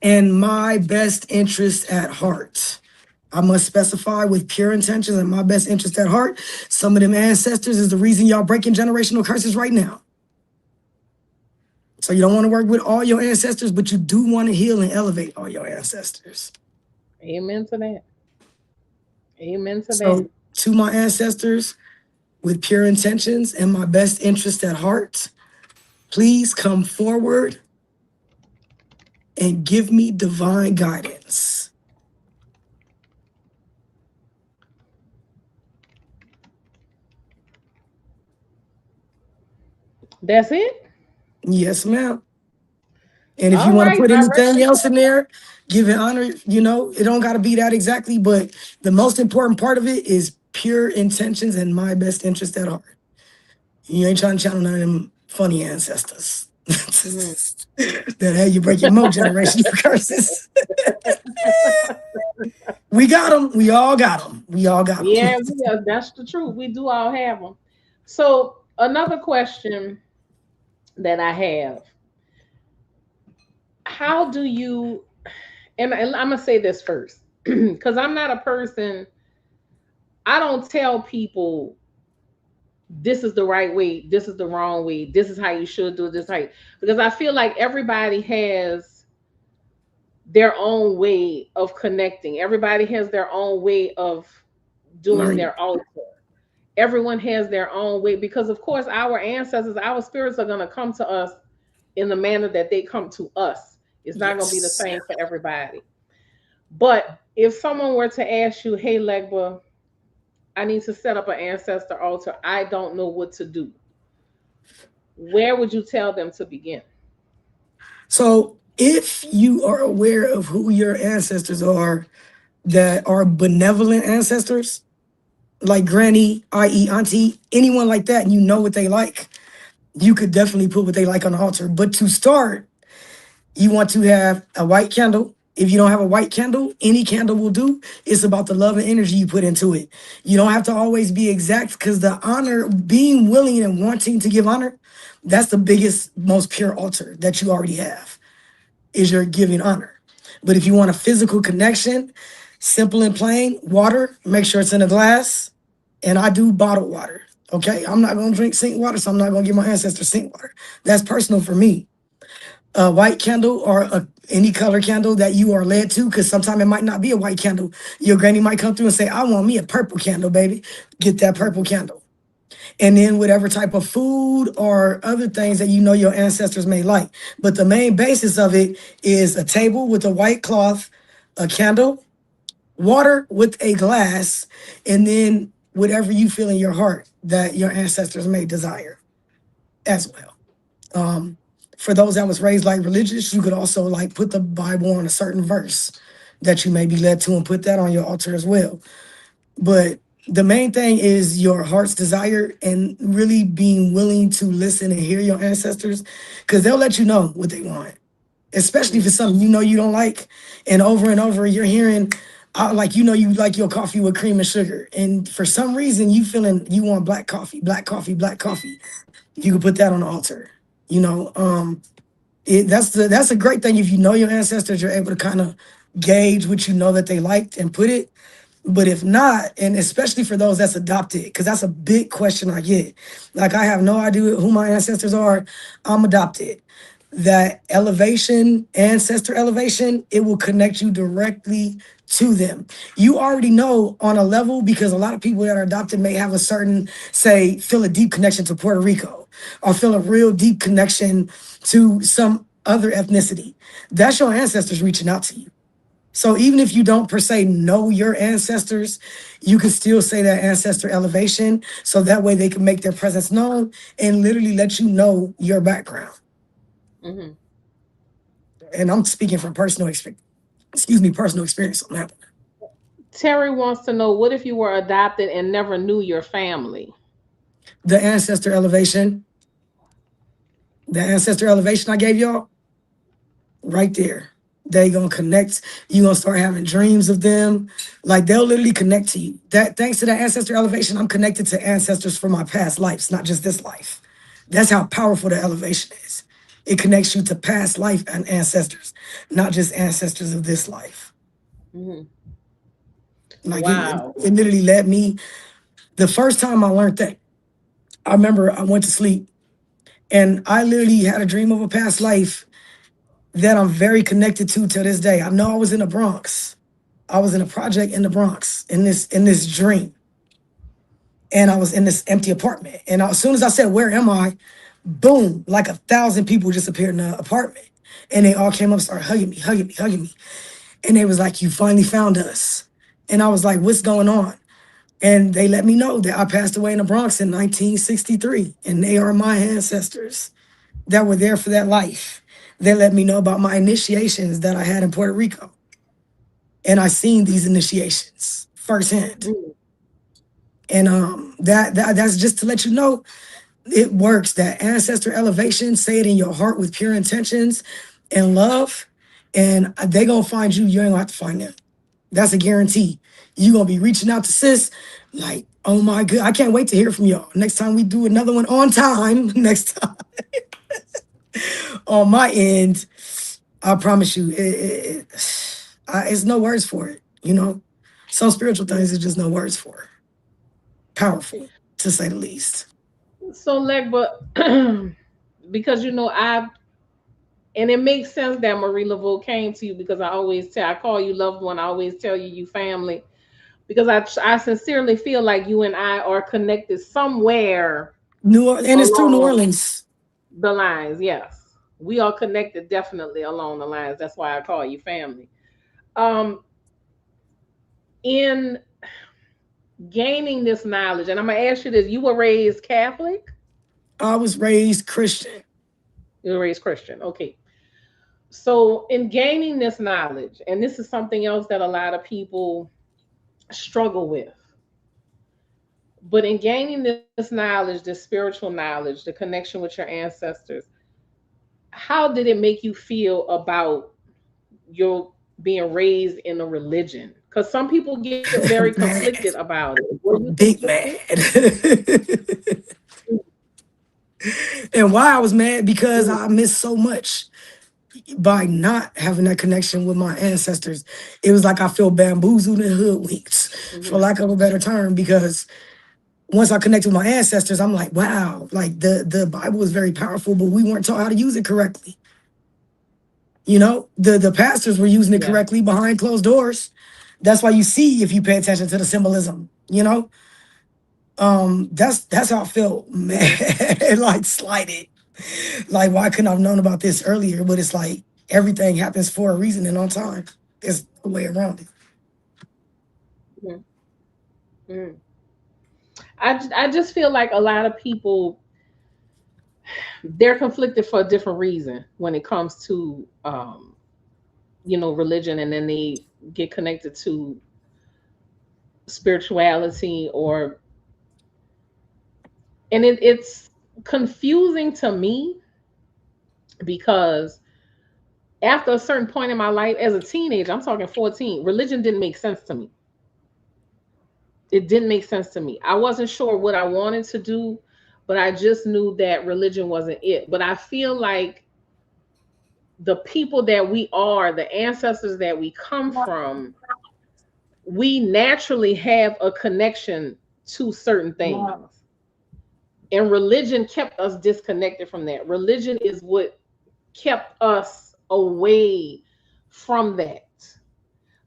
and my best interest at heart. I must specify with pure intentions and my best interest at heart. Some of them ancestors is the reason y'all breaking generational curses right now. So you don't want to work with all your ancestors, but you do want to heal and elevate all your ancestors. Amen to that. Amen to that. So to my ancestors with pure intentions and my best interest at heart, please come forward and give me divine guidance. That's it. Yes, ma'am. And if you All want to right. put I anything reckon. else in there, give it honor. It don't got to be that exactly, but the most important part of it is pure intentions and my best interest at heart. You ain't trying to channel none of them funny ancestors Mhm. that had you breaking more generations of curses. We got them. We all got them. We all got them. Yeah, that's the truth. We do all have them. So another question that I have: how do you? And I'm gonna say this first, because I'm not a person. I don't tell people this is the right way, this is the wrong way, this is how you should do this. How because I feel like everybody has their own way of connecting. Everybody has their own way of doing Learning. their altar. Everyone has their own way because, of course, our ancestors, our spirits are going to come to us in the manner that they come to us. It's not going to be the Yes. same for everybody. But if someone were to ask you, hey, Legba, I need to set up an ancestor altar, I don't know what to do, where would you tell them to begin? So if you are aware of who your ancestors are that are benevolent ancestors, like granny, i.e., auntie, anyone like that, and you know what they like, you could definitely put what they like on the altar. But to start, you want to have a white candle. If you don't have a white candle, any candle will do. It's about the love and energy you put into it. You don't have to always be exact because the honor, being willing and wanting to give honor, that's the biggest, most pure altar that you already have, is your giving honor. But if you want a physical connection, simple and plain, water, make sure it's in a glass. And I do bottled water. Okay. I'm not going to drink sink water, so I'm not going to give my ancestors sink water. That's personal for me. A white candle or any color candle that you are led to, because sometimes it might not be a white candle. Your granny might come through and say, I want me a purple candle, baby. Get that purple candle. And then whatever type of food or other things that you know your ancestors may like. But the main basis of it is a table with a white cloth, a candle, water with a glass, and then whatever you feel in your heart that your ancestors may desire as well. Um, for those that was raised like religious, you could also like put the Bible on a certain verse that you may be led to and put that on your altar as well. But the main thing is your heart's desire and really being willing to listen and hear your ancestors because they'll let you know what they want, especially if Mm-hmm. it's something you know you don't like. And over you're hearing, like, you know, you like your coffee with cream and sugar. And for some reason, you feeling you want black coffee, black coffee, black coffee. You can put that on the altar. You know, that's a great thing if you know your ancestors, you're able to kind of gauge what you know that they liked and put it. But if not, and especially for those that's adopted, because that's a big question I get. Like, I have no idea who my ancestors are. I'm adopted. That elevation, ancestor elevation, it will connect you directly to them. You already know on a level because a lot of people that are adopted may have a certain, say, feel a deep connection to Puerto Rico or feel a real deep connection to some other ethnicity. That's your ancestors reaching out to you. So even if you don't per se know your ancestors, you can still say that ancestor elevation. So that way they can make their presence known and literally let you know your background. Mm-hmm. And I'm speaking from personal experience. Excuse me, personal experience on that. Terry wants to know, what if you were adopted and never knew your family? The ancestor elevation, the ancestor elevation I gave y'all, right there. They gonna connect. You gonna start having dreams of them. Like, they'll literally connect to you. That thanks to that ancestor elevation, I'm connected to ancestors from my past lives, not just this life. That's how powerful the elevation is. It connects you to past life and ancestors, not just ancestors of this life. Mm-hmm. Like, Wow. it literally led me. The first time I learned that, I remember I went to sleep and I literally had a dream of a past life that I'm very connected to this day. I know I was in the Bronx. I was in a project in the Bronx in this dream, and I was in this empty apartment. And as soon as I said, "Where am I?" Boom, like 1,000 people just appeared in the apartment, and they all came up, started hugging me, hugging me, hugging me, and they was like, "You finally found us." And I was like, "What's going on?" And they let me know that I passed away in the Bronx in 1963, and they are my ancestors that were there for that life. They let me know about my initiations that I had in Puerto Rico. And I seen these initiations firsthand. Mm-hmm. And that's just to let you know it works. That ancestor elevation, say it in your heart with pure intentions and love, and they gonna find you. You ain't gonna have to find them. That's a guarantee. You gonna be reaching out to sis, like, oh my god, I can't wait to hear from y'all. Next time we do another one on time, next time on my end, I promise you, it's no words for it. You know, some spiritual things is just no words for it. Powerful, to say the least. So, Legba, because I've, and it makes sense that Marie Laveau came to you, because I call you loved one. I always tell you, you family, because I sincerely feel like you and I are connected somewhere And it's through New along Orleans. the lines. Yes, we are connected definitely along the lines. That's why I call you family. Um, in gaining this knowledge, and I'm gonna ask you this: you were raised Catholic? I was raised Christian. You were raised Christian. Okay. So, in gaining this knowledge, and this is something else that a lot of people struggle with, but in gaining this knowledge, this spiritual knowledge, the connection with your ancestors, how did it make you feel about your being raised in a religion? Because some people get very conflicted Man, about it. Were you big conflicted? mad. And why I was mad because Mm, I missed so much by not having that connection with my ancestors. It was like I feel bamboozled and hoodwinked, for mhm. lack of a better term, because once I connect with my ancestors, I'm like, wow, like the Bible is very powerful, but we weren't taught how to use it correctly. You know, the pastors were using it Yeah, correctly behind closed doors. That's why you see if you pay attention to the symbolism, you know? That's how I felt yeah, mad, like slighted. Like, why couldn't I have known about this earlier? But it's like everything happens for a reason and on time. There's a way around it. mhm, mhm. I just feel like a lot of people, they're conflicted for a different reason when it comes to religion, and then they get connected to spirituality, or and it's confusing to me because after a certain point in my life as a teenager, I'm talking 14, religion didn't make sense to me. It didn't make sense to me. I wasn't sure what I wanted to do, but I just knew that religion wasn't it. But I feel like the people that we are, the ancestors that we come from, we naturally have a connection to certain things. And religion kept us disconnected from that. Religion is what kept us away from that.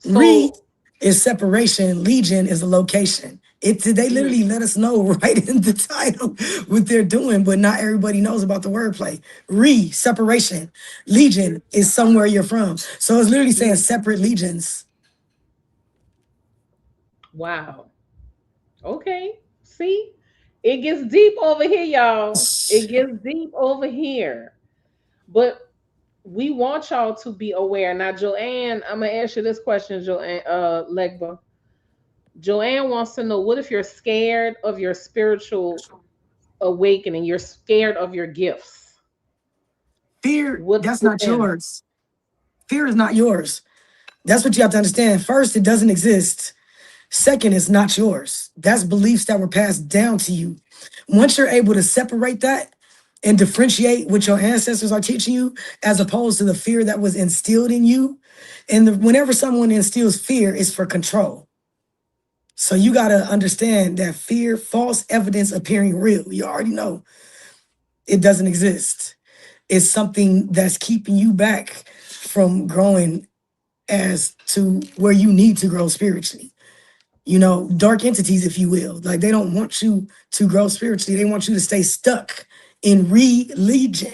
Re So, is separation, legion is a location. They mhm, literally let us know right in the title what they're doing, but not everybody knows about the wordplay. Re, separation. Legion is somewhere you're from. So it's literally saying mhm. separate legions. Wow. Okay. See, it gets deep over here, y'all. It gets deep over here. But we want y'all to be aware. Now, Joanne, I'm gonna ask you this question, Joanne, Legba. Joanne wants to know, what if you're scared of your spiritual awakening? You're scared of your gifts. Fear, What's that's not within? yours. Fear is not yours. That's what you have to understand. First, it doesn't exist. Second, it's not yours. That's beliefs that were passed down to you. Once you're able to separate that and differentiate what your ancestors are teaching you, as opposed to the fear that was instilled in you, whenever someone instills fear, it's for control. So you got to understand that fear, false evidence appearing real, you already know it doesn't exist. It's something that's keeping you back from growing as to where you need to grow spiritually. Dark entities, if you will. Like they don't want you to grow spiritually. They want you to stay stuck in religion.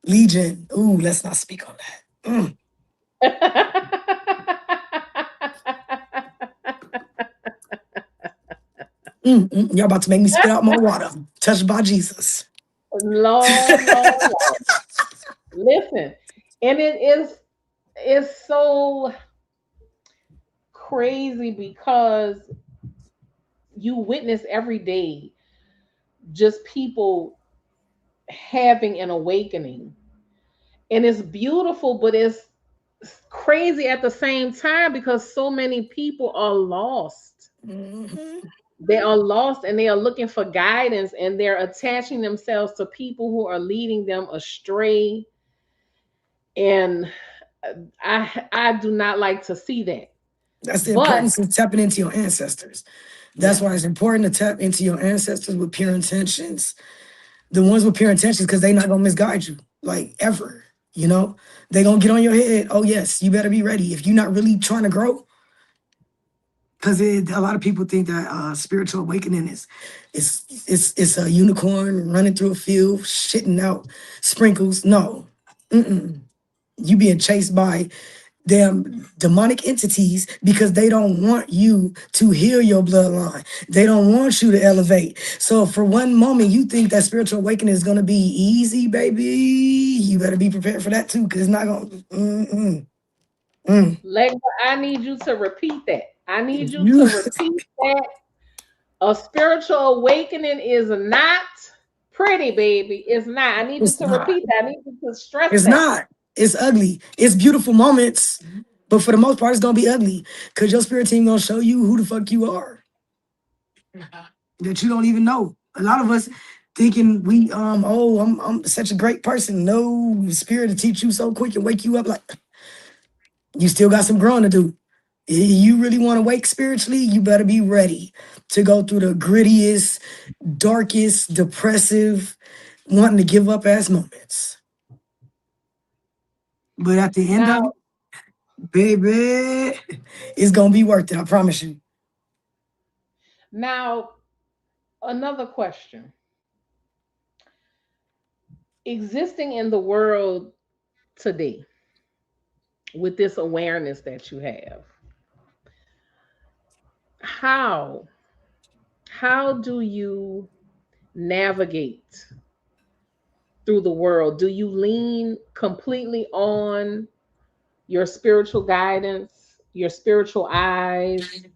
Legion. Ooh, let's not speak on that. Y'all about to make me spit out my water. Touched by Jesus. Lord, Lord, Lord. Listen, and it's so crazy because you witness every day just people having an awakening. And it's beautiful, but it's crazy at the same time because so many people are lost. Mhm. They are lost and they are looking for guidance, and they're attaching themselves to people who are leading them astray. And I do not like to see that. That's the But importance of tapping into your ancestors. That's why yes, it's important to tap into your ancestors with pure intentions. The ones with pure intentions, because they're not gonna misguide you, like ever. You know, they gonna get on your head. Oh yes, you better be ready. If you're not really trying to grow, because a lot of people think that spiritual awakening is a unicorn running through a field, shitting out sprinkles. No, mm-mm. You being chased by damn demonic entities because they don't want you to heal your bloodline. They don't want you to elevate. So for one moment, you think that spiritual awakening is going to be easy, baby. You better be prepared for that too, because it's not going to. Mm. Legba, I need you to repeat that. I need you You, to repeat that. A spiritual awakening is not pretty, baby. It's not. I need you it's to not. repeat that. I need you to stress It's that. not. It's ugly. It's beautiful moments, But for the most part, it's gonna be ugly because your spirit team gonna show you who the fuck you are that you don't even know. A lot of us thinking we oh I'm such a great person. No, spirit to teach you so quick and wake you up like you still got some growing to do. You really want to wake spiritually, you better be ready to go through the grittiest, darkest, depressive, wanting to give up ass moments. But at the end of Now, it, baby, it's gonna be worth it. I promise you. now, another question. Existing in the world today with this awareness that you have, how how do you navigate through the world? Do you lean completely on your spiritual guidance, your spiritual eyes?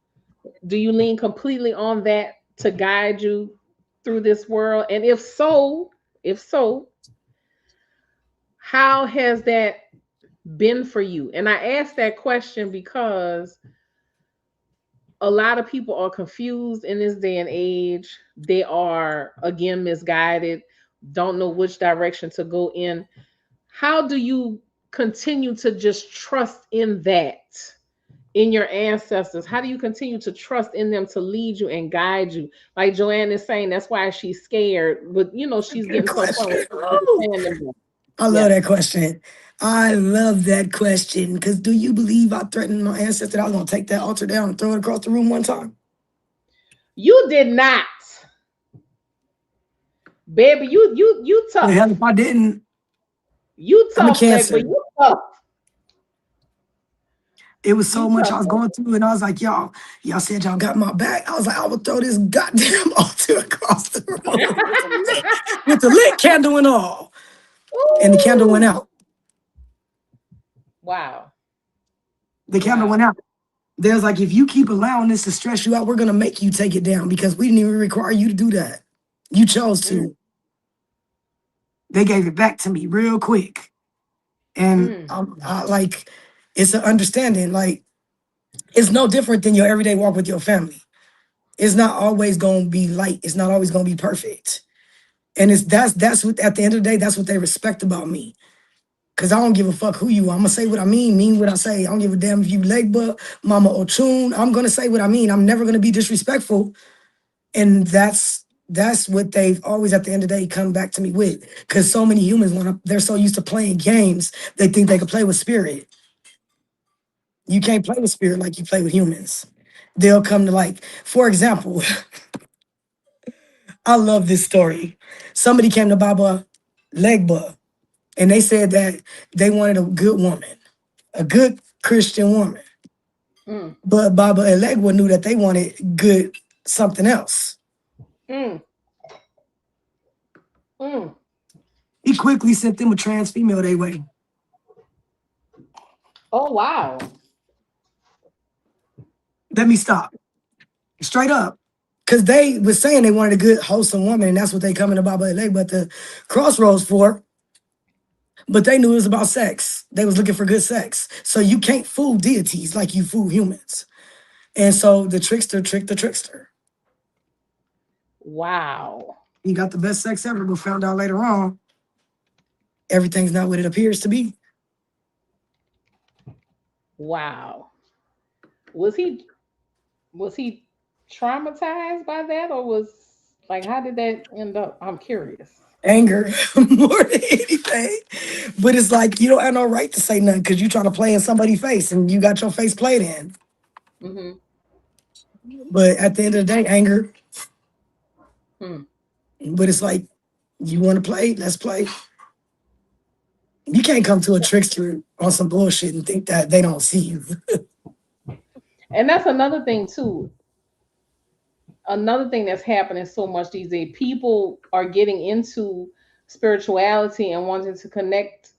Do you lean completely on that to guide you through this world? And if so, how has that been for you? And I ask that question because a lot of people are confused in this day and age. They are, again, misguided, don't know which direction to go in. How do you continue to just trust in that, in your ancestors? How do you continue to trust in them to lead you and guide you? Like Joanne is saying, that's why she's scared, but she's Good getting to a point where question. she's Oh, understanding them. I love Yes. that question. I love that question. Because do you believe I threatened my ancestor that I was gonna take that altar down and throw it across the room one time? You did not, baby. You The tough. hell if I didn't, You I'm a tough, Legba. cancer. You tough. It was so You much tough, I was going Legba. through, and I was like, y'all said y'all got my back. I was like, I would throw this goddamn altar across the room with the lit candle and all. And the candle went Ooh. out. Wow. The candle went Wow. out. There's like, if you keep allowing this to stress you out, we're gonna make you take it down because we didn't even require you to do that. You chose Mm, to. They gave it back to me real quick. And mm, like, it's an understanding. Like, it's no different than your everyday walk with your family. It's not always gonna be light. It's not always gonna be perfect. And that's what at the end of the day, that's what they respect about me. Cause I don't give a fuck who you are. I'm gonna say what I mean what I say. I don't give a damn if you Legba, Mama Ochun. I'm gonna say what I mean. I'm never gonna be disrespectful. And that's what they've always at the end of the day come back to me with. Cause so many humans they're so used to playing games, they think they can play with spirit. You can't play with spirit like you play with humans. They'll come to like, for example, I love this story. Somebody came to Baba Legba and they said that they wanted a good woman, a good Christian woman. mm, But Baba Elegwa knew that they wanted good something else. mm, mm. He quickly sent them a trans female their way. Oh wow. Let me stop. Straight up. Because they was saying they wanted a good, wholesome woman, and that's what they coming to Baba Elegba at the crossroads for. But they knew it was about sex. They was looking for good sex. So you can't fool deities like you fool humans. And so the trickster tricked the trickster. Wow. He got the best sex ever, but found out later on everything's not what it appears to be. Wow. Was he traumatized by that, or was, like, how did that end up? I'm curious. Anger more than anything. But it's like you don't have no right to say nothing because you trying to play in somebody's face and you got your face played in. Mm-hmm. But at the end of the day, anger. Hmm. But it's like you want to play, let's play. You can't come to a trickster on some bullshit and think that they don't see you. And that's another thing too. Another thing that's happening so much these days. People are getting into spirituality and wanting to connect,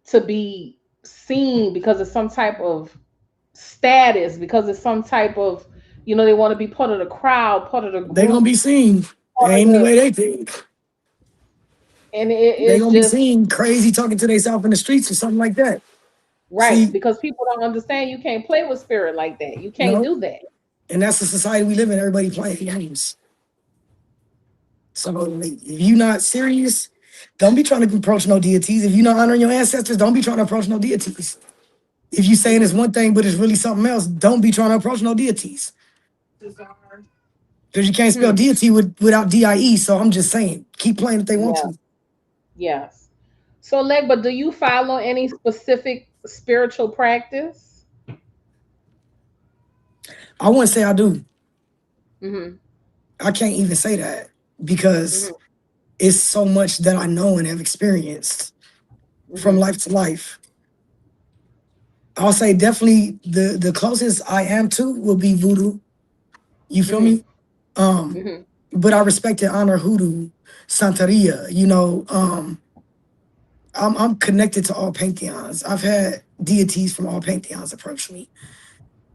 to be seen because of some type of status, because it's some type of, they want to be part of the crowd, part of the They gonna group, be seen. part of Ain't the the, way they think. and They it's gonna be just, seen crazy talking to themselves in the streets or something like that. Right, See, because people don't understand you can't play with spirit like that. You can't no, do that. and that's the society we live in. Everybody playing games. So like, if you're not serious, don't be trying to approach no deities. If you're not honoring your ancestors, don't be trying to approach no deities. If you saying it's Hmm. one thing but it's really something else, don't be trying to approach no deities. Because you can't spell Hmm. deity without DIE. So I'm just saying, keep playing if they want Yeah. to. Yes. So, Legba, do you follow any specific spiritual practice? I wouldn't say I do. Hmm. I can't even say that because Hmm. it's so much that I know and have experienced from Hmm. life to life. I'll say definitely the closest I am to will be voodoo. You feel Hmm. me? Um, Hmm. but I respect and honor hoodoo, Santeria. I'm connected to all pantheons. I've had deities from all pantheons approach me,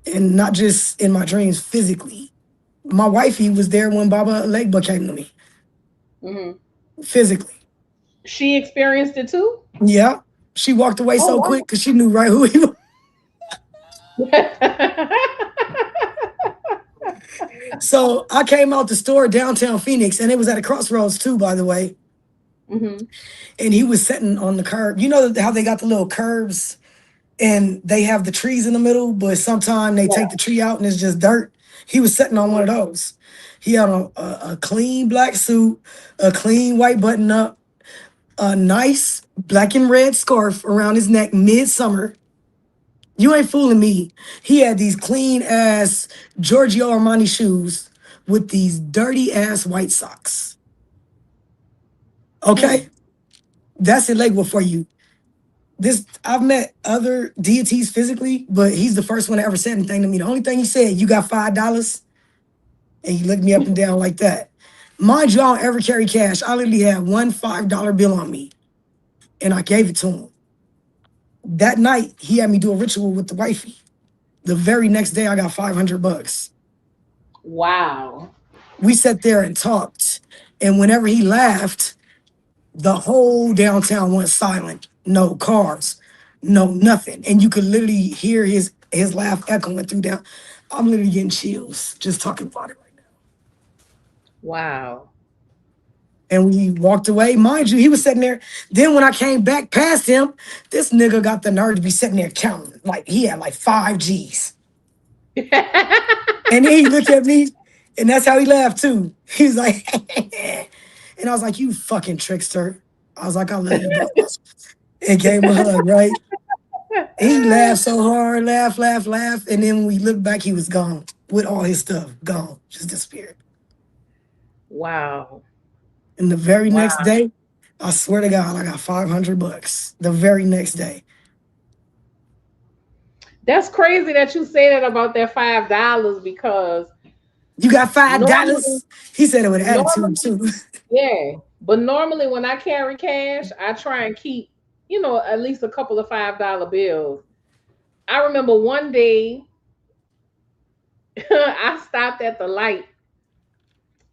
and not just in my dreams physically. My wifey was there when Baba Legba came to me Hmm. physically. She experienced it too. Yeah, she walked away Oh so wow. quick because she knew right who he was. So I came out the store downtown Phoenix, and it was at a crossroads too, by the way. Hmm. And he was sitting on the curb. You know how they got the little curbs and they have the trees in the middle, but sometimes they Yeah. take the tree out and it's just dirt. He was sitting on one of Hmm. those. He had a clean black suit, a clean white button up, a nice black and red scarf around his neck midsummer. You ain't fooling me. He had these clean ass Giorgio Armani shoes with these dirty ass white socks. Hmm. Okay? That's illegal for you. This I've met other deities physically, but he's the first one that ever said anything to me. The only thing he said, you got $5, and he looked me up and down like that. Mind you, I don't ever carry cash. I literally had one $5 bill on me, and I gave it to him. That night, he had me do a ritual with the wifey. The very next day, I got $500. Wow. We sat there and talked, and whenever he laughed, the whole downtown went silent. No cars, no nothing. And you could literally hear his laugh echoing through down. I'm literally getting chills just talking about it right now. Wow. And we walked away. Mind you, he was sitting there. Then when I came back past him, this nigga got the nerve to be sitting there counting. Like he had like 5 G's. And then he looked at me, and that's how he laughed too. He was like, and I was like, you fucking trickster. I was like, I love you, bro. And gave him a hug, right? He laughed so hard, laugh, laugh, laugh. And then when we looked back, he was gone with all his stuff, gone, just disappeared. Wow. And the very Wow. next day, I swear to God, I got $500. The very next day. That's crazy that you say that about that $5 because You got five normally, dollars? He said it with attitude normally, too. yeah. But normally when I carry cash, I try and keep, at least a couple of $5 bills. I remember one day I stopped at the light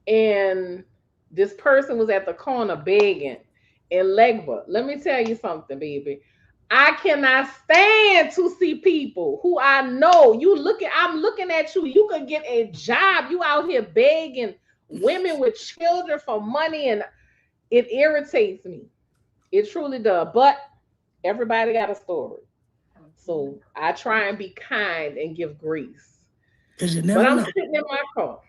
and this person was at the corner begging in Legba. Let me tell you something, baby. I cannot stand to see people who I know. I'm looking at you. You could get a job. You out here begging women with children for money, and it irritates me. It truly does. But everybody got a story. So I try and be kind and give grace. Because you But never I'm know. sitting in my car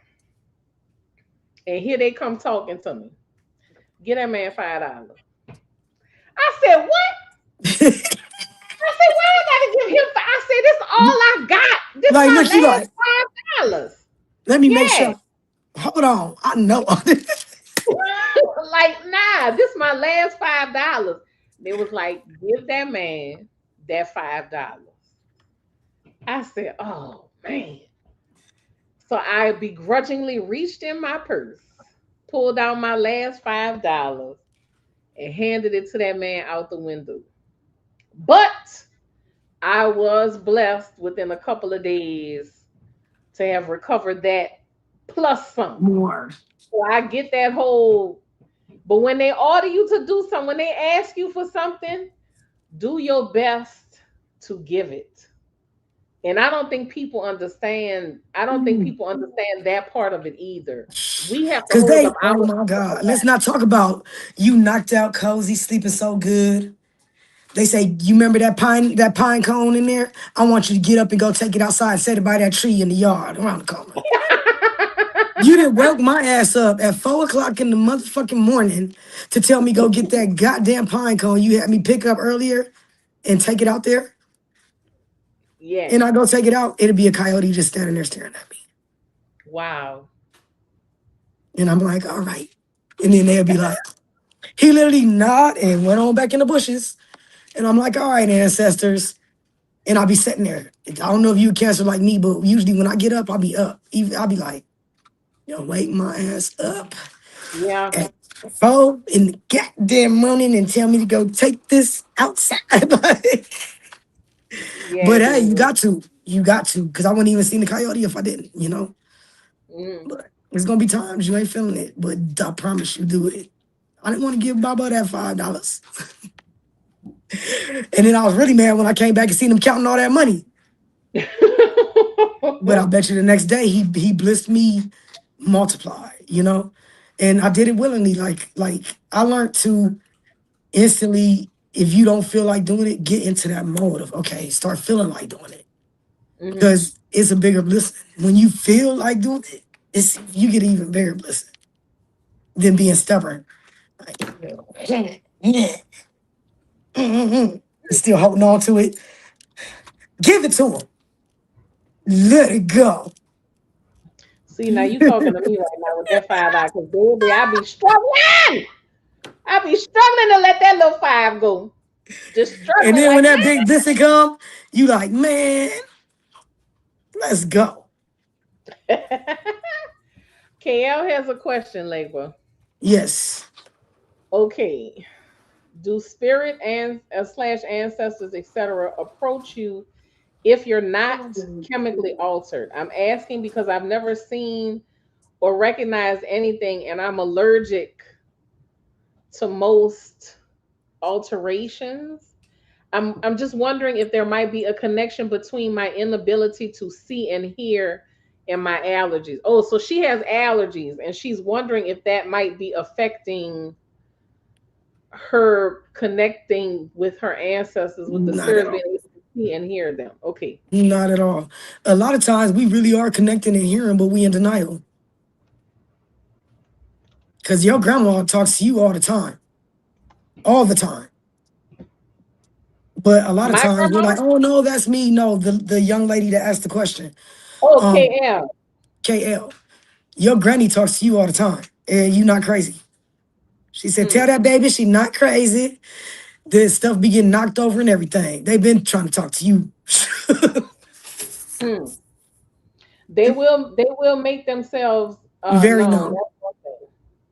and here they come talking to me. Get that man $5. I said, what? I said, why I gotta give him I said, this is all I got. This Like, my look, you last like, $5. let me make Yeah. sure. Hold on. I know. Like, nah, this my last $5. They was like, give that man that $5. I said, oh man. So I begrudgingly reached in my purse, pulled out my last $5, and handed it to that man out the window. But I was blessed within a couple of days to have recovered that plus some. More. So I get that whole, but when they order you to do something, when they ask you for something, do your best. to give it. And I don't think people understand. I don't think Mm. people understand that part of it either. We have to Cause hold up they, our oh my God. Let's not talk about you knocked out cozy, sleeping so good. They say, you remember that pine cone in there? I want you to get up and go take it outside, set it by that tree in the yard around the corner. You didn't woke my ass up at 4 o'clock in the motherfucking morning to tell me go get that goddamn pine cone you had me pick up earlier and take it out there. And Yes. I go take it out, it'll be a coyote just standing there staring at me. Wow. And I'm like, all right. And then they'll be like, he literally nodded and went on back in the bushes. And I'm like, all right, ancestors. And I'll be sitting there. I don't know if you cancer like me, but usually when I get up, I'll be up. I'll be like, yo, wake my ass up Yeah. at 4 in the goddamn morning and tell me to go take this outside. Yeah, But it hey, you is. got to. You got to. Because I wouldn't even seen the coyote if I didn't. Mm. But there's going to be times you ain't feeling it. But I promise you, do it. I didn't want to give Baba that $5. And then I was really mad when I came back and seen him counting all that money. But I bet you the next day he blessed me multiply. And I did it willingly. Like I learned to instantly, if you don't feel like doing it, get into that mode of okay, start feeling like doing it. Hmm. Because it's a bigger blessing. When you feel like doing it, you get an even bigger blessing than being stubborn. Like, yeah, still holding on to it. Give it to him. Let it go. See, now you talking to me right now with that $5 because baby, I be struggling. I be struggling to let that little five go. Just And struggling then when like that big blessing come, you like, man, let's go. that. KL has a question, Legba. Yes. Okay. Do spirit and slash ancestors, etc., approach you if you're not chemically altered? I'm asking because I've never seen or recognized anything, and I'm allergic to most alterations. I'm just wondering if there might be a connection between my inability to see and hear and my allergies. Oh, so she has allergies and she's wondering if that might be affecting her connecting with her ancestors, with the Not at spirits being all. able to see and hear them. Okay. Not at all. A lot of times we really are connecting and hearing, but we in denial. Because your grandma talks to you all the time. All the time. But a lot of My times we're grandma? like, oh no, that's me. No, the young lady that asked the question. Oh, Um, KL. KL. Your granny talks to you all the time. And you not crazy. She said, tell Mm, that baby she not crazy. This stuff be getting knocked over and everything. They've been trying to talk to you. mm. They will make themselves Very known. known. That's one thing.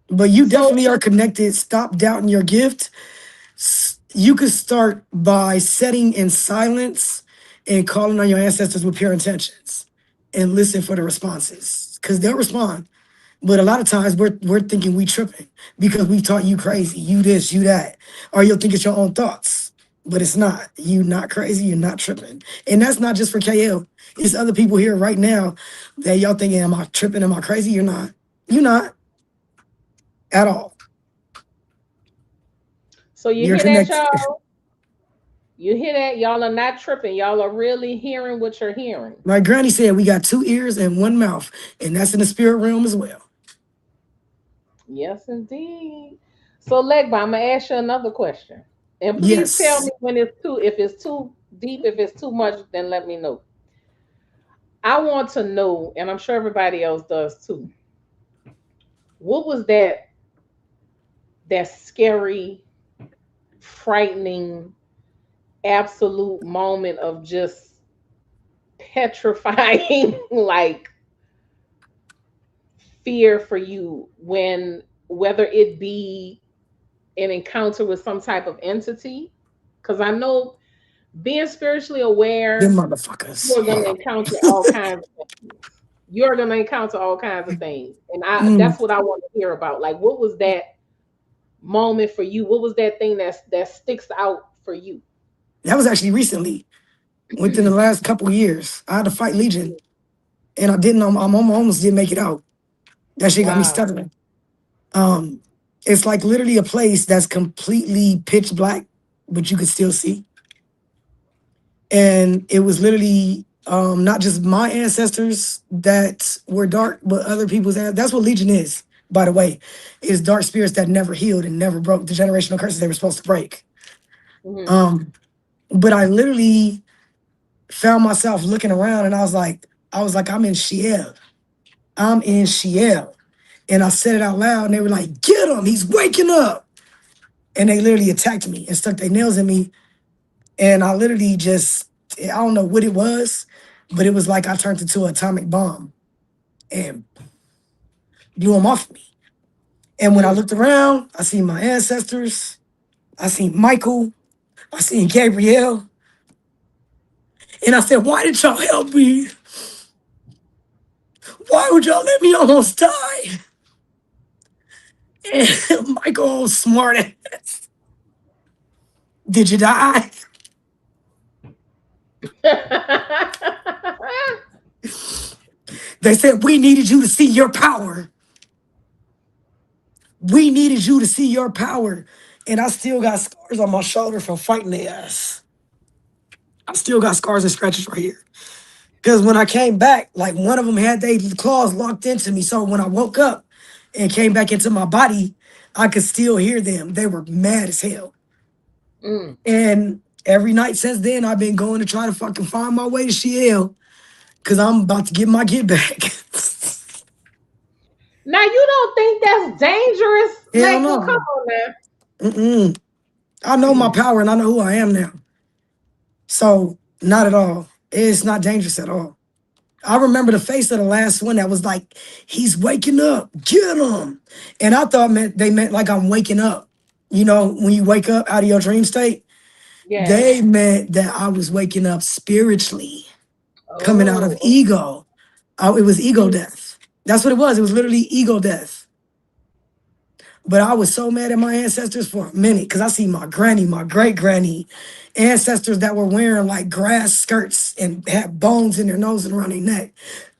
But you So definitely are connected. Stop doubting your gift. You could start by setting in silence and calling on your ancestors with pure intentions and listen for the responses because they'll respond. But a lot of times we're thinking we tripping because we taught you crazy, you this, you that, or you'll think it's your own thoughts. But it's not. You not crazy. You're not tripping, and that's not just for KL. It's other people here right now that y'all thinking, "Am I tripping? Am I crazy?" You're not. You're not at all. so you You're hear that, connected. y'all? You hear that? Y'all are not tripping. Y'all are really hearing what you're hearing. My granny said we got two ears and one mouth, and that's in the spirit realm as well. Yes, indeed. So, Legba, I'm gonna ask you another question, and please tell Yes. me when it's too. If it's too deep, if it's too much, then let me know. I want to know, and I'm sure everybody else does too. What was that scary, frightening, absolute moment of just petrifying, like fear for you when whether it be an encounter with some type of entity? Because I know being spiritually Them aware, motherfuckers. you're going to encounter all kinds of things. You're going to encounter all kinds of things. And I Mm, that's what I want to hear about. Like, what was that moment for you? What was that thing that sticks out for you? that was actually recently. within the last couple years. I had to fight Legion, and I didn't. Almost didn't make it out. That shit got me Wow. stuttering. Um, it's like literally a place that's completely pitch black, but you could still see. And it was literally not just my ancestors that were dark, but other people's. That's what Legion is, by the way, is dark spirits that never healed and never broke the generational curses they were supposed to break. Hmm. Um, but I literally found myself looking around, and I was like, I'm in Shiel. I'm in Shiel. And I said it out loud, and they were like, get him, he's waking up. And they literally attacked me and stuck their nails in me. And I literally just, I don't know what it was, but it was like I turned into an atomic bomb and blew them off me. And when I Mm. looked around, I seen my ancestors, I seen Michael, I seen Gabrielle. And I said, why did y'all help me? Why would y'all let me almost die? And Michael, smart ass, did you die? They said, we needed you to see your power. We needed you to see your power. And I still got scars on my shoulder from fighting the ass. I still got scars and scratches right here. Because when I came back, like one of them had their claws locked into me. So when I woke up and came back into my body, I could still hear them. They were mad as hell. Mm. And every night since then, I've been going to try to fucking find my way to Shiel because I'm about to get my get back. Now you don't think that's dangerous, Hell Legba? Come no. on Mm-mm. I know my now. power and I know who I am now. So not at all. It's not dangerous at all. I remember the face of the last one that was like, he's waking up, get him. And I thought they meant like I'm waking up. You know, when you wake up out of your dream state, Yes. they meant that I was waking up spiritually, coming out of Oh. ego. It was ego Mm. death. That's what it was. It was literally ego death. But I was so mad at my ancestors for a minute because I see my granny, my great granny, ancestors that were wearing like grass skirts and had bones in their nose and around their neck.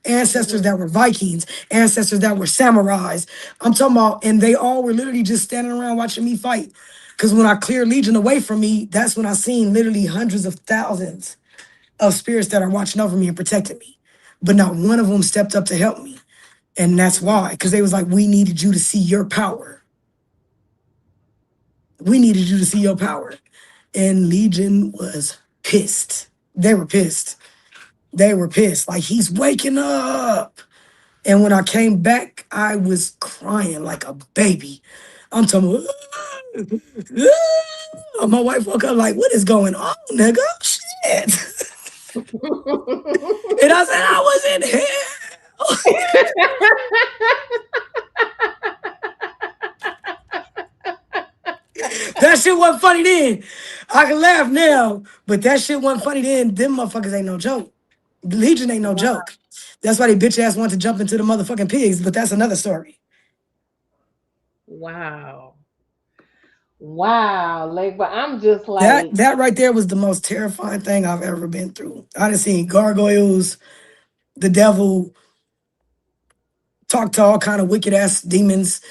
Ancestors Hmm. that were Vikings, ancestors that were samurais. I'm talking about, and they all were literally just standing around watching me fight. Because when I cleared Legion away from me, that's when I seen literally hundreds of thousands of spirits that are watching over me and protecting me. But not one of them stepped up to help me. And that's Hmm. why, because they was like, we needed you to see your power. We needed you to see your power. And Legion was pissed. They were pissed. They were pissed. Like, he's waking up. And when I came back, I was crying like a baby. I'm talking about, my wife woke up like, what is going on, nigga? Shit. And I said, I was in hell. That shit wasn't funny then. I can laugh now, but that shit wasn't funny then. Them motherfuckers ain't no joke. Legion ain't no Wow. joke. That's why they bitch ass want to jump into the motherfucking pigs, but that's another story. Wow. Wow. Legba, I'm just That like, that right there was the most terrifying thing I've ever been through. I done seen gargoyles, the devil, talk to all kind of wicked ass demons,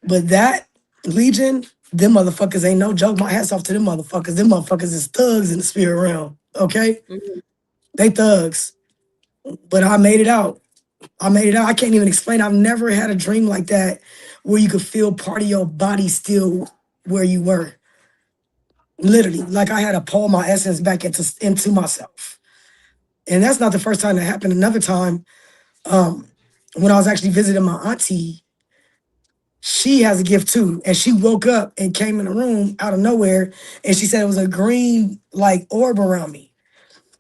but that Legion, them motherfuckers ain't no joke. My hats off to them motherfuckers. Them motherfuckers is thugs in the spirit realm. Okay, mm, they thugs. But I made it out. I made it out. I can't even explain. I've never had a dream like that where you could feel part of your body still where you were. Literally, like I had to pull my essence back into myself. And that's not the first time that happened. Another time, um, when I was actually visiting my auntie, she has a gift too. And she woke up and came in the room out of nowhere. And she said it was a green like orb around me.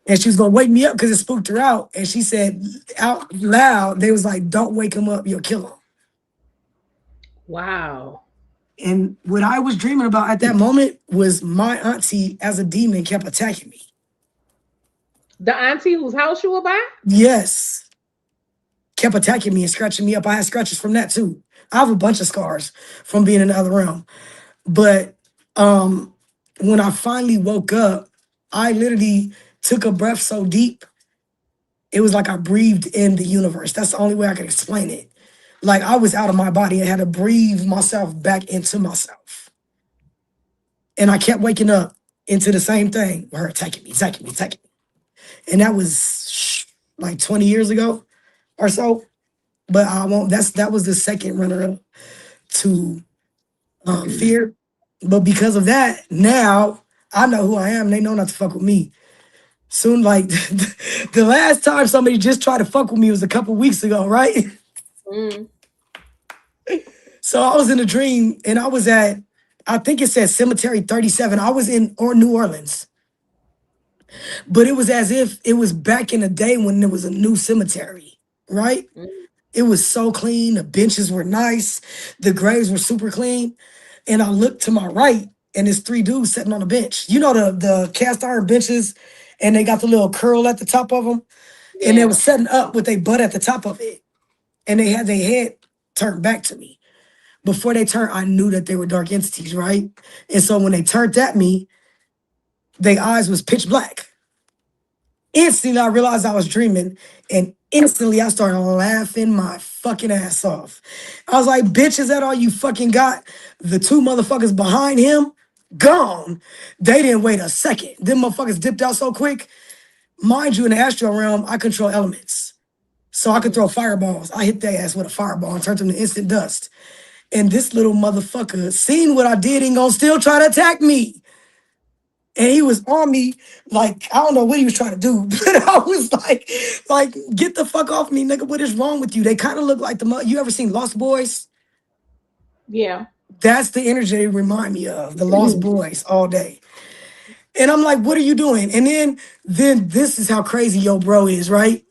And she was gonna wake me up because it spooked her out. And she said out loud, they was like, don't wake him up, you'll kill him. wow. And what I was dreaming about at that moment was my auntie as a demon kept attacking me. The auntie whose house you were by? Yes, kept attacking me and scratching me up. I had scratches from that too. I have a bunch of scars from being in the other realm. But um, when I finally woke up, I literally took a breath so deep, it was like I breathed in the universe. That's the only way I can explain it. Like I was out of my body. I had to breathe myself back into myself. And I kept waking up into the same thing. Her taking me, taking me, taking me. And that was like 20 years ago or so. But I won't, that was the second runner up to fear. But because of that, now I know who I am. They know not to fuck with me. Soon, like the last time somebody just tried to fuck with me was a couple weeks ago, right? Mm. So I was in a dream and I was at, I think it said Cemetery 37. I was in or New Orleans, but it was as if it was back in the day when there was a new cemetery, right? Mm. It was so clean. The benches were nice. The graves were super clean. And I looked to my right and there's three dudes sitting on a bench. You know the cast iron benches and they got the little curl at the top of them. And they were Yeah. setting up with their butt at the top of it. And they had their head turned back to me. Before they turned, I knew that they were dark entities, right? And so when they turned at me, their eyes was pitch black. Instantly, I realized I was dreaming, and instantly I started laughing my fucking ass off. I was like, bitch, is that all you fucking got? The two motherfuckers behind him, gone. They didn't wait a second. Them motherfuckers dipped out so quick. Mind you, in the astral realm, I control elements. So I could Mm. throw fireballs. I hit their ass with a fireball and turned them to instant dust. And this little motherfucker seen what I did and gonna still try to attack me. And he was on me, like, I don't know what he was trying to do, but I was like, get the fuck off me, nigga. What is wrong with you? They kind of look like you ever seen Lost Boys? Yeah. That's the energy they remind me of, the Lost Boys all day. And I'm like, what are you doing? And then this is how crazy yo bro is, right?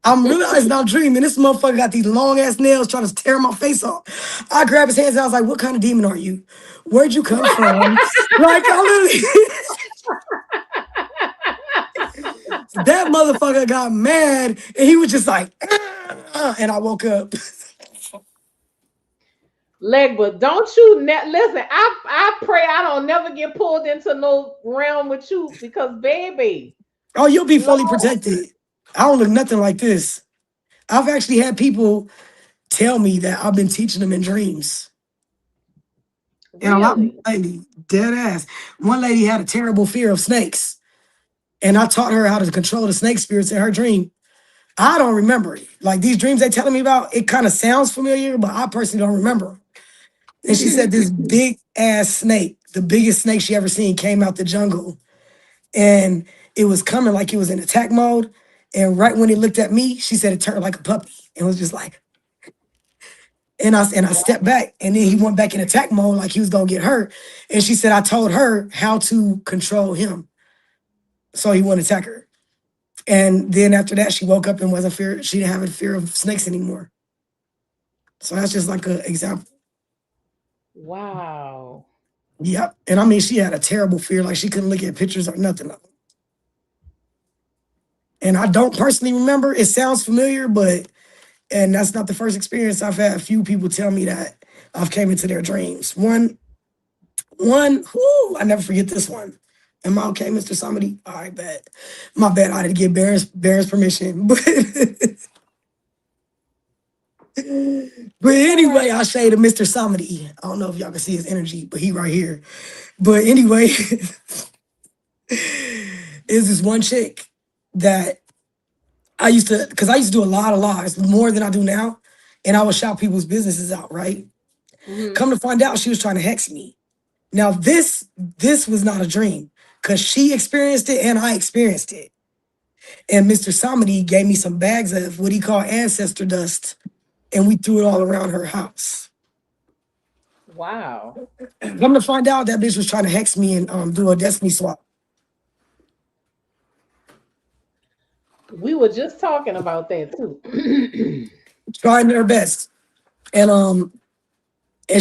I'm realizing I'm dreaming. This motherfucker got these long ass nails trying to tear my face off. I grab his hands and I was like, what kind of demon are you? Where'd you come from? Like, I literally, that motherfucker got mad and he was just like, and I woke up. Legba, don't you listen? I pray I don't never get pulled into no realm with you because, baby, Oh, you'll be fully Lord, protected. I don't look nothing like this. I've actually had people tell me that I've been teaching them in dreams. And a lot of really? lady, dead ass. One lady had a terrible fear of snakes. And I taught her how to control the snake spirits in her dream. I don't remember it. Like these dreams they telling me about, it kind of sounds familiar, but I personally don't remember. And she said this big ass snake, the biggest snake she ever seen, came out the jungle. And it was coming like it was in attack mode. And right when it looked at me, she said it turned like a puppy. It was just like, and I stepped back, and then he went back in attack mode like he was gonna get hurt. And she said I told her how to control him so he wouldn't attack her. And then after that, she woke up and wasn't fear. She didn't have a fear of snakes anymore. So that's just like an example. Wow. Yep. And I mean, she had a terrible fear. Like she couldn't look at pictures or nothing of them. And I don't personally remember. It sounds familiar, but and that's not the first experience. I've had a few people tell me that I've came into their dreams. Whoo, I never forget this one. Am I okay, Mr. Somebody? All right, bad. My bad. I didn't get Baron's permission. But anyway, I say to Mr. Somebody. I don't know if y'all can see his energy, but he right here. But anyway, is this one chick that because I used to do a lot of lies, more than I do now. And I would shout people's businesses out, right? Hmm. Come to find out, she was trying to hex me. Now, this was not a dream because she experienced it and I experienced it. And Mr. Samadi gave me some bags of what he called ancestor dust, and we threw it all around her house. Wow. Come to find out, that bitch was trying to hex me and do a destiny swap, We were just talking about that too. trying her best. And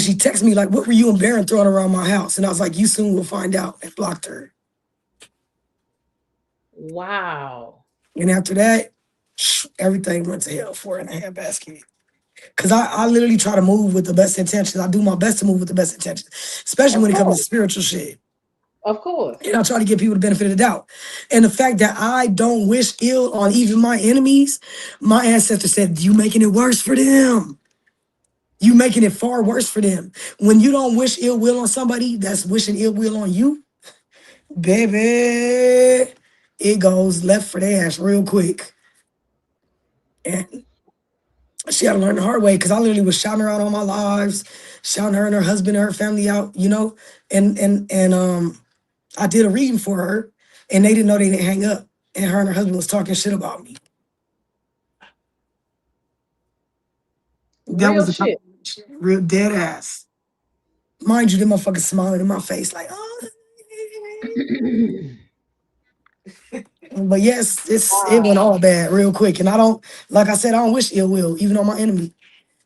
she texted me like, "What were you and Baron throwing around my house?" And I was like, "You soon will find out," and blocked her. Wow. And after that, everything went to hell for in a handbasket. Cause I literally try to move with the best intentions. I do my best to move with the best intentions, especially Of when it comes course. to spiritual shit. Of course. And I try to give people the benefit of the doubt. And the fact that I don't wish ill on even my enemies, my ancestors said, you making it worse for them. You making it far worse for them. When you don't wish ill will on somebody that's wishing ill will on you, baby, it goes left for their ass real quick. And she had to learn the hard way because I literally was shouting her out on my lives, shouting her and her husband and her family out, you know. And I did a reading for her, and they didn't know they didn't hang up. And her and her husband was talking shit about me. That Real was the shit. real dead ass. Mind you, them motherfuckers smiling in my face like, oh. But yes, it went Wow. all bad real quick. And I don't, like I said, I don't wish ill will, even on my enemy.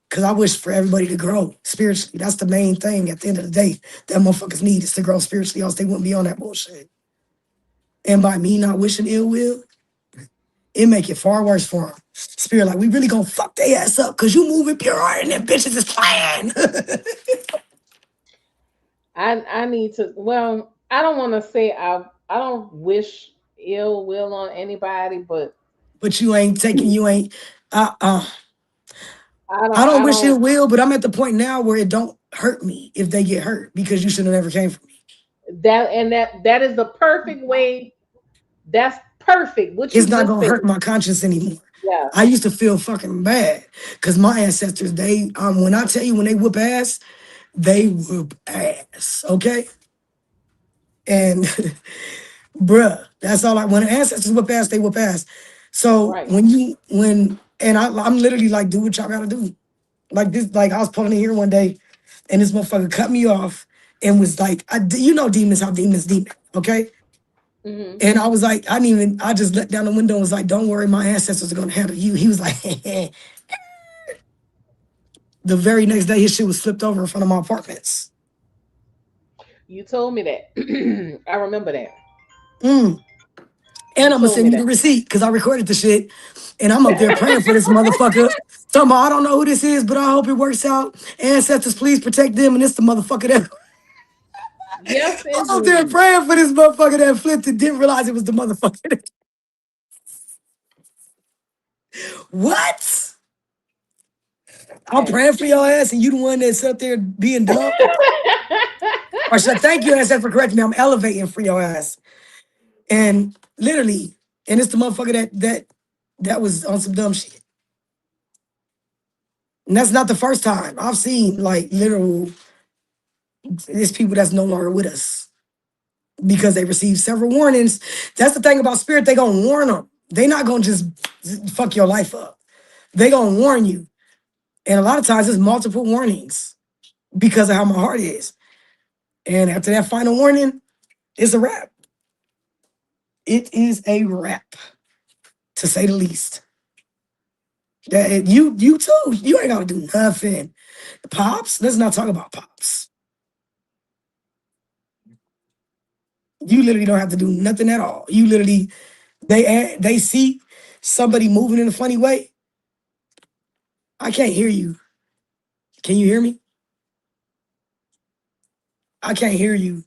Because I wish for everybody to grow spiritually. That's the main thing at the end of the day that motherfuckers need is to grow spiritually, else they wouldn't be on that bullshit. And by me not wishing ill will, it make it far worse for them. Spirit, like, we really gonna fuck their ass up because you moving pure heart and them bitches is playing. I need to. Well, I don't want to say I don't wish ill will on anybody, but But you ain't taking, you ain't, uh, uh, I I don't don't I wish it don't will, but I'm at the point now where it don't hurt me if they get hurt because you should have never came for me. that is the perfect way. That's perfect. What It's you not just gonna said. hurt my conscience anymore. Yeah. I used to feel fucking bad because my ancestors, they, when I tell you when they whoop ass, they whoop ass, okay? And bruh, that's all I, when ancestors whoop ass, they whoop ass. So Right. I'm literally like, do what y'all gotta do. Like this, like I was pulling in here one day and this motherfucker cut me off and was like, you know demons, how demon, okay? Hmm. And I was like, I just let down the window and was like, don't worry, my ancestors are gonna handle you. He was like, the very next day, his shit was flipped over in front of my apartments. You told me that. I remember that. Mm. And You I'm gonna told send me you the that. receipt because I recorded the shit. And I'm up there praying for this motherfucker. Talking about, I don't know who this is, but I hope it works out. Ancestors, please protect them. And it's the motherfucker that Yes, I'm up there indeed. praying for this motherfucker that flipped and didn't realize it was the motherfucker. What? I'm Hey. praying for your ass, and you the one that's up there being dumb. Or should I thank you, ass, for correcting me? I'm elevating for your ass. And literally, and it's the motherfucker that was on some dumb shit. And that's not the first time. I've seen like literal, there's people that's no longer with us because they received several warnings. That's the thing about spirit, they gonna warn them. They not gonna just fuck your life up. They gonna warn you. And a lot of times it's multiple warnings because of how my heart is. And after that final warning, it's a wrap. It is a wrap, to say the least. That you too, you ain't gotta do nothing. Pops, let's not talk about pops. You literally don't have to do nothing at all. You literally, they see somebody moving in a funny way. I can't hear you. Can you hear me? I can't hear you.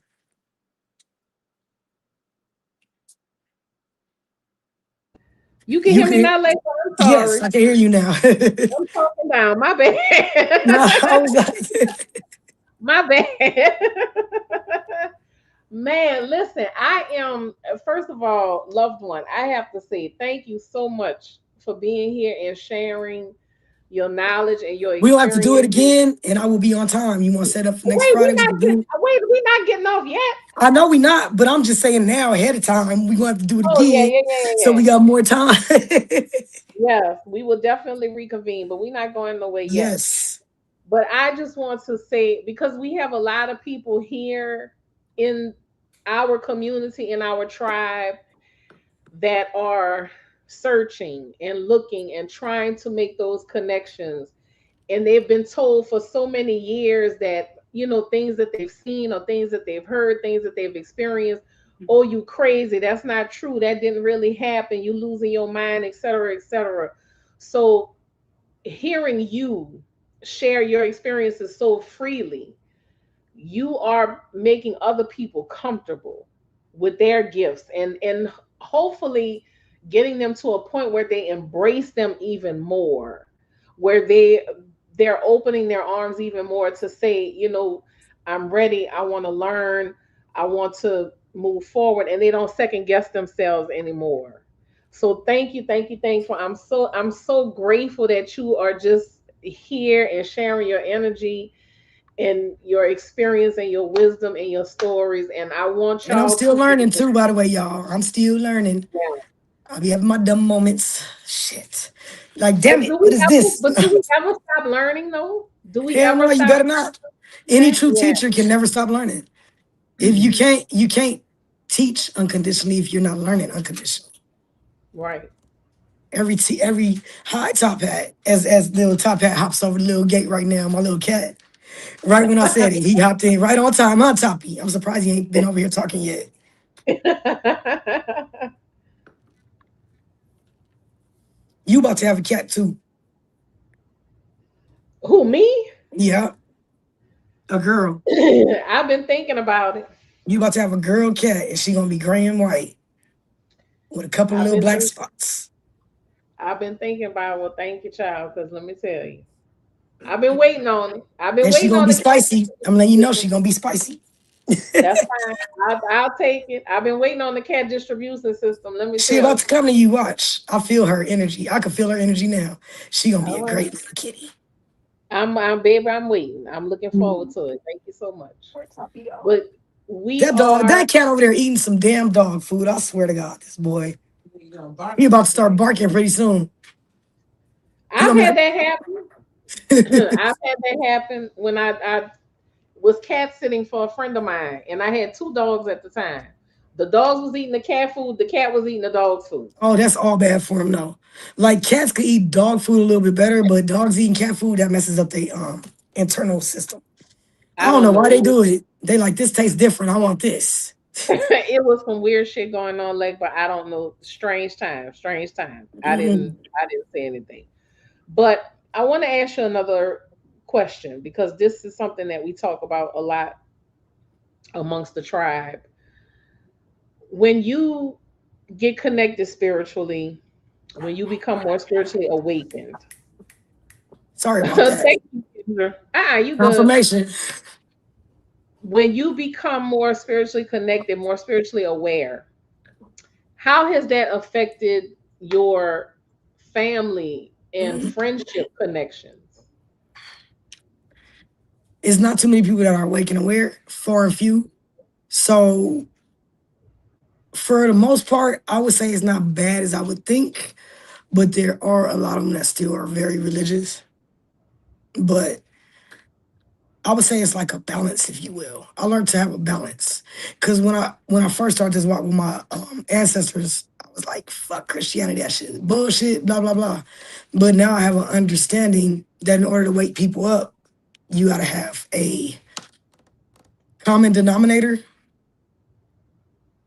You can You hear can me hear, now, later. I'm yes, sorry. I can hear you now. I'm talking down. My bad. No, I was like, My bad. Man, listen, I am, first of all, loved one, I have to say thank you so much for being here and sharing your knowledge and your we don't have to do it experiences. again, and I will be on time. You want to set up for next Wait, Friday? We can do it. we not getting off yet. I know we not, but I'm just saying now ahead of time. We gonna have to do it Oh yeah, again, yeah, yeah, so yeah, we got more time. yeah. Yes, we will definitely reconvene, but we're not going nowhere yet. Yes. But I just want to say, because we have a lot of people here in our community, in our tribe, that are searching and looking and trying to make those connections. And they've been told for so many years that, things that they've seen or things that they've heard, things that they've experienced. Oh, you crazy. That's not true. That didn't really happen. You losing your mind, etc., etc. So hearing you share your experiences so freely, you are making other people comfortable with their gifts, and hopefully getting them to a point where they embrace them even more, where they're opening their arms even more to say, I'm ready, I want to learn, I want to move forward, and they don't second guess themselves anymore. So thank you, thank you, thanks for I'm so grateful that you are just here and sharing your energy and your experience and your wisdom and your stories. And I want And I'm y'all still to learning too, by the way, y'all. I'm still learning. yeah. I'll be having my dumb moments. Shit. Like, damn And it, what is this? do we ever stop learning though? Do we Hell ever no, you stop better not. Any learning? true Yeah. teacher can never stop learning. If you can't teach unconditionally if you're not learning unconditionally. Right. Every high top hat, as little top hat hops over the little gate right now, my little cat. Right when I said it, he hopped in right on time, on toppy. I'm surprised he ain't been over here talking yet. You about to have a cat too. Who, me? Yeah, a girl. I've been thinking about it. You about to have a girl cat, and she gonna be gray and white with a couple of I've little been black thinking spots. I've been thinking about, well, thank you, child, because let me tell you. I've been waiting on it. I've been And she waiting gonna on be the cat. spicy. I'm letting you know she gonna be spicy. That's fine. I'll take it. I've been waiting on the cat distribution system. Let me She tell about you. to come to you. Watch. I feel her energy. I can feel her energy now. She gonna be All a right. great little kitty. I'm baby. I'm waiting. I'm looking forward to it. Thank you so much. But we That dog, are. that cat over there eating some damn dog food. I swear to God, this boy. He about to start barking pretty soon. He I've gonna had that happen. be I've had that happen when I was cat sitting for a friend of mine, and I had two dogs at the time. The dogs was eating the cat food. The cat was eating the dog's food. oh, that's all bad for him though. Like cats could eat dog food a little bit better, but dogs eating cat food that messes up their internal system. I I don't know don't know. why they do it. They like this tastes different. I want this. It was some weird shit going on, like, but I don't know. Strange time. Strange time. I didn't. Mm-mm. I didn't say anything. But I want to ask you another question because this is something that we talk about a lot amongst the tribe. When you get connected spiritually, when you become more spiritually awakened, Sorry about that. thank you, Kendra. You good. Confirmation. When you become more spiritually connected, more spiritually aware, how has that affected your family and Mm. friendship connections? It's not too many people that are awake and aware, far and few. So for the most part, I would say it's not bad as I would think, but there are a lot of them that still are very religious. But I would say it's like a balance, if you will. I learned to have a balance because when I first started this walk with my ancestors, I was like, "Fuck Christianity, that shit is bullshit." Blah blah blah. But now I have an understanding that in order to wake people up, you got to have a common denominator.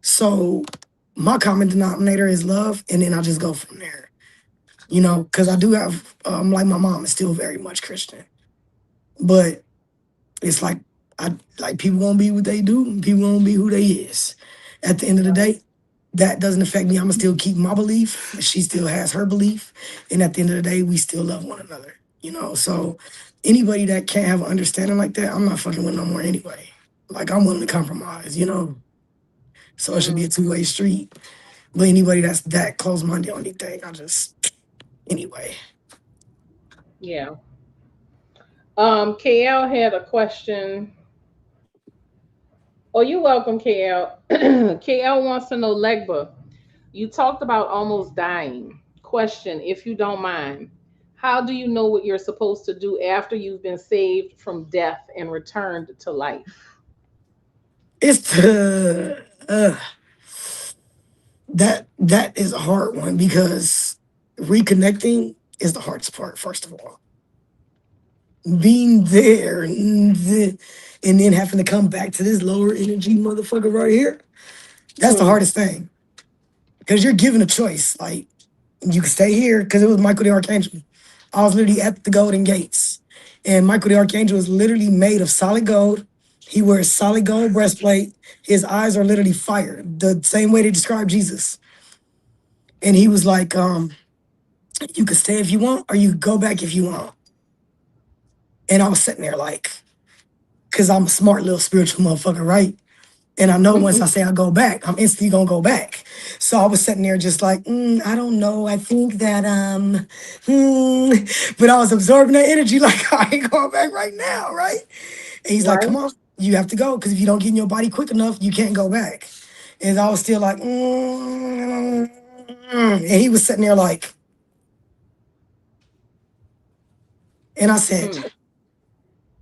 So my common denominator is love, and then I just go from there. You know, because I do have, like my mom is still very much Christian, but it's like I like people gonna be what they do, and people gonna be who they is. At the end of the Right. day, that doesn't affect me. I'ma still keep my belief. She still has her belief, and at the end of the day, we still love one another. You know, so anybody that can't have an understanding like that, I'm not fucking with no more anyway. Like I'm willing to compromise. You know, so it should be Mm, a two-way street. But anybody that's that close-minded on anything, I just anyway. yeah. KL had a question. Oh, you're welcome, KL. KL wants to know, Legba, you talked about almost dying. Question, if you don't mind, how do you know what you're supposed to do after you've been saved from death and returned to life? It's the that is a hard one because reconnecting is the hardest part. First of all, being there and then having to come back to this lower energy motherfucker right here. That's the Hmm. hardest thing because you're given a choice. Like you can stay here because it was Michael the Archangel. I was literally at the Golden Gates, and Michael the Archangel is literally made of solid gold. He wears solid gold breastplate. His eyes are literally fire, the same way they describe Jesus. And he was like, you could stay if you want, or you could go back if you want. And I was sitting there like, because I'm a smart little spiritual motherfucker, right? And I know once I say I go back, I'm instantly gonna go back. So I was sitting there just like, I don't know. I think that but I was absorbing that energy like I ain't going back right now, right? And he's like, Right? come on, you have to go. Because if you don't get in your body quick enough, you can't go back. And I was still like, and he was sitting there like, and I said, Mm.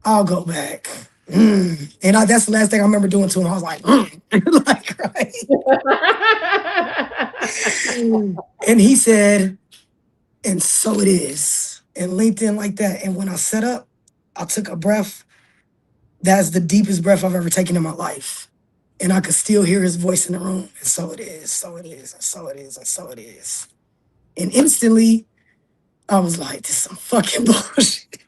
I'll go back. And that's the last thing I remember doing to him. I was like, like, right. And he said, and so it is. And linked in like that. And when I set up, I took a breath. That's the deepest breath I've ever taken in my life. And I could still hear his voice in the room. And so it is, so it is, and so it is, and so it is. And instantly, I was like, this is some fucking bullshit.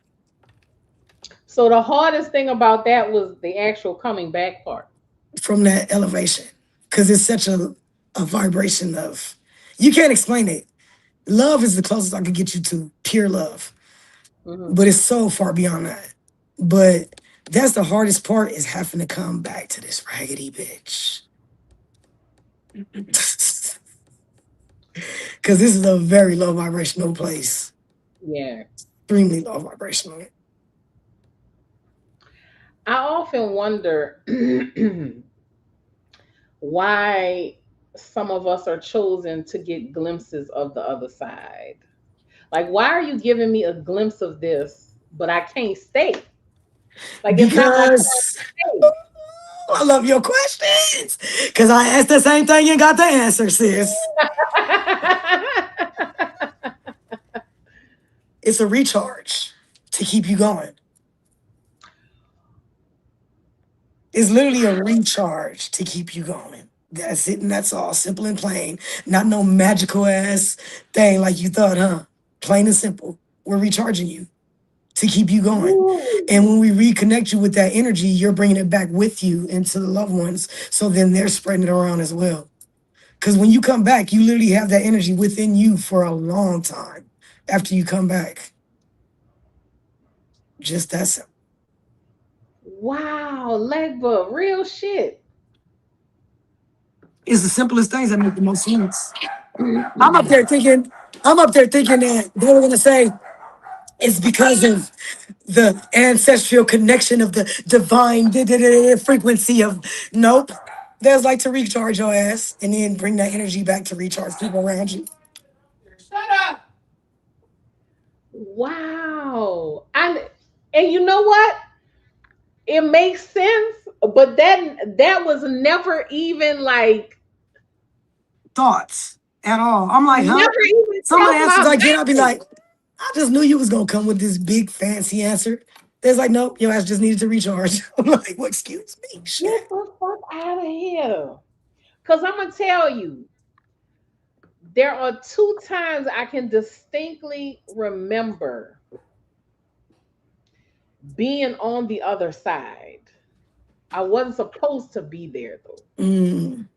So the hardest thing about that was the actual coming back part. From that elevation. Because it's such a vibration of, you can't explain it. Love is the closest I could get you to pure love. Hmm. But it's so far beyond that. But that's the hardest part is having to come back to this raggedy bitch. Because this is a very low vibrational place. Yeah. Extremely low vibrational. I often wonder why some of us are chosen to get glimpses of the other side. Like, why are you giving me a glimpse of this, but I can't stay? Like, it's not my time Because to I love your questions. Because I asked the same thing and got the answer, sis. stay. It's a recharge to keep you going. It's literally a recharge to keep you going. That's it, and that's all. Simple and plain. Not no magical ass thing like you thought, huh? Plain and simple. We're recharging you to keep you going. And Ooh. when we reconnect you with that energy, you're bringing it back with you into the loved ones. So then they're spreading it around as well. Because when you come back, you literally have that energy within you for a long time after you come back. Just that simple. Wow, Legba, real shit. It's the simplest things that make the most sense. I'm up there thinking, I'm up there thinking that they were gonna say it's because of the ancestral connection of the divine frequency of nope. There's like to recharge your ass and then bring that energy back to recharge people around you. Wow. And you know what? It makes sense, but that was never even like Thoughts at all. I'm like, huh? never even Some of the crossed answers my I get, I'll be mind. like, I just knew you was gonna come with this big fancy answer. There's like, nope, your ass just needed to recharge. I'm like, well, excuse me, Get shit. the fuck out of here. Cause I'm gonna tell you, there are two times I can distinctly remember being on the other side. I wasn't supposed to be there though. Mm,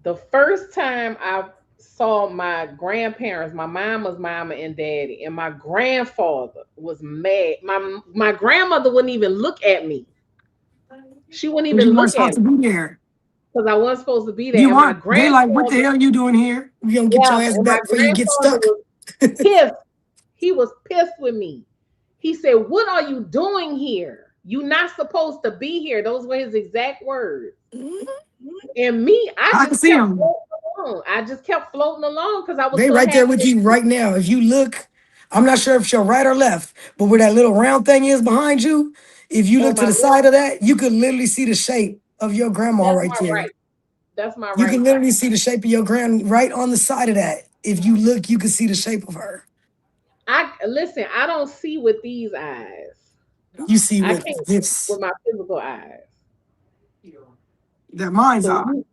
The first time I saw my grandparents, my mama's mama and daddy, and my grandfather was mad. My grandmother wouldn't even look at me. She wouldn't even you weren't look at supposed to me be there. because I wasn't supposed to be there. You And my weren't. They like, what the grandfather, hell you doing here? You don't get yeah, your ass and my back before you get grandfather stuck. was pissed. He was pissed with me. He said, "What are you doing here? You not supposed to be here." Those were his exact words. Mhm. And me, I I can just see kept them. floating along. I just kept floating along because I was They so right there happy with to you see right now. If you look, I'm not sure if you're right or left, but where that little round thing is behind you, if you on look to my the left. side of that, you could literally see the shape of your grandma That's right my there. right. That's my You can right literally side. see the shape of your grand right on the side of that. If you look, you can see the shape of her. I listen. I don't see with these eyes. You see I with can't see with this, my physical eyes. that mind's So eye.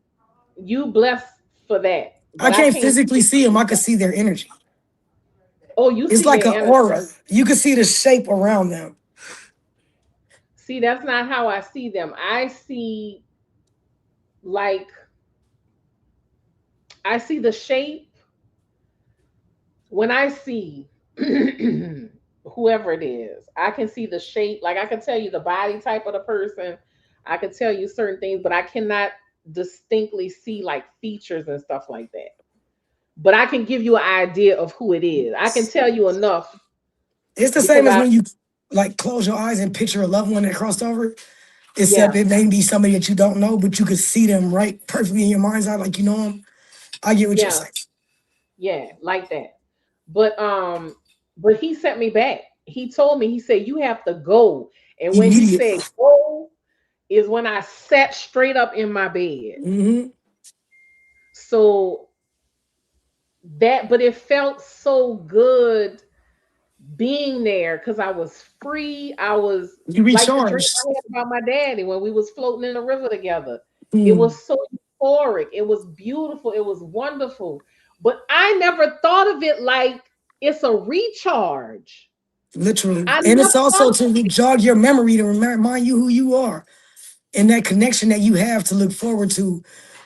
you blessed for that, I but I can't can't see physically with see them. I these can eyes. see their energy. Oh, you It's see like their an energy. aura. You can see the shape around them. See, that's not how I see them. I see, like, I see the shape when I see whoever it is. I can see the shape. Like, I can tell you the body type of the person. I can tell you certain things, but I cannot distinctly see like features and stuff like that. But I can give you an idea of who it is. I can tell you enough It's the because same as I, when you like close your eyes and picture a loved one that crossed over. Except yeah, it may be somebody that you don't know, but you could see them right perfectly in your mind's eye, like you know them. I get what you're yeah, saying. yeah, like that. But he sent me back. He told me, he said, you have to go. And when he Immediate. said go, is when I sat straight up in my bed. Hmm. So that, but it felt so good being there because I was free. I was You like the dream recharged. I had about my daddy when we was floating in the river together. It Mm, was so euphoric. It was beautiful. It was wonderful. But I never thought of it like it's a recharge. literally. I And never it's thought also of to jog your memory to remind you who you are and that connection that you have to look forward to.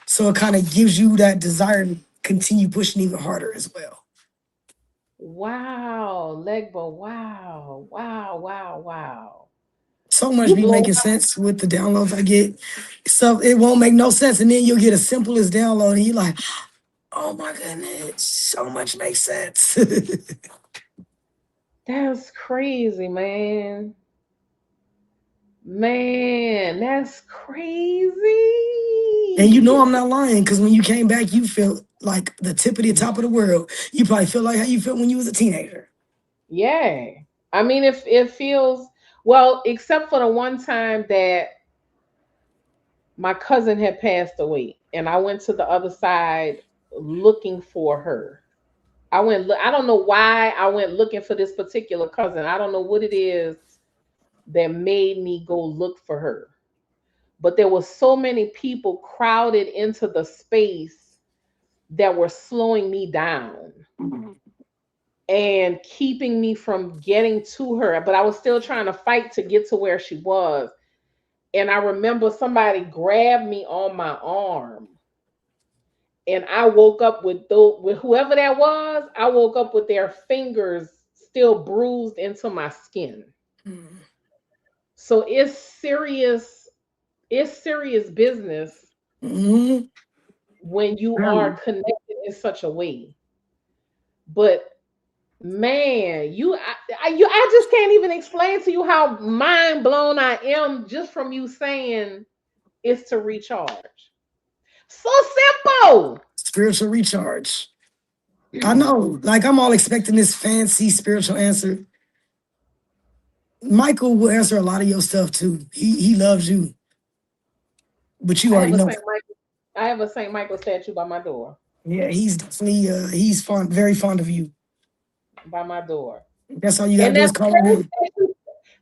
So it kind of gives you that desire to continue pushing even harder as well. wow, Legba, wow, wow, wow, wow. So much You be blow making sense with the downloads I get. So it won't make no sense. And then you'll get a simplest download and you're like, oh my goodness, so much makes sense. That's crazy, man. Man, that's And you know crazy. I'm not lying, because when you came back, you felt like the tip of the top of the world. You probably feel like how you felt when you was a teenager. Yeah. I mean, if it feels well, except for the one time that my cousin had passed away and I went to the other side looking for her. I don't know why I went looking for this particular cousin. I don't know what it is that made me go look for her. But there were so many people crowded into the space that were slowing me down and keeping me from getting to her. But I was still trying to fight to get to where she was. And I remember somebody grabbed me on my arm. And I woke up with whoever that was, I woke up with their fingers still bruised into my skin. So it's serious business Mm-hmm. when you are connected in such a way. But man, I just can't even explain to you how mind blown I am just from you saying it's to recharge. So simple. Spiritual recharge. I know, like I'm all expecting this fancy spiritual answer. Michael will answer a lot of your stuff too. He loves you, but you I already have a know Saint that. Michael. I have a Saint Michael statue by my door. Yeah, he's definitely he's fond, very fond of you. By my door. That's all you gotta And do is call him in.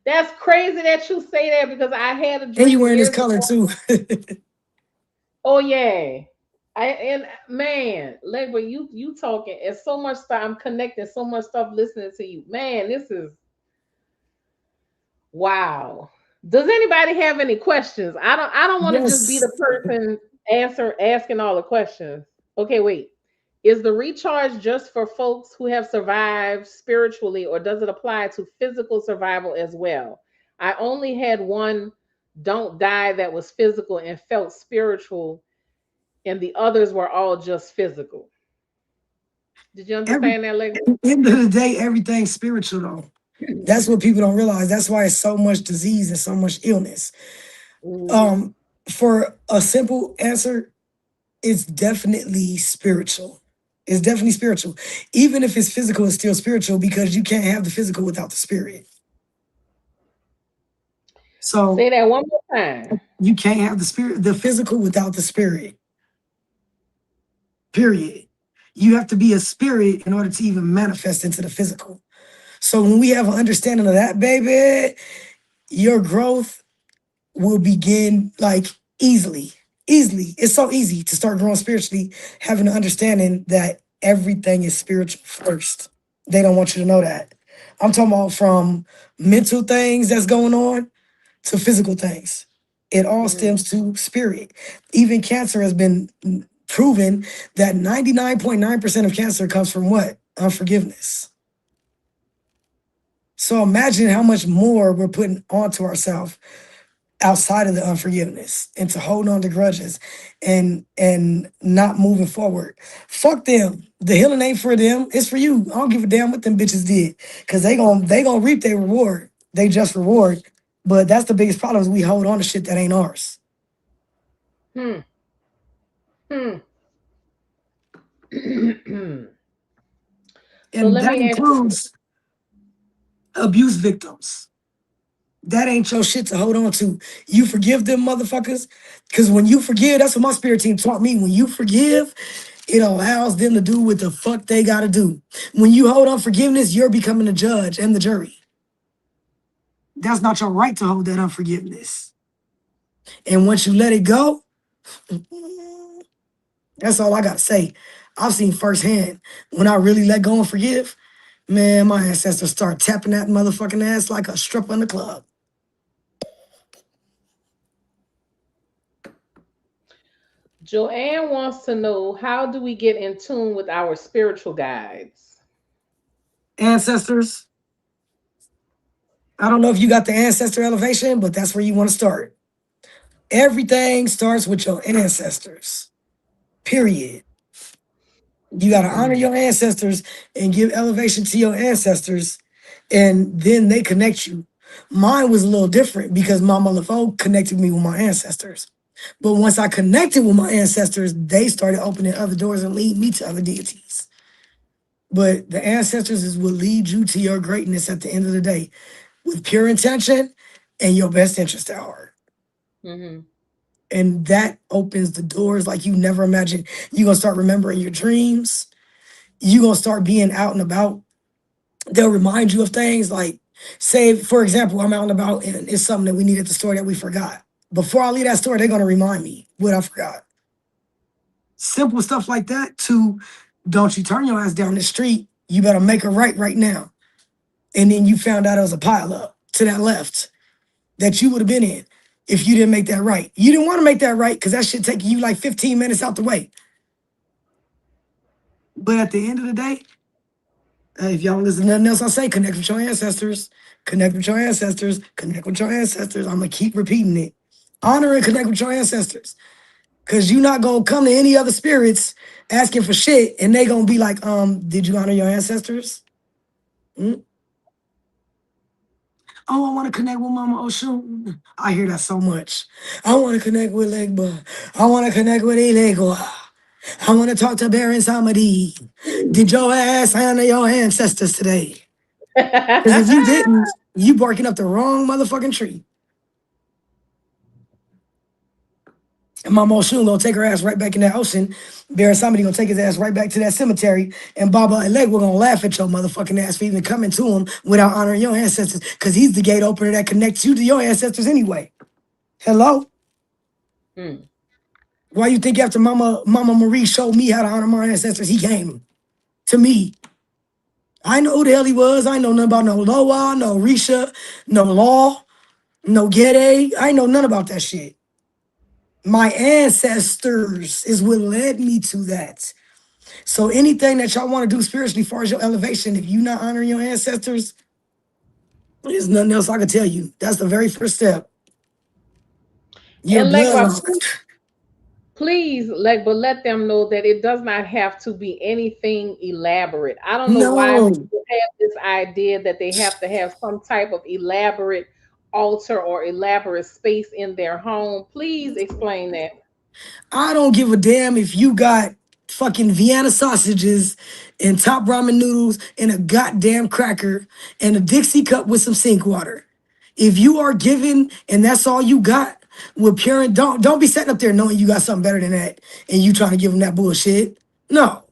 that's crazy that you say that because I had a And you dream wearing this years color ago. too. Oh yeah. And man, Legba, you talking and so much stuff. I'm connecting so much stuff listening to you. Man, this is wow. Does anybody have any questions? I don't want to just be Yes. the person asking all the questions. Okay, wait. Is the recharge just for folks who have survived spiritually, or does it apply to physical survival as well? I only had one don't die that was physical and felt spiritual, and the others were all just physical. Did you Every understand that, Legba? end of the day, everything's spiritual though. That's what people don't realize. That's why it's so much disease and so much illness. Mhm. Um, for a simple answer, it's definitely spiritual. It's definitely spiritual. Even if it's physical, it's still spiritual because you can't have the physical without the spirit. So Say that one more time. you can't have the spirit, the physical without the spirit. Period. You have to be a spirit in order to even manifest into the physical. So when we have an understanding of that, baby, your growth will begin like easily. Easily. It's so easy to start growing spiritually, having an understanding that everything is spiritual first. They don't want you to know that. I'm talking about from mental things that's going on. to physical things. It all Mm-hmm. stems to spirit. Even cancer has been proven that 99.9% of cancer comes from what? Unforgiveness. So imagine how much more we're putting onto ourselves outside of the unforgiveness and to hold on to grudges and not moving forward. Fuck them. The healing ain't for them. It's for you. I don't give a damn what them bitches did. Cause they gonna reap their reward. They just reward. But that's the biggest problem is we hold on to shit that ain't ours. Hmm. Hmm. So And let that me ask you. includes abuse victims. That ain't your shit to hold on to. You forgive them motherfuckers. Cause when you forgive, that's what my spirit team taught me. When you forgive, it allows them to do what the fuck they gotta do. When you hold on forgiveness, you're becoming the judge and the jury. That's not your right to hold that unforgiveness. And once you let it go, that's all I gotta say. I've seen firsthand when I really let go and forgive, man, my ancestors start tapping that motherfucking ass like a stripper in the club. Joanne wants to know, how do we get in tune with our spiritual guides? Ancestors, I don't know if you got the ancestor elevation, but that's where you want to start. Everything starts with your ancestors, period. You got to honor your ancestors and give elevation to your ancestors, and then they connect you. Mine was a little different because Mama LaFoe connected me with my ancestors. But once I connected with my ancestors, they started opening other doors and lead me to other deities. But the ancestors is what lead you to your greatness at the end of the day with pure intention and your best interest at heart. Mm-hmm. And that opens the doors like you never imagined. You're going to start remembering your dreams. You're going to start being out and about. They'll remind you of things like, say, for example, I'm out and about and it's something that we need at the store that we forgot. Before I leave that store, they're going to remind me what I forgot. Simple stuff like that to don't you turn your ass down the street. You better make a right now. And then you found out it was a pile up to that left that you would have been in if you didn't make that right. You didn't want to make that right because that shit taking you like 15 minutes out the way. But at the end of the day, if y'all listen to nothing else I say, connect with your ancestors. Connect with your ancestors. Connect with your ancestors. I'm gonna keep repeating it. Honor and connect with your ancestors. Cause you're not gonna come to any other spirits asking for shit and they gonna be like, did you honor your ancestors? Hmm? Oh, I want to connect with Mama Oshun. I hear that so much. I want to connect with Legba. I want to connect with Elegua. I want to talk to Baron Samadi. Did your ass honor your ancestors today? Because if you didn't, you barking up the wrong motherfucking tree. And Mama Oshun gonna take her ass right back in that ocean. Baron Samadi gonna take his ass right back to that cemetery. And Baba and Legba gonna laugh at your motherfucking ass for even coming to him without honoring your ancestors. Because he's the gate opener that connects you to your ancestors anyway. Hello? Mm. Why you think after Mama Marie showed me how to honor my ancestors, he came to me? I know who the hell he was. I know nothing about no Loa, no Risha, no Law, no Gede. I know none about that shit. My ancestors is what led me to that. So anything that y'all want to do spiritually, as far as your elevation, if you not honoring your ancestors, there's nothing else I can tell you. That's the very first step. Your And Legba, bloodline. please, but let them know that it does not have to be anything elaborate. I don't know why No. people have this idea that they have to have some type of elaborate altar or elaborate space in their home. Please explain that. I don't give a damn if you got fucking Vienna sausages and top ramen noodles and a goddamn cracker and a Dixie cup with some sink water. If you are giving and that's all you got with pure and don't be sitting up there knowing you got something better than that and you trying to give them that bullshit. No.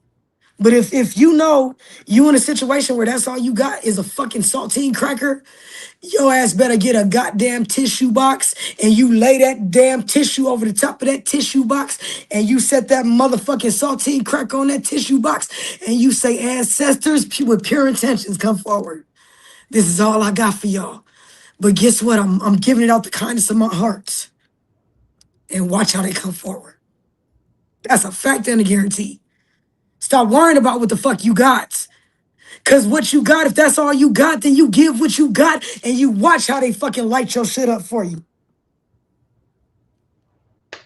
But if you know you in a situation where that's all you got is a fucking saltine cracker, your ass better get a goddamn tissue box and you lay that damn tissue over the top of that tissue box and you set that motherfucking saltine cracker on that tissue box and you say, ancestors with pure intentions come forward. This is all I got for y'all. But guess what? I'm giving it out the kindness of my heart. And watch how they come forward. That's a fact and a guarantee. Stop worrying about what the fuck you got. Cause what you got, if that's all you got, then you give what you got and you watch how they fucking light your shit up for you.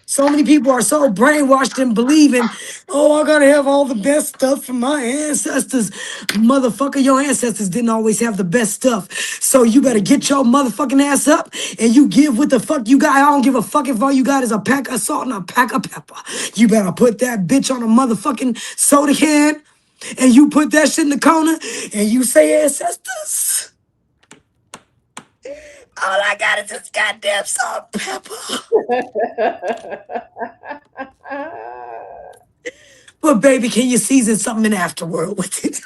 So many people are so brainwashed and believing, oh, I gotta have all the best stuff from my ancestors. Motherfucker, your ancestors didn't always have the best stuff. So you better get your motherfucking ass up and you give what the fuck you got. I don't give a fuck if all you got is a pack of salt and a pack of pepper. You better put that bitch on a motherfucking soda can and you put that shit in the corner and you say, ancestors, all I got is this goddamn salt and pepper. But baby, can you season something in afterward with it?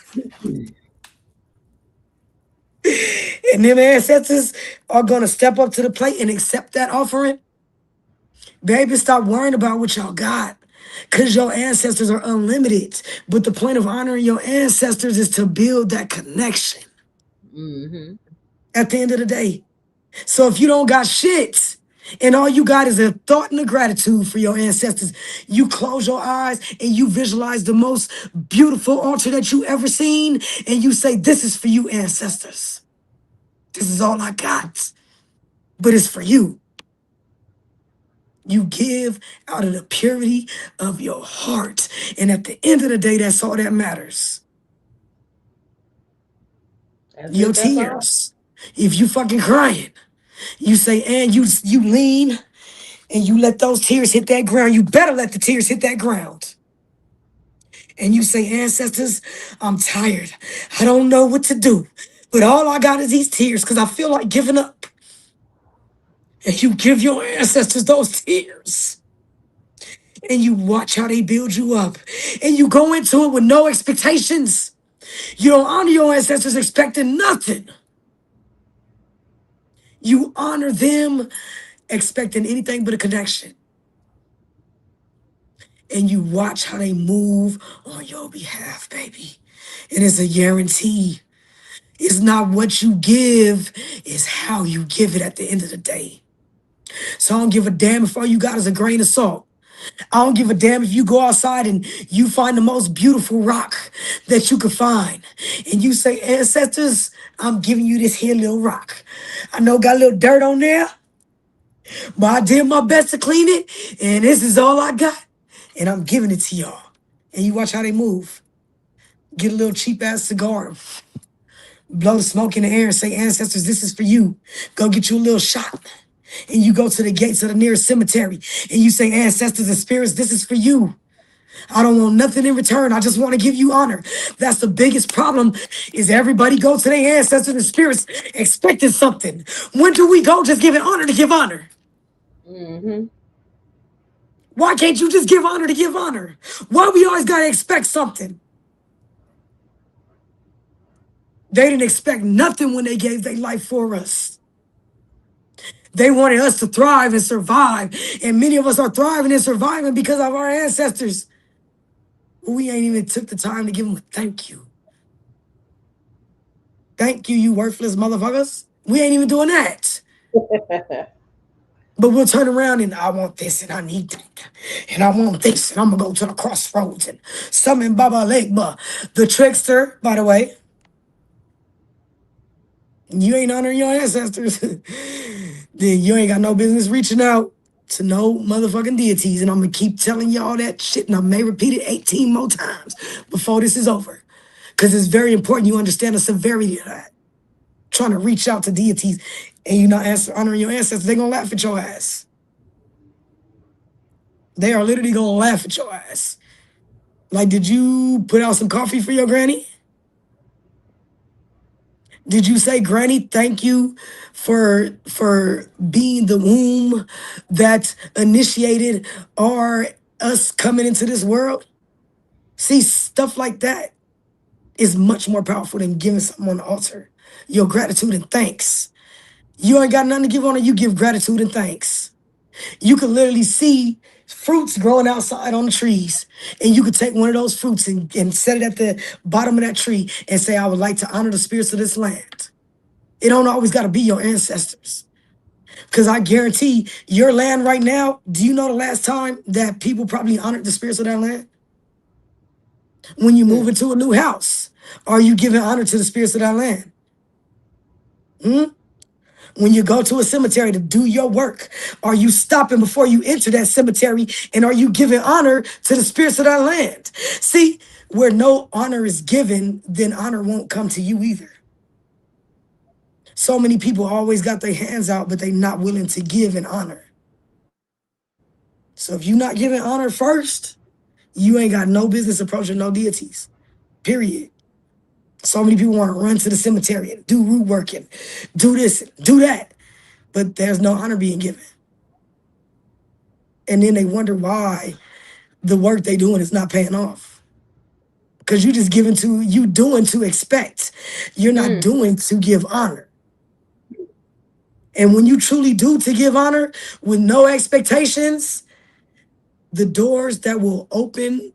And them ancestors are gonna step up to the plate and accept that offering. Baby, stop worrying about what y'all got. Cause your ancestors are unlimited. But the point of honoring your ancestors is to build that connection Mm-hmm. at the end of the day. So if you don't got shit, and all you got is a thought and a gratitude for your ancestors, you close your eyes and you visualize the most beautiful altar that you ever seen, and you say, this is for you, ancestors. This is all I got, but it's for you. You give out of the purity of your heart. And at the end of the day, that's all that matters. That's Your it. That's all. tears. If you fucking crying, you say, and you lean and you let those tears hit that ground. You better let the tears hit that ground. And you say, ancestors, I'm tired. I don't know what to do. But all I got is these tears because I feel like giving up. And you give your ancestors those tears. And you watch how they build you up. And you go into it with no expectations. You don't honor your ancestors expecting nothing. You honor them expecting anything but a connection. And you watch how they move on your behalf, baby. And it's a guarantee. It's not what you give, it's how you give it at the end of the day. So I don't give a damn if all you got is a grain of salt. I don't give a damn if you go outside and you find the most beautiful rock that you could find. And you say, ancestors, I'm giving you this here little rock. I know got a little dirt on there, but I did my best to clean it. And this is all I got. And I'm giving it to y'all. And you watch how they move. Get a little cheap ass cigar, blow the smoke in the air and say, ancestors, this is for you. Go get you a little shot. And you go to the gates of the nearest cemetery and you say, ancestors and spirits, this is for you. I don't want nothing in return. I just want to give you honor. That's the biggest problem is everybody go to their ancestors and spirits expecting something. When do we go just giving honor to give honor? Mm-hmm. Why can't you just give honor to give honor? Why we always got to expect something? They didn't expect nothing when they gave their life for us. They wanted us to thrive and survive. And many of us are thriving and surviving because of our ancestors. We ain't even took the time to give them a thank you. Thank you, you worthless motherfuckers. We ain't even doing that. But we'll turn around and I want this and I need that. And I want this and I'm going to go to the crossroads and summon Baba Legba, the trickster, by the way. You ain't honoring your ancestors. Then you ain't got no business reaching out to no motherfucking deities. And I'm going to keep telling y'all that shit. And I may repeat it 18 more times before this is over. Because it's very important you understand the severity of that. Trying to reach out to deities and you're not honoring your ancestors, they're going to laugh at your ass. They are literally going to laugh at your ass. Like, did you put out some coffee for your granny? Did you say, Granny, thank you for being the womb that initiated our us coming into this world? See, stuff like that is much more powerful than giving something on the altar. Your gratitude and thanks. You ain't got nothing to give on it, you give gratitude and thanks. You can literally see fruits growing outside on the trees. And you could take one of those fruits and set it at the bottom of that tree and say, I would like to honor the spirits of this land. It don't always got to be your ancestors. Because I guarantee your land right now, do you know the last time that people probably honored the spirits of that land? When you move Mm. into a new house, are you giving honor to the spirits of that land? Hmm? When you go to a cemetery to do your work, are you stopping before you enter that cemetery and are you giving honor to the spirits of that land? See, where no honor is given, then honor won't come to you either. So many people always got their hands out, but they not willing to give an honor. So if you're not giving honor first, you ain't got no business approaching no deities. Period. So many people want to run to the cemetery and do root work and do this and do that, but there's no honor being given. And then they wonder why the work they doing is not paying off. Because you just giving to you doing to expect. You're not Mm. doing to give honor. And when you truly do to give honor with no expectations, the doors that will open,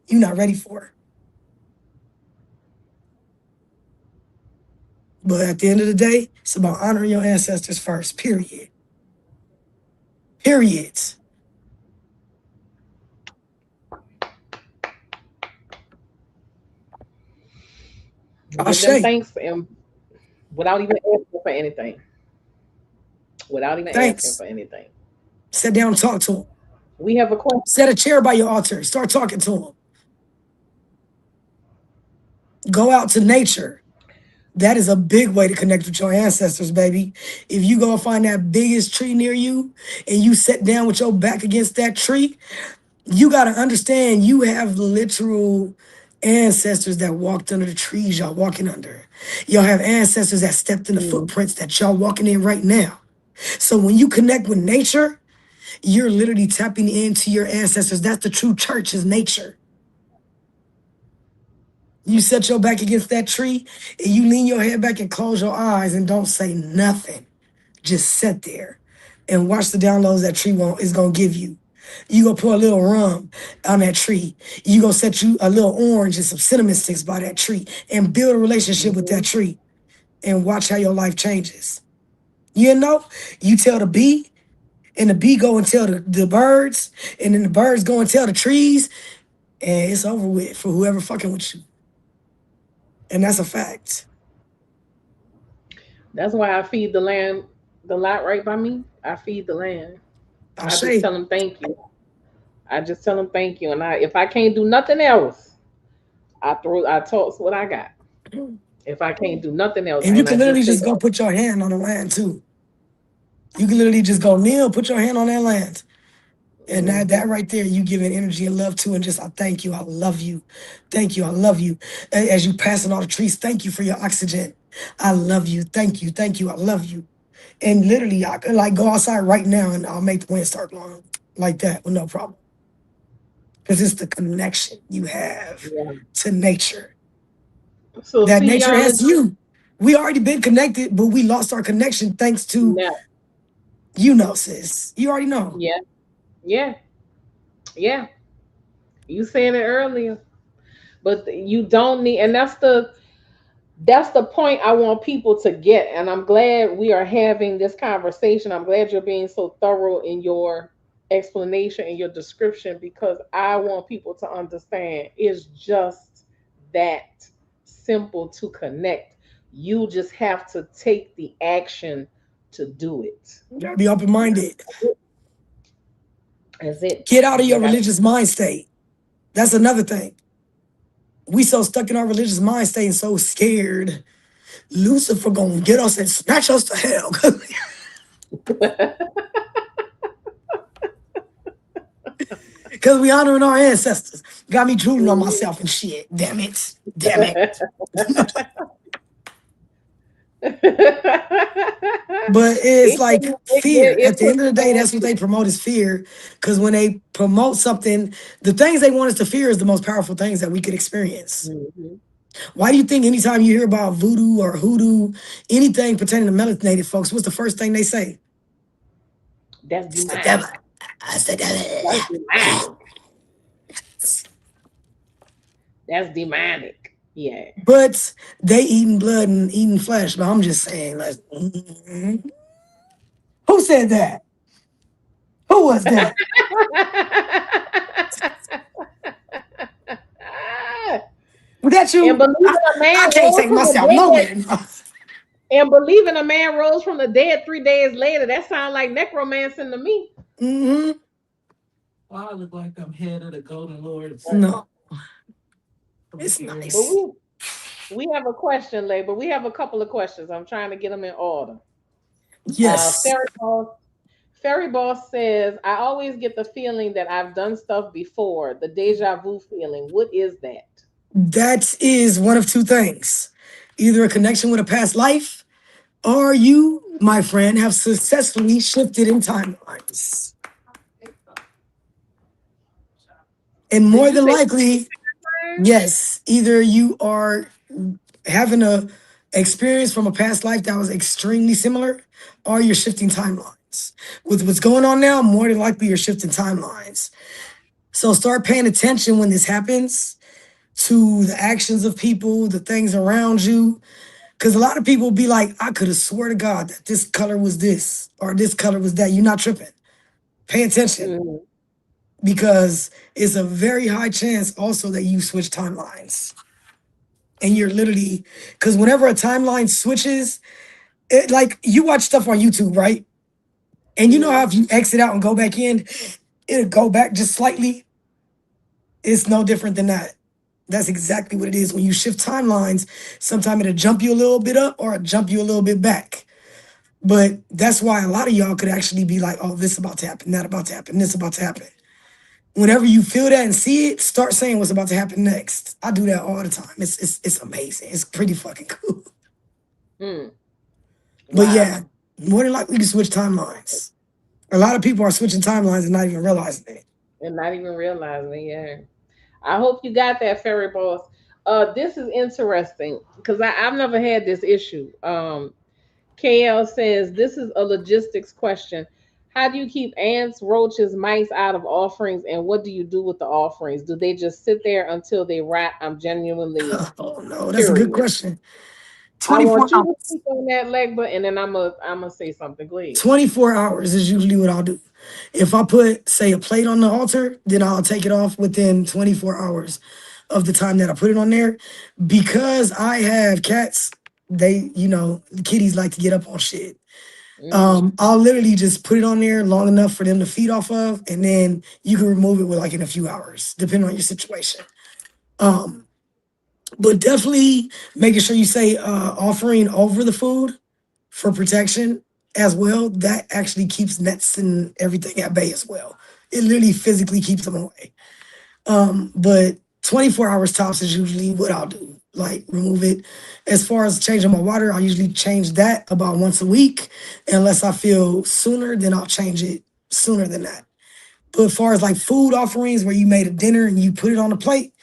you're not ready for. But at the end of the day, it's about honoring your ancestors first, period. Period. Give them Ashe. thanks and without even asking for anything. Without even asking Thanks. for anything. Sit down and talk to them. We have a question. Set a chair by your altar. Start talking to them. Go out to nature. That is a big way to connect with your ancestors, baby. If you go find that biggest tree near you and you sit down with your back against that tree, you got to understand you have literal ancestors that walked under the trees y'all walking under. Y'all have ancestors that stepped in the Mm. footprints that y'all walking in right now. So when you connect with nature, you're literally tapping into your ancestors. That's the true church is nature. You set your back against that tree and you lean your head back and close your eyes and don't say nothing. Just sit there and watch the downloads that tree is gonna give you. You gonna pour a little rum on that tree. You gonna set you a little orange and some cinnamon sticks by that tree and build a relationship with that Mhm. tree and watch how your life changes. You know, you tell the bee, and the bee go and tell the birds, and then the birds go and tell the trees, and it's over with for whoever fucking with you. And that's a fact. That's why I feed the land, the lot right by me. I feed the land. I I just say, tell them thank you. I just tell them thank you, and I if I can't do nothing else, I toss what I got. and If I can't do nothing else, you and I can literally just say just go thank put your hand on the land too. You can literally just go kneel, put your hand on that land. And you. that right there, you giving energy and love to, and just I thank you, I love you, thank you, I love you. As you passing all the trees, thank you for your oxygen. I love you, thank you, I love you. And literally, I could like go outside right now and I'll make the wind start blowing like that with no problem. Because it's the connection you have Yeah. to nature So that see nature y'all has in you. We already been connected, but we lost our connection thanks to yeah, sis. You already know. yeah, yeah, yeah. You said it earlier, but you don't need, and that's the point I want people to get. And I'm glad we are having this conversation. I'm glad you're being so thorough in your explanation and your description because I want people to understand it's just that simple to connect. You just have to take the action to do it. You gotta be open minded. That's it. Get out You of just your got. religious mind state. That's another thing. We so stuck in our religious mind state and so scared. Lucifer gonna get us and snatch us to hell. Because we honoring our ancestors. Got me drooling on myself and shit. Damn it. Damn it. But it's it, like fear. it At the puts end of the day, on that's what they promote is fear. Because when they promote something, the things they want us to fear is the most powerful things that we could experience. Mhm. Why do you think anytime you hear about voodoo or hoodoo, anything pertaining to melanated folks, what's the first thing they say? That's It's the devil. demonic. It's the That's devil. demonic. That's demonic. Yeah. But they eating blood and eating flesh. But I'm just saying, like, who said that? Who was that? Was that And you? believing a man I can't rose take from the myself dead, nowhere. and believing a man rose from the dead 3 days later, that sounds like necromancing to me. Hmm. Well, I look like I'm head of the Golden Lords No, from it's here. But nice. we have a question, Labor. We have a couple of questions. I'm trying to get them in order. Uh, Yes, Fairy Boss, Fairy Boss says, I always get the feeling that I've done stuff before, the deja vu feeling. What is that? that is one of two things: either a connection with a past life, or you, my friend, have successfully shifted in timelines. And Did more you than say likely, yes, either you are having a experience from a past life that was extremely similar, or you're shifting timelines. With what's going on now, more than likely you're shifting timelines. So start paying attention when this happens to the actions of people, the things around you. Because a lot of people be like, I could have swore to God that this color was this or this color was that. You're not tripping. Pay attention Mhm. because it's a very high chance also that you switch timelines. And you're literally, because whenever a timeline switches, like you watch stuff on YouTube, right? And you know how Mhm. if you exit out and go back in, it'll go back just slightly. It's no different than that. That's exactly what it is. When you shift timelines, sometimes it'll jump you a little bit up or it'll jump you a little bit back. But that's why a lot of y'all could actually be like, oh, this about to happen, that about to happen, this about to happen. Whenever you feel that and see it, start saying what's about to happen next. I do that all the time. It's amazing. It's pretty fucking cool. Mm. But yeah, Wow. more than likely you can switch timelines. A lot of people are switching timelines and not even realizing it. And not even realizing, yeah. I hope you got that, Fairy Boss. This is interesting because I've never had this issue. KL says this is a logistics question. How do you keep ants, roaches, mice out of offerings, and what do you do with the offerings? Do they just sit there until they rot? I'm genuinely Oh no, that's a good curious. question. I 24 want you to hours. speak on that, Legba, and then I'm gonna say something. Go ahead. 24 hours is usually what I'll do. If I put, say, a plate on the altar, then I'll take it off within 24 hours of the time that I put it on there. Because I have cats, the kitties like to get up on shit. Mm-hmm. I'll literally just put it on there long enough for them to feed off of, and then you can remove it with like in a few hours, depending on your situation. Um, but definitely making sure you say offering over the food for protection as well. That actually keeps nets and everything at bay as well. It literally physically keeps them away. But 24 hours tops is usually what I'll do. Like remove it. As far as changing my water, I usually change that about once a week. Unless I feel sooner, then I'll change it sooner than that. But as far as like food offerings where you made a dinner and you put it on a plate,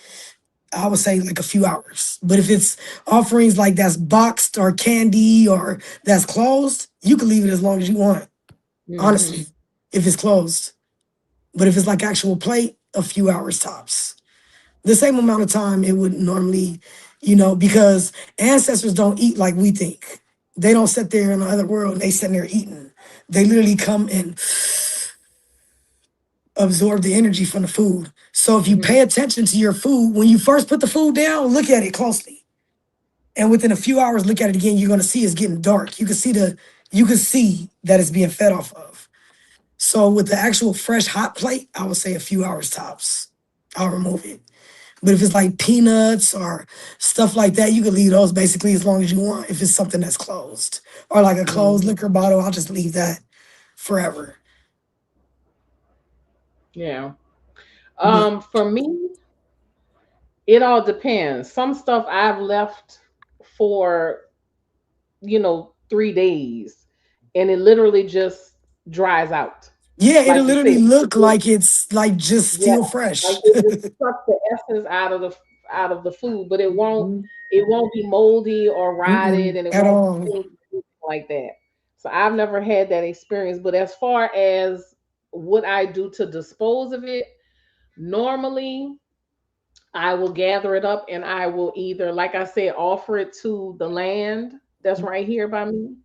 I would say like a few hours. But if it's offerings like that's boxed or candy or that's closed, you can leave it as long as you want, Mm-hmm. honestly, if it's closed. But if it's like actual plate, a few hours tops. The same amount of time it would normally, because ancestors don't eat like we think. They don't sit there in the other world and they sit there eating. They literally come and absorb the energy from the food. So if you Mm-hmm. pay attention to your food, when you first put the food down, look at it closely. And within a few hours, look at it again, you're gonna see it's getting dark. You can see that it's being fed off of. So with the actual fresh hot plate, I would say a few hours tops. I'll remove it. But if it's like peanuts or stuff like that, you can leave those basically as long as you want if it's something that's closed. Or like a closed Mm-hmm. liquor bottle, I'll just leave that forever. Yeah. But For me, it all depends. Some stuff I've left for 3 days, and it literally just dries out, yeah, it'll like you literally said. look like it's like just Yeah, still like fresh. it just suck the essence out of the food, but it won't be moldy or rotted, Mm-mm, and it at won't all. taste like that. So I've never had that experience. But as far as what I do to dispose of it, normally I will gather it up and I will either, like I said, offer it to the land that's right here by me,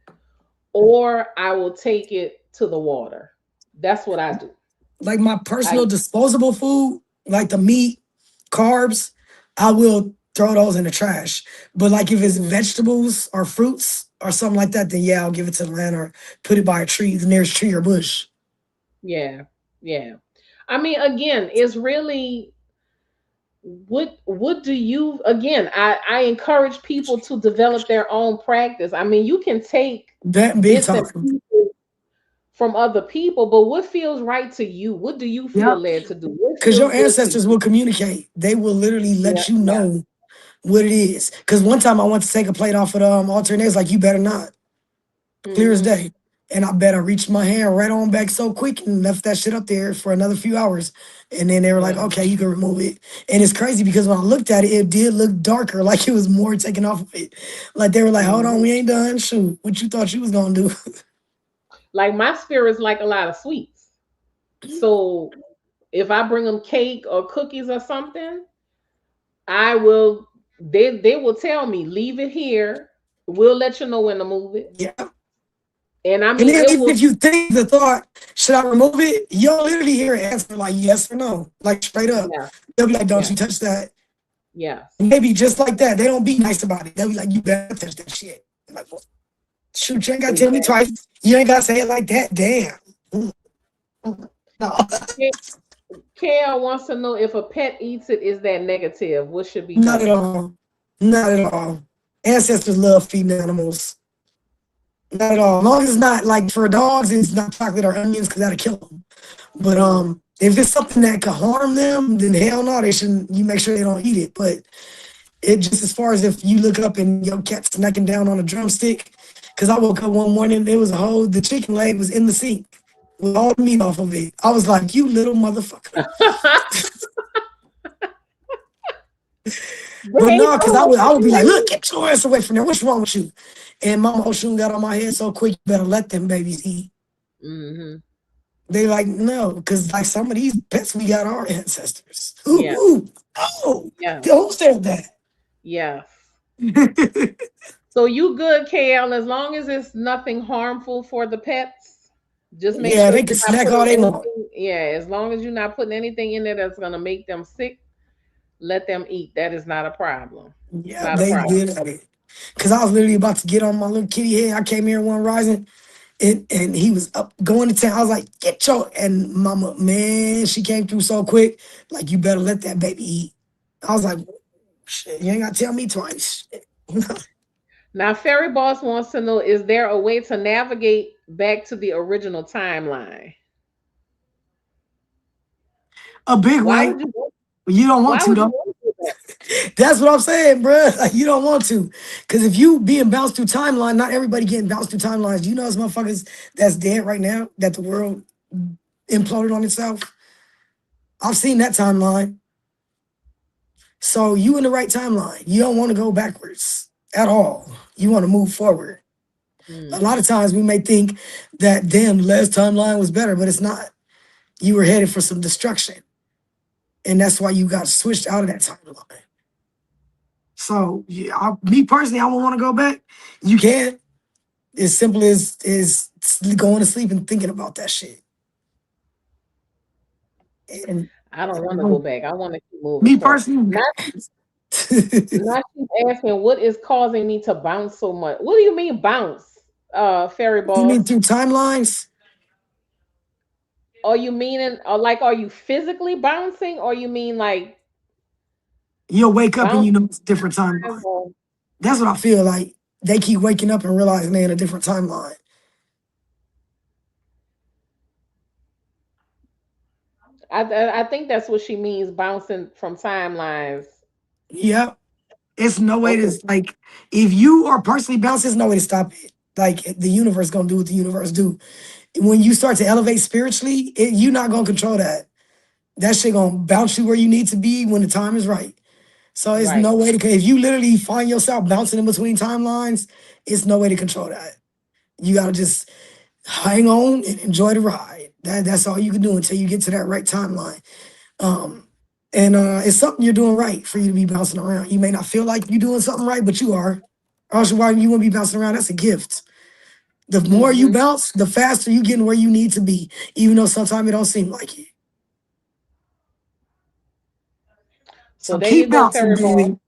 or I will take it to the water. That's what I do. Like my I personal disposable food, like the meat, carbs, I will throw those in the trash. But like if it's mhm, vegetables or fruits or something like that, then yeah, I'll give it to the land or put it by a tree, the nearest tree or bush. yeah, yeah. I mean, again, it's really what do you again, I encourage people to develop their own practice. I mean, you can take That big bits and time. pieces from other people, but what feels right to you? What do you feel Yeah. led to do? What Because feels your good to you? ancestors will communicate. They will literally Yeah, let you yeah. know what it is. Because one time I went to take a plate off of the altar and they was like, you better not. Clear as Hmm. day. And I bet I reached my hand right on back so quick and left that shit up there for another few hours. And then they were like, Yeah. okay, you can remove it. And it's crazy because when I looked at it, it did look darker, like it was more taken off of it. Like they were like, hold on, Hmm. we ain't done. Shoot, what you thought you was gonna do? Like my spirit's like a lot of sweets. So if I bring them cake or cookies or something, I will. They will tell me leave it here. We'll let you know when to move it. Yeah. And I And mean, then it even will. if you think the thought, should I remove it? You'll literally hear an answer like yes or no, like straight up. Yeah, They'll be like, don't yeah, you touch that. yes. Maybe just like that. They don't be nice about it. They'll be like, you better touch that shit. I'm like, well, shoot, you ain't gotta tell me Exactly. twice. You ain't gotta say it like that. Damn. Mm, no. Kale wants to know if a pet eats it, is that negative? What should be Not at done? all. Not at all. Ancestors love feeding animals. Not at all. As long as it's not like for dogs, it's not chocolate or onions because that'll kill them. But Hmm. if it's something that could harm them, then hell no, they shouldn't. You make sure they don't eat it. But it just as far as if you look up and your cat snacking down on a drumstick, because I woke up one morning, there was a whole the chicken leg was in the sink with all the meat off of it. I was like, you little motherfucker. But They no, because know what I would be like, look, to get your ass away from there. What's wrong with you? And Mama Oshun got on my head so quick, you better let them babies eat. do. Hmm. They like, no, because like some of these pets we got our ancestors. Yeah, Oh, yeah, who said that? yes. So you good, KL, as long as it's nothing harmful for the pets. Just make Yeah, sure they you're can not snack all putting they want. anything. Yeah, as long as you're not putting anything in there that's gonna make them sick, let them eat. That is not a problem. It's Yeah, not a they problem. good at it. Because I was literally about to get on my little kitty head. I came here one rising and he was up going to town. I was like, get your and mama, man, she came through so quick. Like, you better let that baby eat. I was like, shit, you ain't gotta tell me twice. Now, Fairy Boss wants to know: is there a way to navigate back to the original timeline? A big Why way. would you? You don't want Why to would you though. want to do that? That's what I'm saying, bro. Like, you don't want to. Because if you being bounced through timeline, not everybody getting bounced through timelines. You know those motherfuckers that's dead right now, that the world imploded on itself. I've seen that timeline. So you in the right timeline. You don't want to go backwards at all. You want to move forward. A lot Hmm. of times we may think that damn last timeline was better, but it's not. You were headed for some destruction. And that's why you got switched out of that timeline. So yeah, me personally, I don't want to go back. You can. As simple as going to sleep and thinking about that shit. And I don't want to go back. I want to keep moving me forward. personally, Not, not she's asking what is causing me to bounce so much. What do you mean bounce, Fairy you mean Boss? through timelines? Are you meaning, or like, are you physically bouncing, or you mean like You'll wake up and you bouncing? know it's a different timeline. That's what I feel like. They keep waking up and realizing they're in a different timeline. I think that's what she means, bouncing from timelines. Yep. It's no way to Okay, like if you are personally bounced, there's no way to stop it. Like the universe gonna do what the universe do. When you start to elevate spiritually, you're not gonna control that. That shit gonna bounce you where you need to be when the time is right. So it's right. no way to if you literally find yourself bouncing in between timelines, it's no way to control that. You gotta just hang on and enjoy the ride. That's all you can do until you get to that right timeline. Um, And it's something you're doing right for you to be bouncing around. You may not feel like you're doing something right, but you are. Or else why you want to be bouncing around? That's a gift. The more you Mm-hmm. bounce, the faster you getting where you need to be, even though sometimes it don't seem like it. So So there you keep go, bouncing, fairy boy. baby.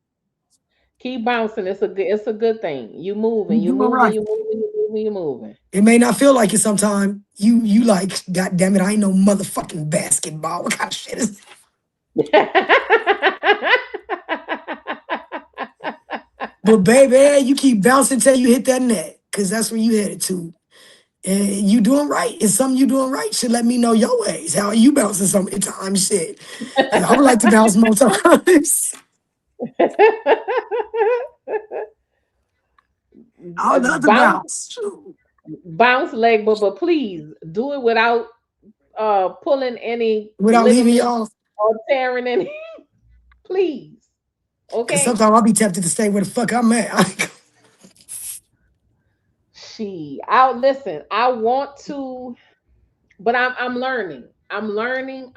Keep bouncing. It's a good thing. You You moving, you doing moving, right. you moving, you moving, you moving. It may not feel like it sometimes. You like, God damn it, I ain't no motherfucking basketball. What kind of shit is that? But baby, you keep bouncing till you hit that net. Cause that's where you headed to. And you doing right. It's something you doing right. Should let me know your ways. How are you bouncing so many times? Shit. Cause I would like to bounce more times. I would love to bounce, bounce. Shoot. bounce leg, but please do it without pulling any Without leaving ligaments y'all. or tearing any. Please, Cause okay? sometimes I'll be tempted to stay where the fuck I'm at. She out. Listen, I want to, but I'm learning. I'm learning,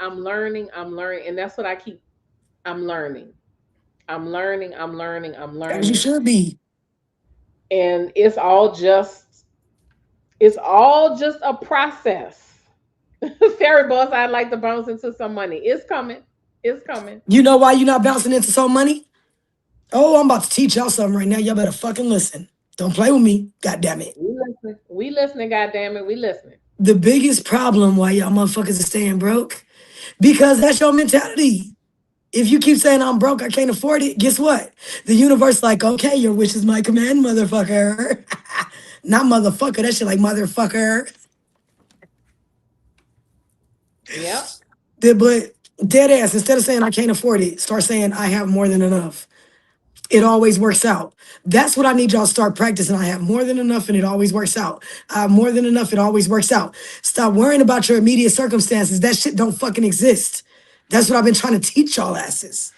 and that's what I keep. I'm learning. I'm As you learning, should be. and it's all just a process. Fairy boss, I'd like to bounce into some money. It's coming. It's coming. You know why you not bouncing into so money? Oh, I'm about to teach y'all something right now. Y'all better fucking listen. Don't play with me. God damn it. We listening. We listening. God damn it. We listening. The biggest problem why y'all motherfuckers are staying broke, because that's your mentality. If you keep saying I'm broke, I can't afford it, guess what? The universe like, okay, your wish is my command, motherfucker. Not motherfucker, that shit like motherfucker. Yep. But dead ass, instead of saying I can't afford it, start saying I have more than enough. It always works out. That's what I need y'all to start practicing. I have more than enough and it always works out. I have more than enough, it always works out. Stop worrying about your immediate circumstances. That shit don't fucking exist. That's what I've been trying to teach y'all asses.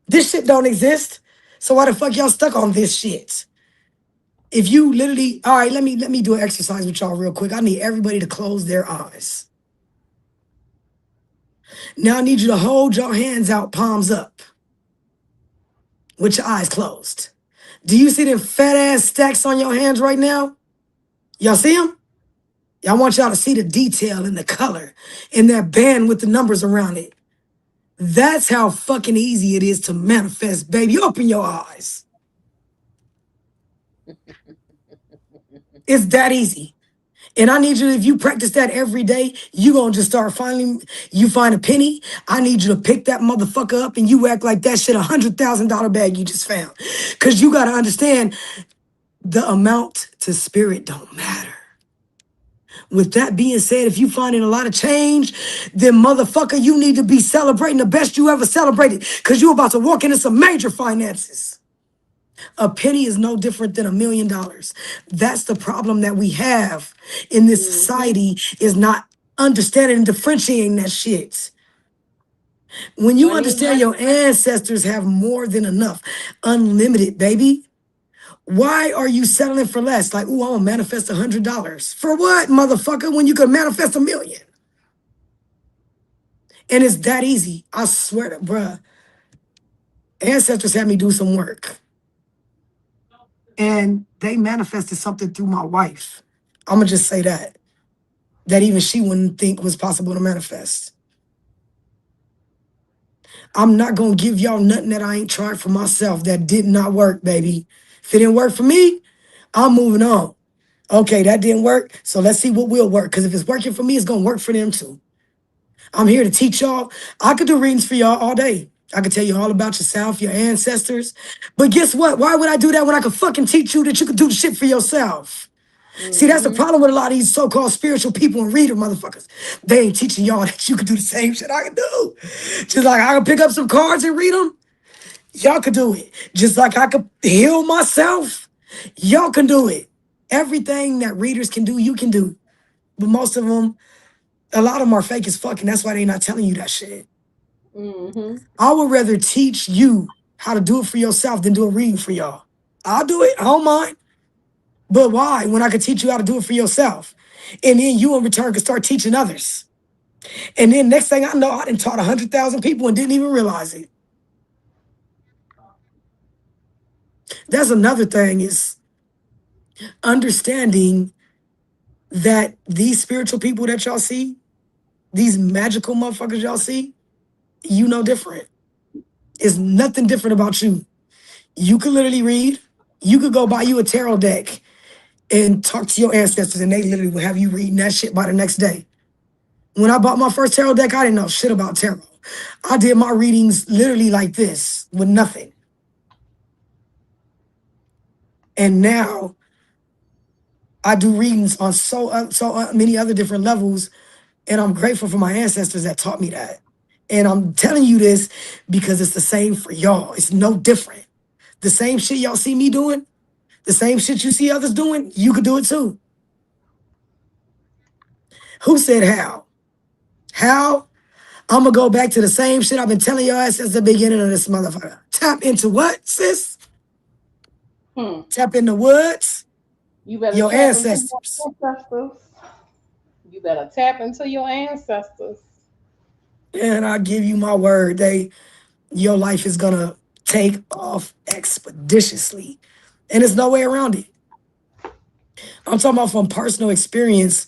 This shit don't exist. So why the fuck y'all stuck on this shit? If you literally, all right, let me do an exercise with y'all real quick. I need everybody to close their eyes. Now I need you to hold your hands out, palms up, with your eyes closed. Do you see them fat ass stacks on your hands right now? Y'all see them? Y'all want y'all to see the detail and the color and that band with the numbers around it. That's how fucking easy it is to manifest, baby. Open your eyes. It's that easy. And I need you, if you practice that every day, you gonna just start finally, you find a penny. I need you to pick that motherfucker up and you act like that shit $100,000 bag you just found. Cause you gotta understand the amount to spirit don't matter. With that being said, if you finding a lot of change, then motherfucker, you need to be celebrating the best you ever celebrated. Cause you about to walk into some major finances. A penny is no different than $1 million. That's the problem that we have in this Mm-hmm. society is not understanding and differentiating that shit. When you Money is understand money. your ancestors have more than enough, unlimited, baby. Why are you settling for less? Like, ooh, I'm gonna manifest $100. For what, motherfucker, when you could manifest 1 million? And it's that easy. I swear to bruh. Ancestors had me do some work. And they manifested something through my wife. I'ma just say that. That even she wouldn't think was possible to manifest. I'm not gonna give y'all nothing that I ain't tried for myself that did not work, baby. If it didn't work for me, I'm moving on. Okay, that didn't work. So let's see what will work. Because if it's working for me, it's gonna work for them too. I'm here to teach y'all. I could do readings for y'all all day. I could tell you all about yourself, your ancestors. But guess what? Why would I do that when I could fucking teach you that you could do the shit for yourself? See, that's the Mm-hmm. problem with a lot of these so-called spiritual people and reader motherfuckers. They ain't teaching y'all that you can do the same shit I can do. Just like I can pick up some cards and read them, y'all could do it. Just like I could heal myself, y'all can do it. Everything that readers can do, you can do. But most of them, a lot of them are fake as fuck, and that's why they not telling you that shit. Mm-hmm. I would rather teach you how to do it for yourself than do a reading for y'all. I'll do it. I don't mind. But why? When I could teach you how to do it for yourself. And then you in return could start teaching others. And then next thing I know, I done taught 100,000 people and didn't even realize it. That's another thing is understanding that these spiritual people that y'all see, these magical motherfuckers y'all see, you know different. It's nothing different about you. You could literally read. You could go buy you a tarot deck and talk to your ancestors, and they literally will have you reading that shit by the next day. When I bought my first tarot deck, I didn't know shit about tarot. I did my readings literally like this with nothing. And now I do readings on so many other different levels, and I'm grateful for my ancestors that taught me that. And I'm telling you this because it's the same for y'all. It's no different. The same shit y'all see me doing, the same shit you see others doing, you could do it too. Who said how? How? I'm gonna go back to the same shit I've been telling your ass since the beginning of this motherfucker. Tap into what, sis? Hmm. Tap into woods, You better your tap into your ancestors. ancestors. You better tap into your ancestors. And I give you my word, your life is gonna take off expeditiously. And there's no way around it. I'm talking about from personal experience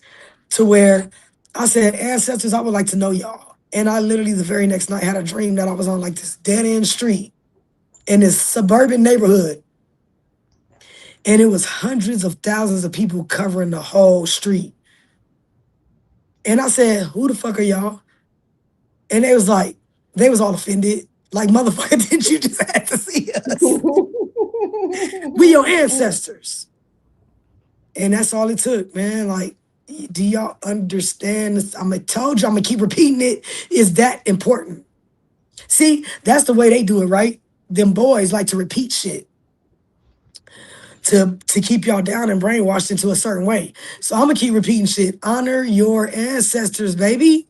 to where I said, ancestors, I would like to know y'all. And I literally the very next night had a dream that I was on like this dead end street in this suburban neighborhood. And it was hundreds of thousands of people covering the whole street. And I said, who the fuck are y'all? And they was all offended. Like, motherfucker, did you just have to see us? We your ancestors. And that's all it took, man. Like, do y'all understand this? I'm gonna told you, I'm gonna keep repeating it. Is that important? See, that's the way they do it, right? Them boys like to repeat shit to keep y'all down and brainwashed into a certain way. So I'm gonna keep repeating shit. Honor your ancestors, baby.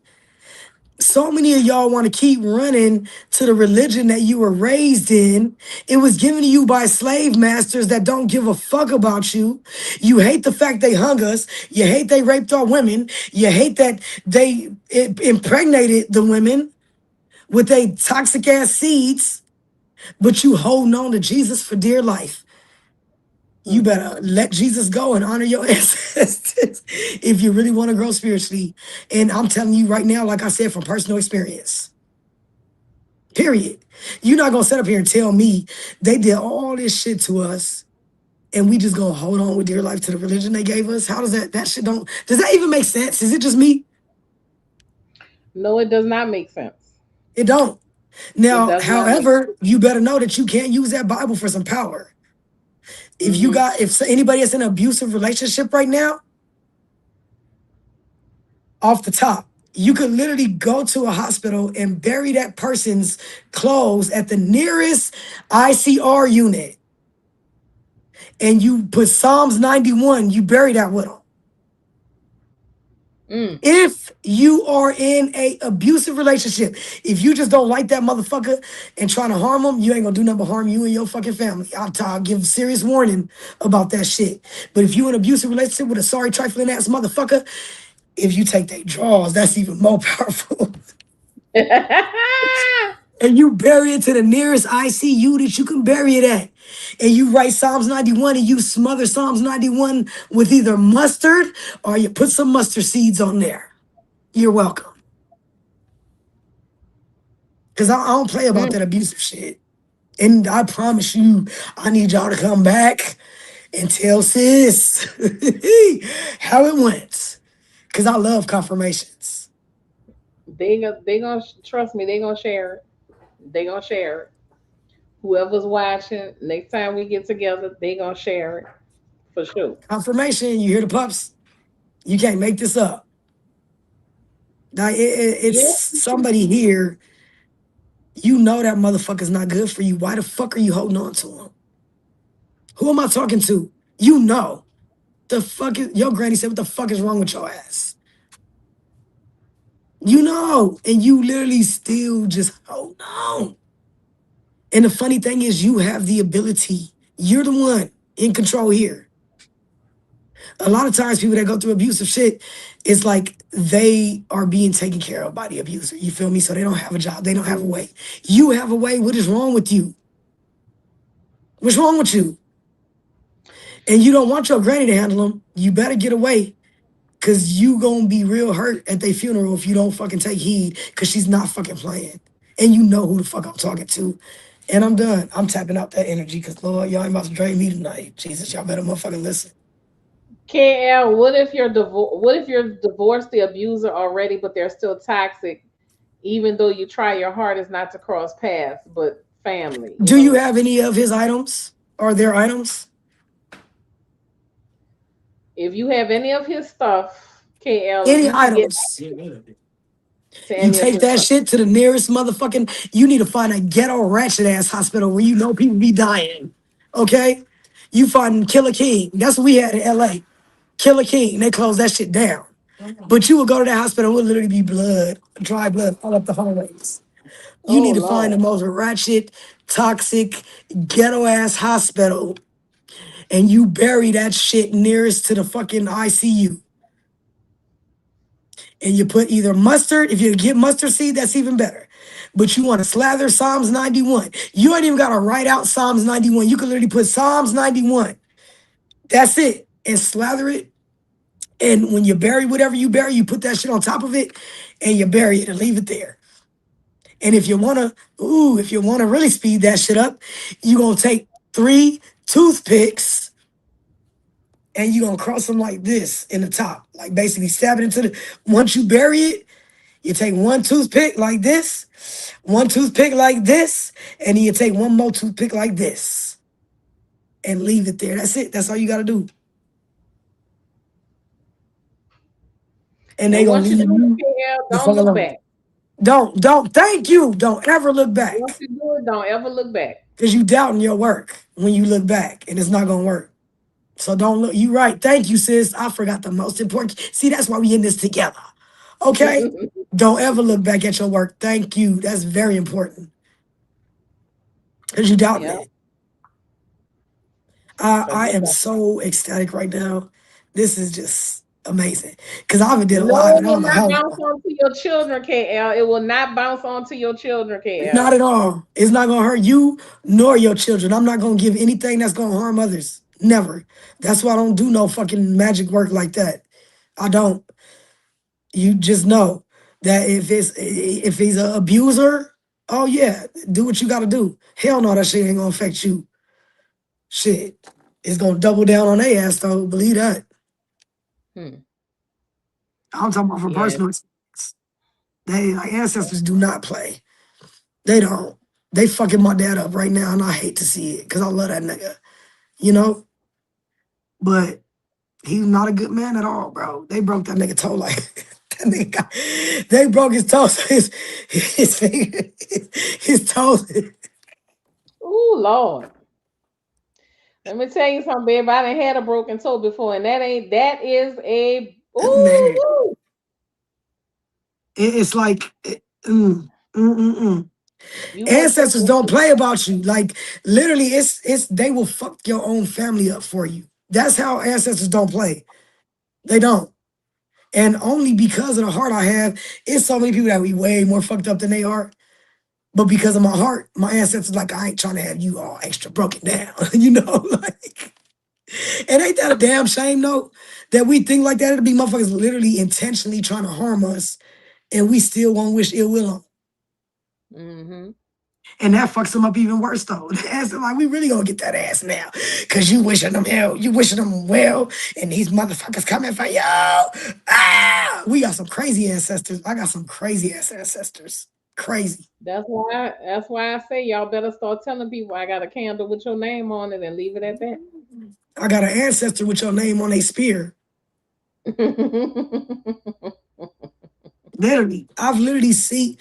So many of y'all want to keep running to the religion that you were raised in. It was given to you by slave masters that don't give a fuck about you. You hate the fact they hung us. You hate they raped our women. You hate that they impregnated the women with their toxic ass seeds, but you holding on to Jesus for dear life. You better let Jesus go and honor your ancestors if you really want to grow spiritually. And I'm telling you right now, like I said, from personal experience. Period. You're not gonna sit up here and tell me they did all this shit to us and we just gonna hold on with dear life to the religion they gave us. How does that shit don't does that even make sense? Is it just me? No, it does not make sense. It don't. It Now, does not make however, you better know that you can't use that Bible for some power. If you hmm got if anybody is in an abusive relationship right now, off the top, you could literally go to a hospital and bury that person's clothes at the nearest ICR unit and you put Psalms 91, you bury that with them. mm. If you are in a abusive relationship, if you just don't like that motherfucker and trying to harm him, you ain't gonna do nothing but harm you and your fucking family. I'll give serious warning about that shit. But if you in an abusive relationship with a sorry trifling ass motherfucker, if you take their draws, that's even more powerful. And you bury it to the nearest ICU that you can bury it at. And you write Psalms 91 and you smother Psalms 91 with either mustard or you put some mustard seeds on there. You're welcome. Because I don't play about Mm. that abusive shit. And I promise you, I need y'all to come back and tell sis how it went. Because I love confirmations. They gonna trust me. They gonna share it. They gonna share it. Whoever's watching, next time we get together, they gonna share it for sure. Confirmation, you hear the pups? You can't make this up. Like, it's Yeah. somebody here. You know that motherfucker's not good for you. Why the fuck are you holding on to him? Who am I talking to? You know. The fuck is your granny said, what the fuck is wrong with your ass? You know. And you literally still just hold on. And the funny thing is, you have the ability. You're the one in control here. A lot of times, people that go through abusive shit, it's like they are being taken care of by the abuser. You feel me? So they don't have a job. They don't have a way. You have a way. What is wrong with you? What's wrong with you? And you don't want your granny to handle them. You better get away. Cause you gonna be real hurt at their funeral if you don't fucking take heed. Cause she's not fucking playing, and you know who the fuck I'm talking to. And I'm done. I'm tapping out that energy. Cause Lord, y'all ain't about to drain me tonight. Jesus, y'all better motherfucking listen. KL, what if you're divorced the abuser already, but they're still toxic, even though you try your hardest not to cross paths, but family, you Do you know? have any of his items or their items? If you have any of his stuff, KL, Any you can get items? Get rid of it. to You any of take his that stuff. shit to the nearest motherfucking. You need to find a ghetto ratchet ass hospital where you know people be dying. Okay, you find Killer King. That's what we had in L.A. Killer King. They closed that shit down. Come on. But you would go to that hospital, it would literally be blood, dry blood all up the hallways. You Oh need to find the Lord. most ratchet, toxic, ghetto ass hospital and you bury that shit nearest to the fucking ICU. And you put either mustard, if you get mustard seed, that's even better. But you want to slather Psalms 91. You ain't even got to write out Psalms 91. You can literally put Psalms 91. That's it. And slather it. And when you bury whatever you bury, you put that shit on top of it and you bury it and leave it there. And if you wanna really speed that shit up, you gonna take 3 toothpicks and you gonna cross them like this in the top, like basically stab it into the. Once you bury it, you take one toothpick like this, one toothpick like this, and then you take one more toothpick like this and leave it there. That's it. That's all you gotta do. And they And gonna once you leave do it, you KL, the don't fuck look alone. back. Don't. Thank you. Don't ever look Once back you do it, don't ever look back. because you doubting your work when you look back, and it's not gonna work. So don't look. You right. Thank you, sis. I forgot the most important. See, that's why we in this together. Okay. Don't ever look back at your work. Thank you. That's very important because you doubting Yeah, it. I don't look am back. so ecstatic right now. This is just amazing because I haven't did a No, live it and I will don't know not how bounce long. onto your children, KL. It will not bounce onto your children, Not KL. at all. It's not gonna hurt you nor your children. I'm not gonna give anything that's gonna harm others. Never. That's why I don't do no fucking magic work like that. I don't. You just know that if he's an abuser, oh yeah, do what you gotta do. Hell no, that shit ain't gonna affect you. Shit. It's gonna double down on their ass though. Believe that. Hmm. I'm talking about from Yeah. personal experience. They like ancestors do not play. They don't. They fucking my dad up right now, and I hate to see it because I love that nigga. You know, but he's not a good man at all, bro. They broke that nigga toe like that nigga they broke his toes, his finger, his toes. Ooh, Lord. Let me tell you something, babe. I done had a broken toe before, and that is a Man, ooh. it's like You want them ancestors don't to play about you. Like literally, it's they will fuck your own family up for you. That's how ancestors don't play. They don't. And only because of the heart I have, it's so many people that be way more fucked up than they are. But because of my heart, my ancestors like I ain't trying to have you all extra broken down. You know, like and ain't that a damn shame though that we think like that? It'll be motherfuckers literally intentionally trying to harm us, and we still won't wish ill will on 'em. mm-hmm. And that fucks them up even worse though. The ass like we really gonna get that ass now, cause you wishing them hell, you wishing them well, and these motherfuckers coming for yo. Ah, we got some crazy ancestors. I got some crazy ass ancestors. Crazy. That's why I say y'all better start telling people I got a candle with your name on it and leave it at that. I got an ancestor with your name on a spear. Literally, I've literally seen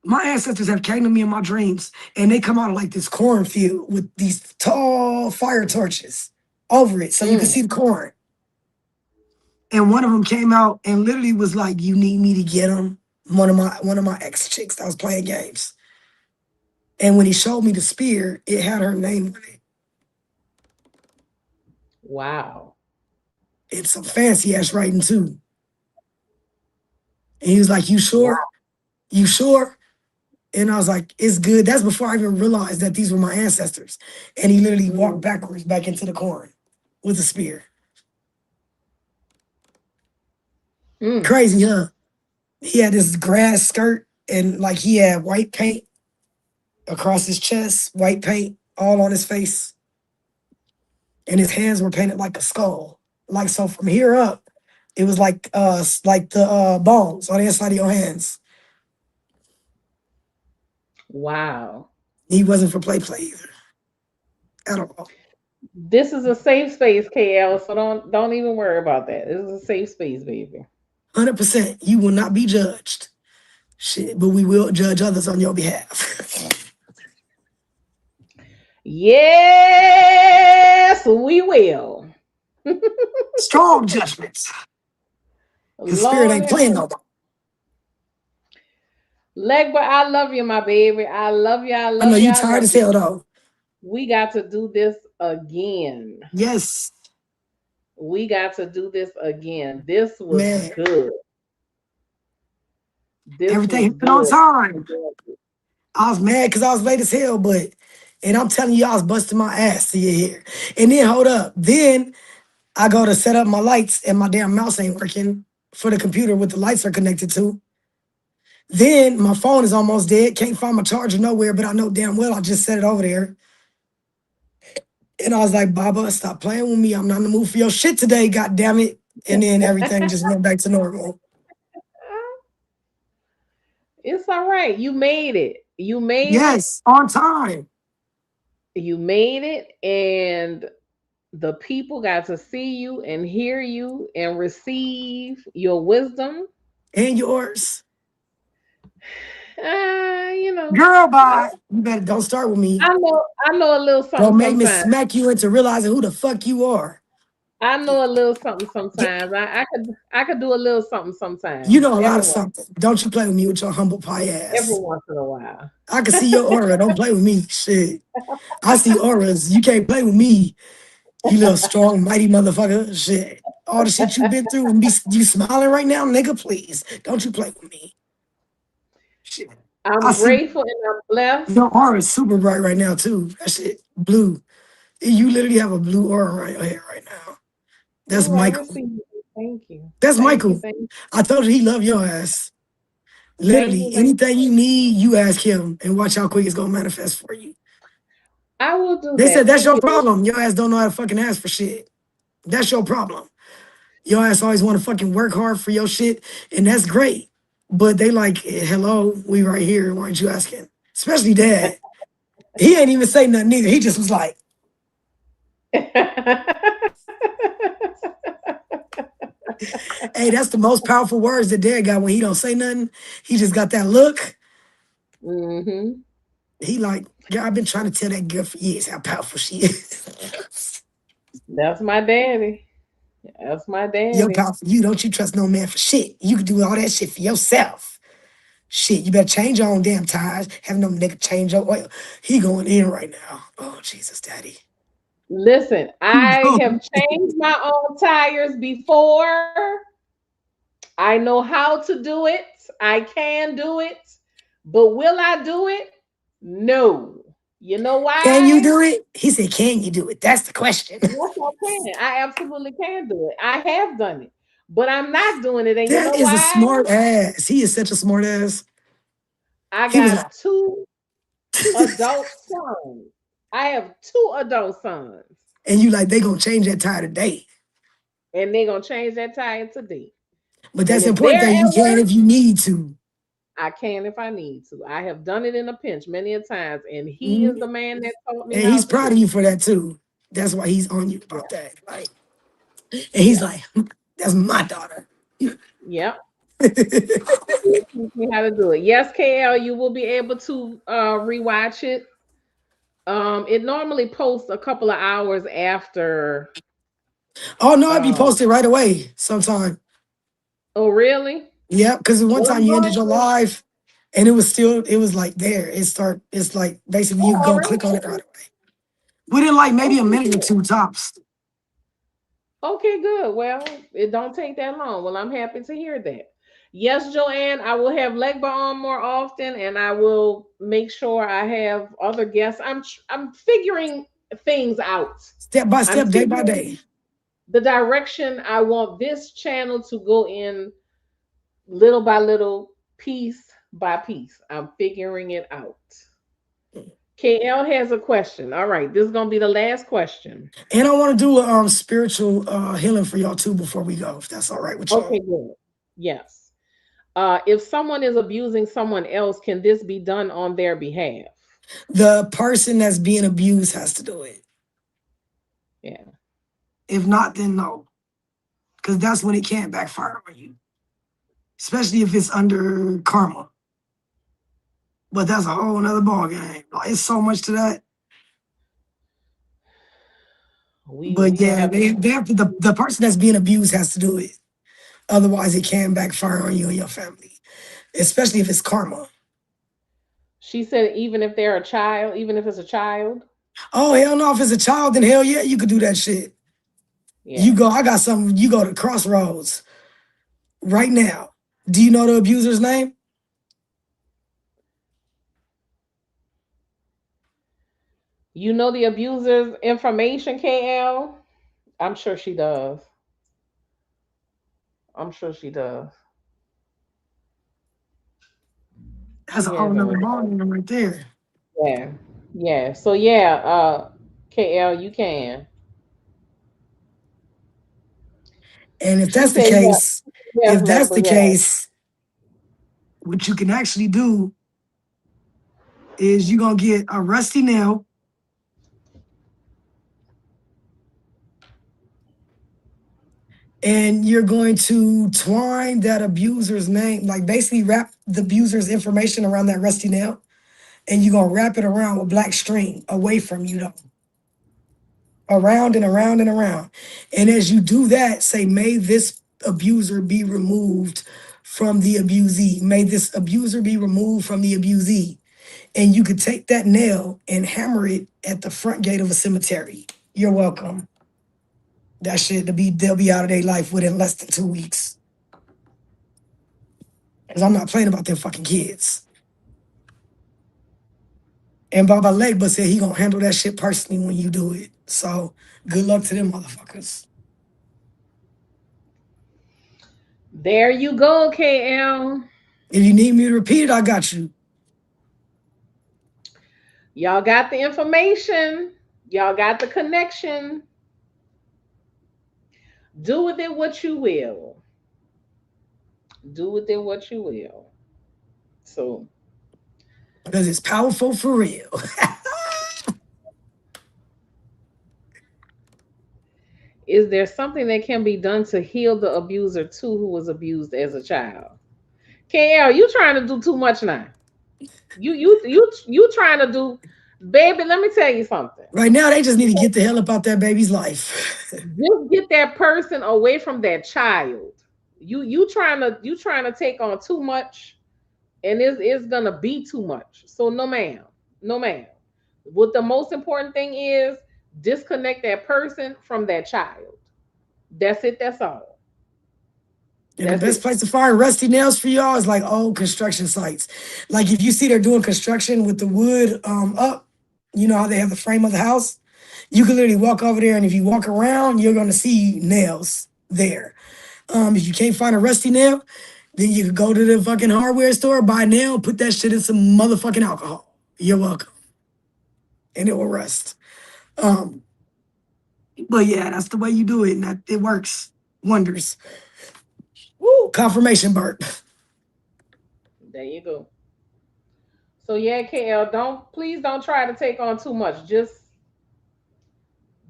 my ancestors have came to me in my dreams, and they come out of like this cornfield with these tall fire torches over it, so you can Mm. see the corn. And one of them came out and literally was like, "You need me to get him." One of my ex chicks that was playing games, and when he showed me the spear, it had her name on it. Wow. It's some fancy ass writing too. And he was like, "You Wow. sure? You sure?" And I was like, "It's good." That's before I even realized that these were my ancestors. And he literally walked Mm. backwards back into the corn with a spear. Mm. Crazy, huh? He had this grass skirt and like he had white paint across his chest, white paint all on his face, and his hands were painted like a skull. Like so from here up, it was like the bones on the inside of your hands. Wow. He wasn't for play either at all. This is a safe space, KL, so don't even worry about that. This is a safe space, baby. 100%, you will not be judged. Shit, but we will judge others on your behalf. Yes, we will. Strong judgments. His spirit Lord ain't have playing mercy. no. Legba, I love you, my baby. I love you. I I know love you. you I tired love as you. hell though. We got to do this again. Yes, We got to do this again. This was man. good. This Everything was happened on good. time. I was mad because I was late as hell, but and I'm telling you, I was busting my ass to get here. And then hold up. Then I go to set up my lights and my damn mouse ain't working for the computer what the lights are connected to. Then my phone is almost dead. Can't find my charger nowhere, but I know damn well I just set it over there. And I was like, Baba, stop playing with me. I'm not in the mood for your shit today, god damn it. And then everything just went back to normal. It's all right. You made it. You made it. Yes, on time. You made it. And the people got to see you and hear you and receive your wisdom. And yours. You know, Girl, I, bye. You better don't start with me. I know a little something Don't make me sometimes. smack you into realizing who the fuck you are. I know a little something sometimes. Yeah, I could do a little something you sometimes. know a lot of something. Don't you play with me with your humble pie Every ass. once in a while. I can see your aura. Don't play with me. Shit. I see auras. You can't play with me. You little strong, mighty motherfucker. Shit. All the shit you've been through and be you smiling right now, nigga, please. Don't you play with me. Shit. I I'm see grateful and I'm blessed. your aura is super bright right now, too. That shit blue. You literally have a blue aura right here right now. That's Oh, I Michael. receive it. Thank you. That's Thank you. Michael. Thank you. I told you he love your ass. Thank you. Literally, Thank you. anything you need, you ask him and watch how quick it's gonna manifest for you. I will do They said that. that's Thank your you. problem. Your ass don't know how to fucking ask for shit. That's your problem. Your ass always want to fucking work hard for your shit, and that's great. But they like, hello, we right here. Why aren't you asking? Especially dad. He ain't even say nothing either. He just was like, hey, that's the most powerful words that dad got when he don't say nothing. He just got that look. hmm He like, yeah, I've been trying to tell that girl for years how powerful she is. That's my daddy. That's my You're daddy. powerful. You don't you trust no man for shit. You can do all that shit for yourself. Shit, you better change your own damn tires. Have no nigga change your oil. He going in right now. Oh Jesus, daddy. Listen, He I have going. changed my own tires before. I know how to do it. I can do it. But will I do it? No. You know Can you why? do it? He said, can you do it? That's the question. Yes, I can. I absolutely can do it. I have done it. But I'm not doing it. And you That know is a why? smart ass. He is such a smart ass. I He was got like, two adult sons. I have two adult sons. and you like, they gonna change that tire today. And they're gonna change that tire today. But And that's if important they're that you at can work, if you need to. I can if I need to. I have done it in a pinch many a times, and he is Mhm. the man that taught me And how he's to proud do of it. you for that too. That's why he's on you Yeah, about that. Like, and he's yeah, like, that's my daughter. yeah. He teach me how to do it. Yes, KL, you will be able to rewatch it. It normally posts a couple of hours after. Oh no, it'd be Um, posted right away sometime. oh, really? Yep, because one Well, time I'm you going ended your to. live and it was like there. It's like basically you Oh, go click on already? it right away. Within like maybe a Okay, minute or good. two tops. Okay, good. Well, it don't take that long. Well, I'm happy to hear that. Yes, Joanne, I will have Legba on more often, and I will make sure I have other guests. I'm figuring things out. Step by I'm step, day by figuring day. the direction I want this channel to go in, little by little, piece by piece. I'm figuring it out. KL has a question. All right, this is gonna be the last question. And I want to do a spiritual healing for y'all too before we go, if that's all right with Okay, y'all. good. Yes. If someone is abusing someone else, can this be done on their behalf? The person that's being abused has to do it. Yeah. If not, then no. Because that's when it can't backfire on you. Especially if it's under karma. But that's a whole nother ball game. Like, it's so much to that. We But gonna yeah, have to. they have to, the person that's being abused has to do it. Otherwise, it can backfire on you and your family, especially if it's karma. She said even if they're a child, even if it's a child. Oh, hell no. If it's a child, then hell yeah, you could do that shit. You Yeah. go, I got something, you go to Crossroads right now. Do you know the abuser's name? You know the abuser's information, KL? I'm sure she does. I'm sure she does. That's a She whole has nother everything. ball game right there. Yeah. Yeah. So yeah, KL, you can. And She said yes, yes, if that's Legba, the yes. case, what you can actually do is you're gonna get a rusty nail and you're going to twine that abuser's name, like basically wrap the abuser's information around that rusty nail, and you're gonna wrap it around with black string away from you though. Around and around and around. And as you do that, say, may this abuser be removed from the abusee. May this abuser be removed from the abusee. And you could take that nail and hammer it at the front gate of a cemetery. You're welcome. That shit they'll be out of their life within less than 2 weeks. Because I'm not playing about them fucking kids. And Baba Legba said he gonna handle that shit personally when you do it. So good luck to them motherfuckers. There you go, KL. If you need me to repeat it, I got you. Y'all got the information. Y'all got the connection. Do with it what you will. Do with it what you will. So, Because it's powerful for real. is there something that can be done to heal the abuser too, who was abused as a child? KL, you trying to do too much now. You trying to do, baby? Let me tell you something. Right now, they just need to get the hell up out that baby's life. Just get that person away from that child. You trying to take on too much, and it's gonna be too much. So no, ma'am, no, ma'am. What the most important thing is, disconnect that person from that child. That's it. That's all. And the That's best it. place to find rusty nails for y'all is like old construction sites. Like if you see they're doing construction with the wood up, you know how they have the frame of the house? You can literally walk over there, and if you walk around, you're gonna see nails there. If you can't find a rusty nail, then you could go to the fucking hardware store, buy a nail, put that shit in some motherfucking alcohol. You're welcome. And it will rust. Um, but yeah, that's the way you do it, and that it works wonders. Woo, confirmation burp. There you go. So yeah, KL, don't, please don't try to take on too much. Just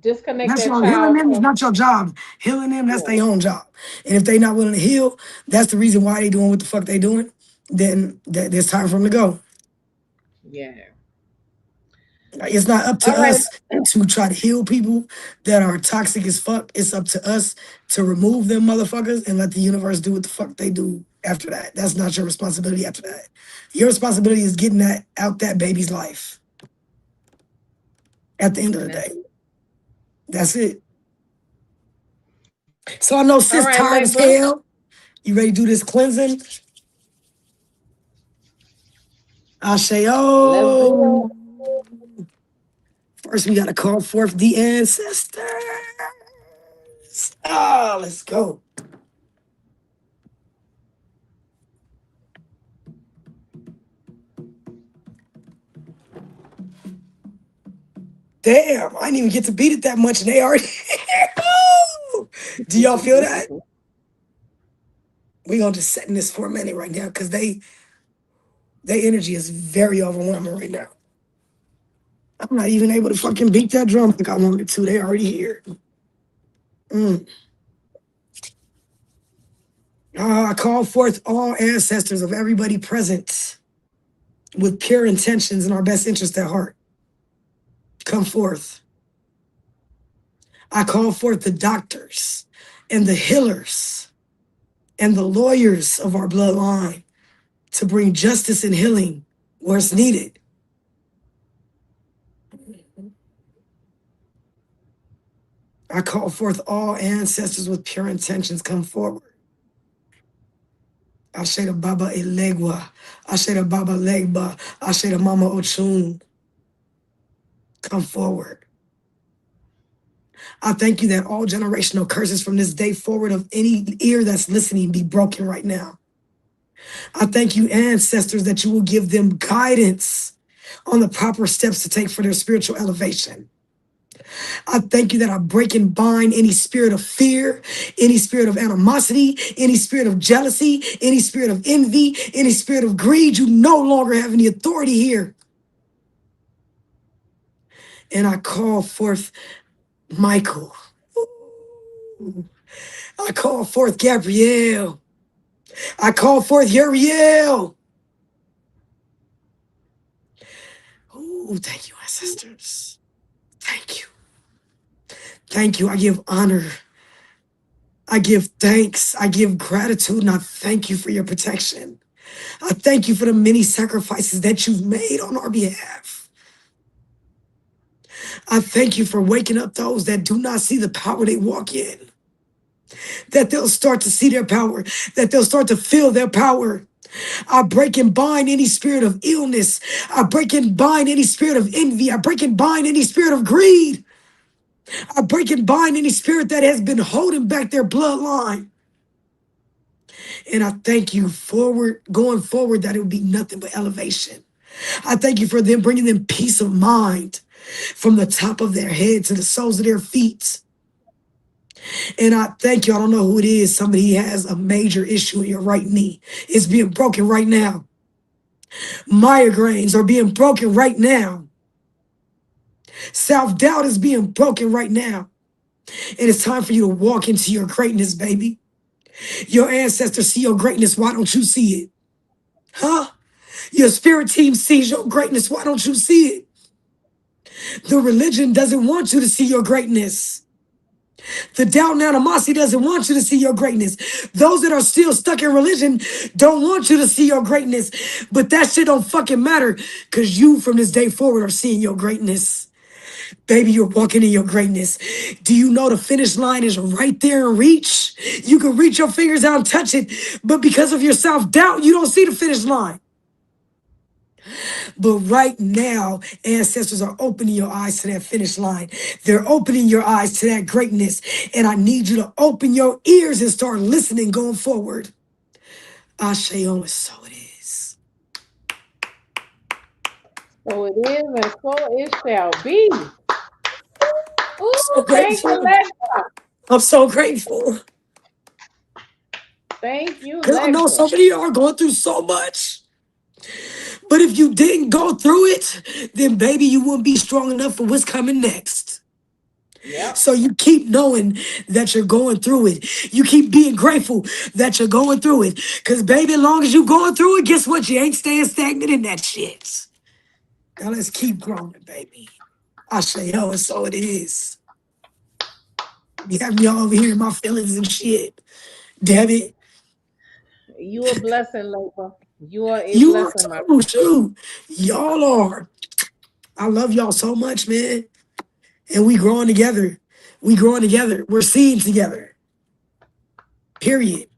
disconnect That's that your healing child them is from. not your job. Healing them, that's Yeah, their own job. And if they not willing to heal, that's the reason why they doing what the fuck they doing. Then there's time for them to go. yeah. Like, it's not up to All right. us to try to heal people that are toxic as fuck. It's up to us to remove them motherfuckers and let the universe do what the fuck they do after that. That's not your responsibility after that. Your responsibility is getting that out that baby's life at the end of the And that's day. That's it. So I know All sis right, tired as Legba. hell. You ready to do this cleansing? I say, Let's do oh, it. first we gotta call forth the ancestors. Ah, let's go. Damn, I didn't even get to beat it that much, and they already. Woo! Do y'all feel that? We gonna just sit in this for a minute right now because their energy is very overwhelming right now. I'm not even able to fucking beat that drum like I wanted to. They already here. Mm. I call forth all ancestors of everybody present with pure intentions and our best interest at heart. Come forth. I call forth the doctors and the healers and the lawyers of our bloodline to bring justice and healing where it's needed. I call forth all ancestors with pure intentions come forward. Ashe the Baba Elegwa, Ashe the Baba Legba, Ashe the Mama Ochun, come forward. I thank you that all generational curses from this day forward of any ear that's listening be broken right now. I thank you, ancestors, that you will give them guidance on the proper steps to take for their spiritual elevation. I thank you that I break and bind any spirit of fear, any spirit of animosity, any spirit of jealousy, any spirit of envy, any spirit of greed. You no longer have any authority here. And I call forth Michael. I call forth Gabrielle. I call forth Uriel. Oh, thank you, ancestors. Thank you. Thank you. I give honor. I give thanks. I give gratitude. And I thank you for your protection. I thank you for the many sacrifices that you've made on our behalf. I thank you for waking up those that do not see the power they walk in, that they'll start to see their power, that they'll start to feel their power. I break and bind any spirit of illness. I break and bind any spirit of envy. I break and bind any spirit of greed. I break and bind any spirit that has been holding back their bloodline. And I thank you going forward, that it will be nothing but elevation. I thank you for them bringing them peace of mind from the top of their head to the soles of their feet. And I thank you. I don't know who it is. Somebody has a major issue in your right knee. It's being broken right now. Migraines are being broken right now. Self-doubt is being broken right now. And it's time for you to walk into your greatness, baby. Your ancestors see your greatness. Why don't you see it? Huh? Your spirit team sees your greatness. Why don't you see it? The religion doesn't want you to see your greatness. The doubt and animosity doesn't want you to see your greatness. Those that are still stuck in religion don't want you to see your greatness. But that shit don't fucking matter, because you from this day forward are seeing your greatness. Baby, you're walking in your greatness. Do you know the finish line is right there in reach? You can reach your fingers out and touch it, but because of your self-doubt, you don't see the finish line. But right now, ancestors are opening your eyes to that finish line. They're opening your eyes to that greatness. And I need you to open your ears and start listening going forward. Ashe, oh, so it is. So it is, and so it shall be. So Ooh, thank you, grateful. Legba. I'm so grateful. Thank you, Because I know Legba. so many of you are going through so much. But if you didn't go through it, then baby, you wouldn't be strong enough for what's coming next. Yep. So you keep knowing that you're going through it. You keep being grateful that you're going through it. Because, baby, as long as you're going through it, guess what? You ain't staying stagnant in that shit. Now let's keep growing, baby. I say, yo, and so it is. You have me all over here in my feelings and shit. Damn it. You a blessing, Legba. You are a You are blessing, my too, shoot. Y'all are. I love y'all so much, man. And we growing together. We growing together. We're seeing together. Period.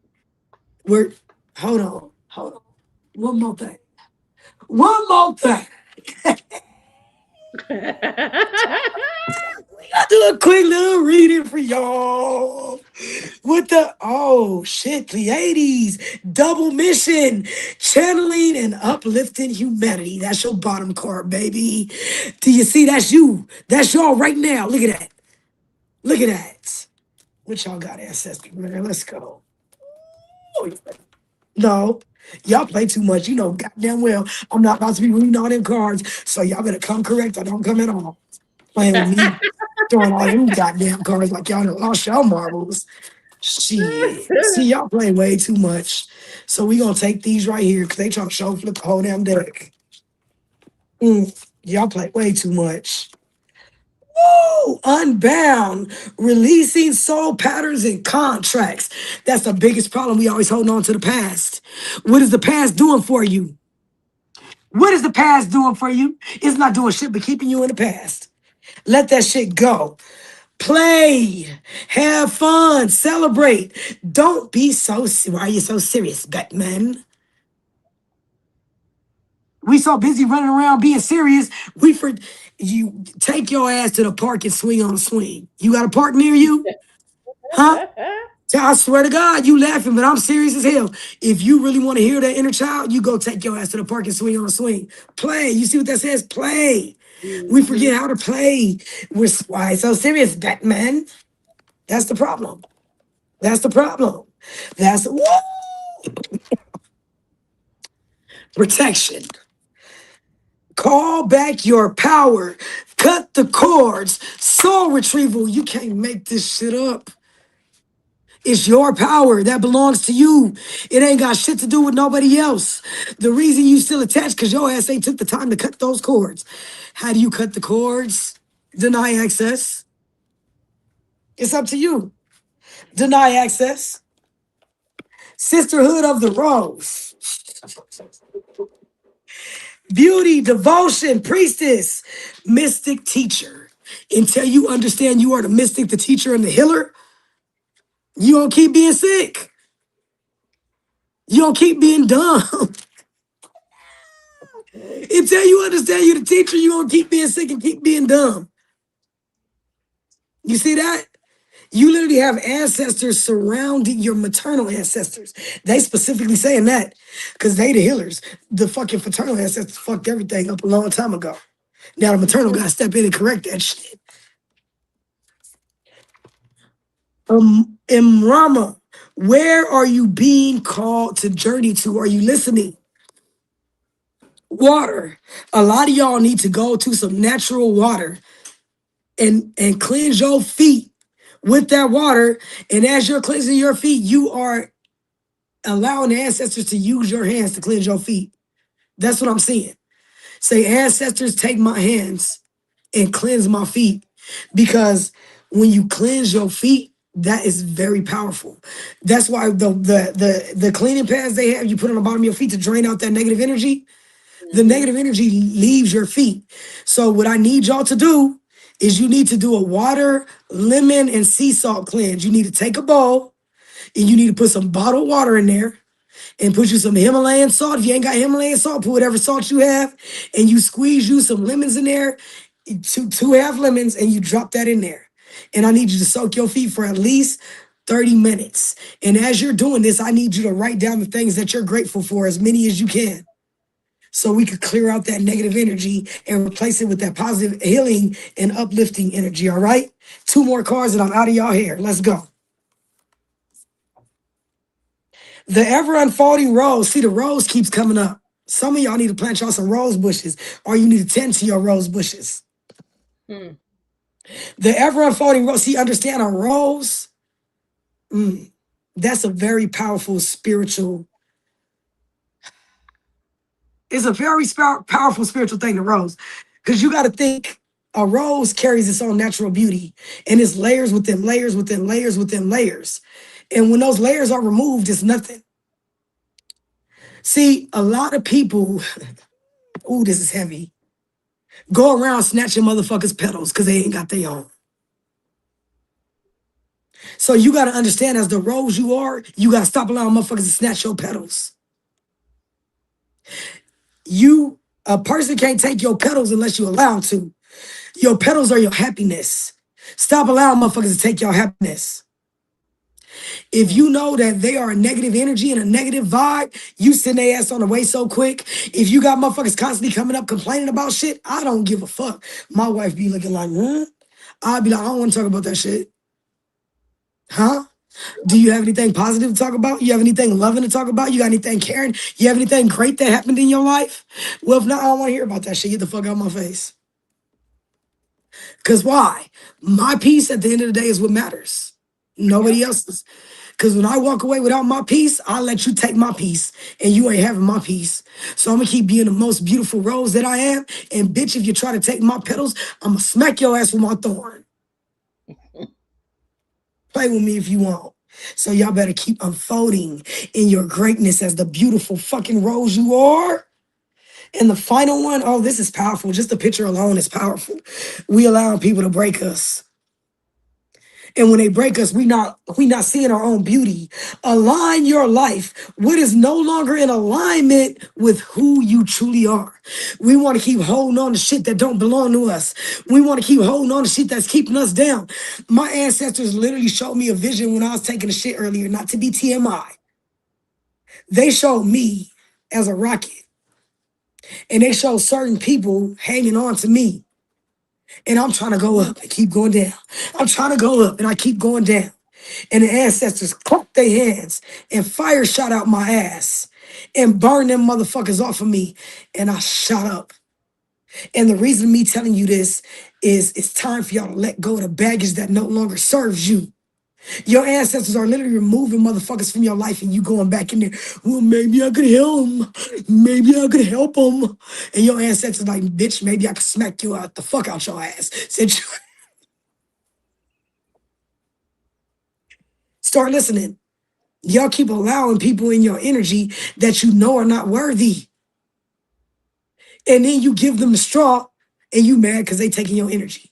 We're hold on. One more thing. One more thing. I do a quick little reading for y'all. With the oh shit, Pleiades, double mission, channeling and uplifting humanity. That's your bottom card, baby. Do you see? That's you. That's y'all right now. Look at that. Look at that. What y'all got, ancestors? Man, let's go. Oh, no, y'all play too much. You know, goddamn well, I'm not about to be reading all them cards. So y'all better come correct or don't come at all. Playing with me, throwing all them goddamn cards like y'all done lost y'all marbles. Shit. See, y'all play way too much. So we gonna take these right here because they trying to show flip the whole damn deck. Y'all play way too much. Woo! Unbound, releasing soul patterns and contracts. That's the biggest problem. We always holding on to the past. What is the past doing for you? What is the past doing for you? It's not doing shit but keeping you in the past. Let that shit go. Play, have fun, celebrate. Don't be so. Why are you so serious, Batman? We so busy running around being serious. We for you take your ass to the park and swing on a swing. You got a park near you, huh? I swear to God, you laughing, but I'm serious as hell. If you really want to hear that inner child, you go take your ass to the park and swing on a swing. Play. You see what that says? Play. We forget how to play. Why so serious, Batman? That's the problem. That's the problem. That's woo! Protection. Call back your power. Cut the cords. Soul retrieval. You can't make this shit up. It's your power that belongs to you. It ain't got shit to do with nobody else. The reason you still attached because your ass ain't took the time to cut those cords. How do you cut the cords? Deny access. It's up to you. Deny access. Sisterhood of the Rose. Beauty, devotion, priestess, mystic, teacher. Until you understand you are the mystic, the teacher, and the healer, you don't keep being sick. You don't keep being dumb. Until you understand you're the teacher, you don't keep being sick and keep being dumb. You see that? You literally have ancestors surrounding your maternal ancestors. They specifically saying that because they the healers. The fucking fraternal ancestors fucked everything up a long time ago. Now the maternal got to step in and correct that shit. Imrama, where are you being called to journey to? Are you listening? Water. A lot of y'all need to go to some natural water and cleanse your feet with that water. And as you're cleansing your feet, you are allowing the ancestors to use your hands to cleanse your feet. That's what I'm seeing. Say, ancestors, take my hands and cleanse my feet. Because when you cleanse your feet, that is very powerful. That's why the cleaning pads they have, you put on the bottom of your feet to drain out that negative energy. The negative energy leaves your feet. So what I need y'all to do is you need to do a water, lemon, and sea salt cleanse. You need to take a bowl and you need to put some bottled water in there and put you some Himalayan salt. If you ain't got Himalayan salt, put whatever salt you have, and you squeeze you some lemons in there, two half lemons, and you drop that in there. And I need you to soak your feet for at least 30 minutes. And as you're doing this, I need you to write down the things that you're grateful for, as many as you can, so we could clear out that negative energy and replace it with that positive healing and uplifting energy, all right? Two more cards and I'm out of y'all hair. Let's go. The ever unfolding rose. See, the rose keeps coming up. Some of y'all need to plant y'all some rose bushes, or you need to tend to your rose bushes. Hmm. The ever unfolding rose. See, understand a rose? That's a very powerful spiritual. It's a very powerful spiritual thing, the rose. Because you got to think a rose carries its own natural beauty, and it's layers within layers within layers within layers. And when those layers are removed, it's nothing. See, a lot of people, ooh, this is heavy, go around snatching motherfuckers' petals because they ain't got their own. So you gotta understand, as the rose you are, you gotta stop allowing motherfuckers to snatch your petals. You a person can't take your petals unless you allow them to. Your petals are your happiness. Stop allowing motherfuckers to take your happiness. If Mm. you know that they are a negative energy and a negative vibe, you send their ass on the way so quick. If you got motherfuckers constantly coming up complaining about shit, I don't give a fuck. My wife be looking like, huh? I'll be like, I don't want to talk about that shit. Huh? Do you have anything positive to talk about? You have anything loving to talk about? You got anything caring? You have anything great that happened in your life? Well, if not, I don't want to hear about that shit. Get the fuck out of my face. Because why? My peace at the end of the day is what matters. Yep. Nobody else's. Because when I walk away without my peace, I'll let you take my peace, and you ain't having my peace. So I'm gonna keep being the most beautiful rose that I am. And bitch, if you try to take my petals, I'm gonna smack your ass with my thorn. Play with me if you want. So y'all better keep unfolding in your greatness as the beautiful fucking rose you are. And the final one, oh, this is powerful. Just the picture alone is powerful. We allowing people to break us. And when they break us, we not seeing our own beauty. Align your life. What is no longer in alignment with who you truly are. We want to keep holding on to shit that don't belong to us. We want to keep holding on to shit that's keeping us down. My ancestors literally showed me a vision when I was taking a shit earlier, not to be TMI. They showed me as a rocket, and they showed certain people hanging on to me. And I'm trying to go up and keep going down. I'm trying to go up and I keep going down. And the ancestors clapped their hands and fire shot out my ass and burned them motherfuckers off of me. And I shot up. And the reason me telling you this is it's time for y'all to let go of the baggage that no longer serves you. Your ancestors are literally removing motherfuckers from your life and you going back in there. Well, maybe I could help them. Maybe I could help them. And your ancestors like, bitch, maybe I could smack you out the fuck out your ass. Since you start listening. Y'all keep allowing people in your energy that you know are not worthy. And then you give them the straw and you mad because they taking your energy.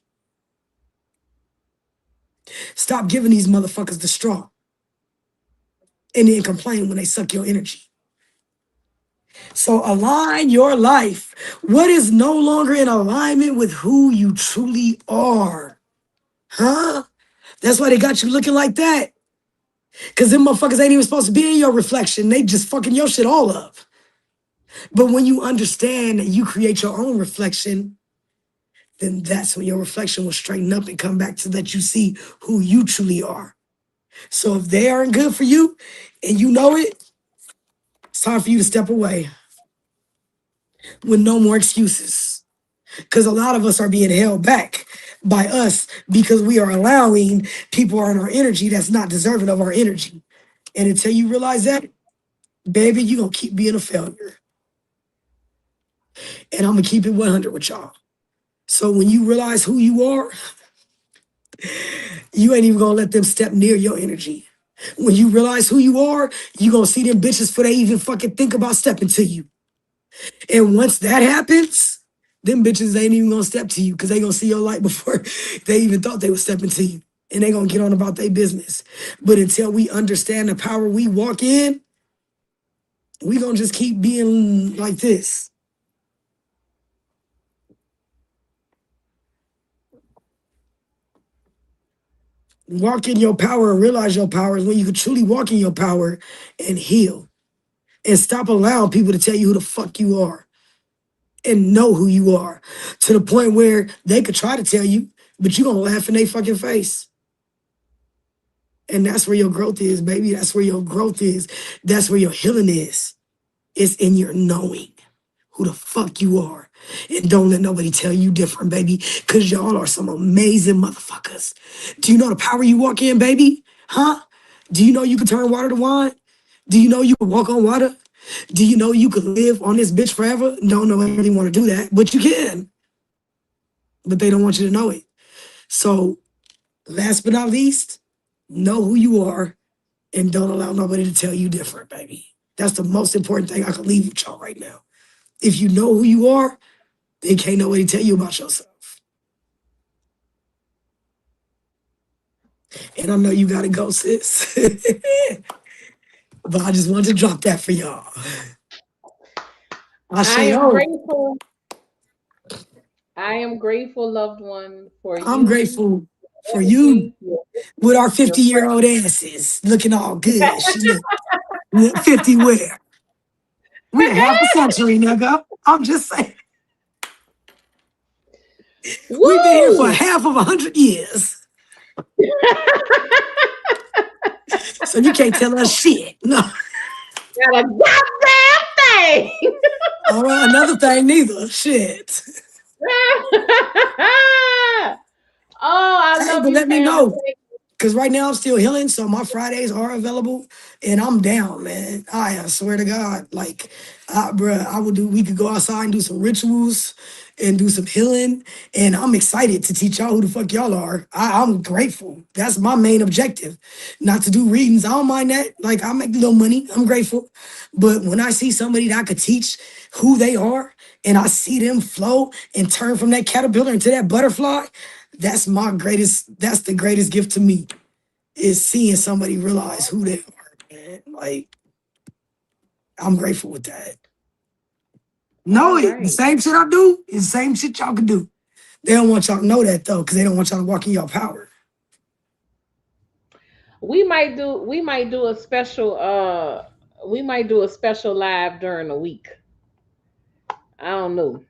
Stop giving these motherfuckers the straw and then complain when they suck your energy. So align your life. What is no longer in alignment with who you truly are? Huh? That's why they got you looking like that. Because them motherfuckers ain't even supposed to be in your reflection. They just fucking your shit all up. But when you understand that you create your own reflection, then that's when your reflection will straighten up and come back to that you see who you truly are. So if they aren't good for you and you know it, it's time for you to step away with no more excuses. Because a lot of us are being held back by us because we are allowing people in our energy that's not deserving of our energy. And until you realize that, baby, you're going to keep being a failure. And I'm going to keep it 100 with y'all. So when you realize who you are, you ain't even gonna let them step near your energy. When you realize who you are, you gonna see them bitches before they even fucking think about stepping to you. And once that happens, them bitches ain't even gonna step to you because they gonna see your light before they even thought they was stepping to you. And they gonna get on about their business. But until we understand the power we walk in, we gonna just keep being like this. Walk in your power and realize your power is when you can truly walk in your power and heal. And stop allowing people to tell you who the fuck you are and know who you are to the point where they could try to tell you, but you're going to laugh in their fucking face. And that's where your growth is, baby. That's where your growth is. That's where your healing is. It's in your knowing who the fuck you are. And don't let nobody tell you different, baby, because y'all are some amazing motherfuckers. Do you know the power you walk in, baby? Huh? Do you know you can turn water to wine? Do you know you can walk on water? Do you know you could live on this bitch forever? Don't know everybody want to do that, but you can. But they don't want you to know it. So last but not least, know who you are and don't allow nobody to tell you different, baby. That's the most important thing I can leave with y'all right now. If you know who you are, then can't nobody tell you about yourself. And I know you gotta go, sis. But I just wanted to drop that for y'all. I I say, am oh, grateful. I am grateful, loved one, for I'm you, grateful for you energy, your with our wisdom, your 50-year-old asses looking all good. Look 50 where? We a half a century, nigga. I'm just saying. We've been here for Woo! half of 100 years. So you can't tell us shit. No. Got a goddamn thing. Another thing, neither. Shit. Oh, I Hey, love but you, let me family. know. Because right now I'm still healing, so my Fridays are available, and I'm down, man. I swear to God, like, bruh, I would do. We could go outside and do some rituals and do some healing, and I'm excited to teach y'all who the fuck y'all are. I'm grateful. That's my main objective, not to do readings. I don't mind that. Like, I make a little money. I'm grateful, but when I see somebody that I could teach who they are, and I see them flow and turn from that caterpillar into that butterfly, that's my greatest. That's the greatest gift to me is seeing somebody realize who they are, man. Like, I'm grateful with that. All No, the right. same shit I do is the same shit y'all can do. They don't want y'all to know that though, because they don't want y'all to walk in your power. We might do a special we might do a special live during the week. I don't know.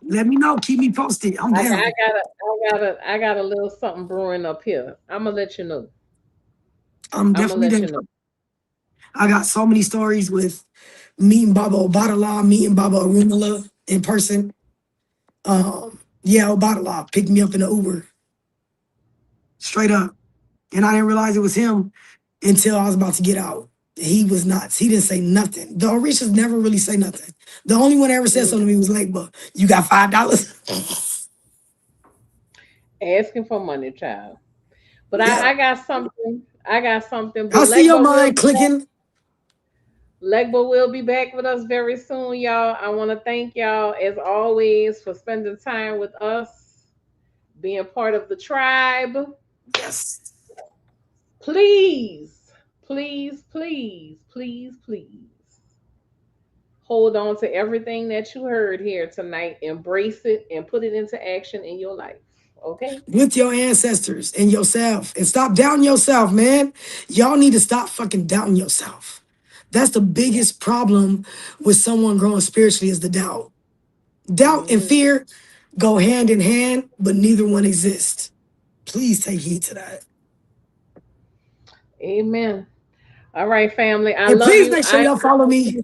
Let me know. Keep me posted. I'm I got I down. got a I got a I got a little something brewing up here. I'm gonna let you know. I'm I'm gonna definitely let down. you know. I got so many stories with meeting Baba Obatala, meeting Baba Arunala in person. Yeah, Obatala picked me up in the Uber, straight up. And I didn't realize it was him until I was about to get out. He was nuts. He didn't say nothing. The Orishas never really say nothing. The only one that ever said Mm. something to me was Legba. You got $5? Asking for money, child. But Yeah. I got something. I got something. I But see your Legba will mind be back. clicking. Legba will be back with us very soon, y'all. I want to thank y'all as always for spending time with us, being part of the tribe. Yes. Please, please, please, please, please hold on to everything that you heard here tonight. Embrace it and put it into action in your life. Okay? With your ancestors and yourself. And stop doubting yourself, man. Y'all need to stop fucking doubting yourself. That's the Yeah. biggest problem with someone growing spiritually is the doubt. Doubt and Hmm. fear go hand in hand, but neither one exists. Please take heed to that. Amen. All right, family. I And love please you. make sure y'all follow me.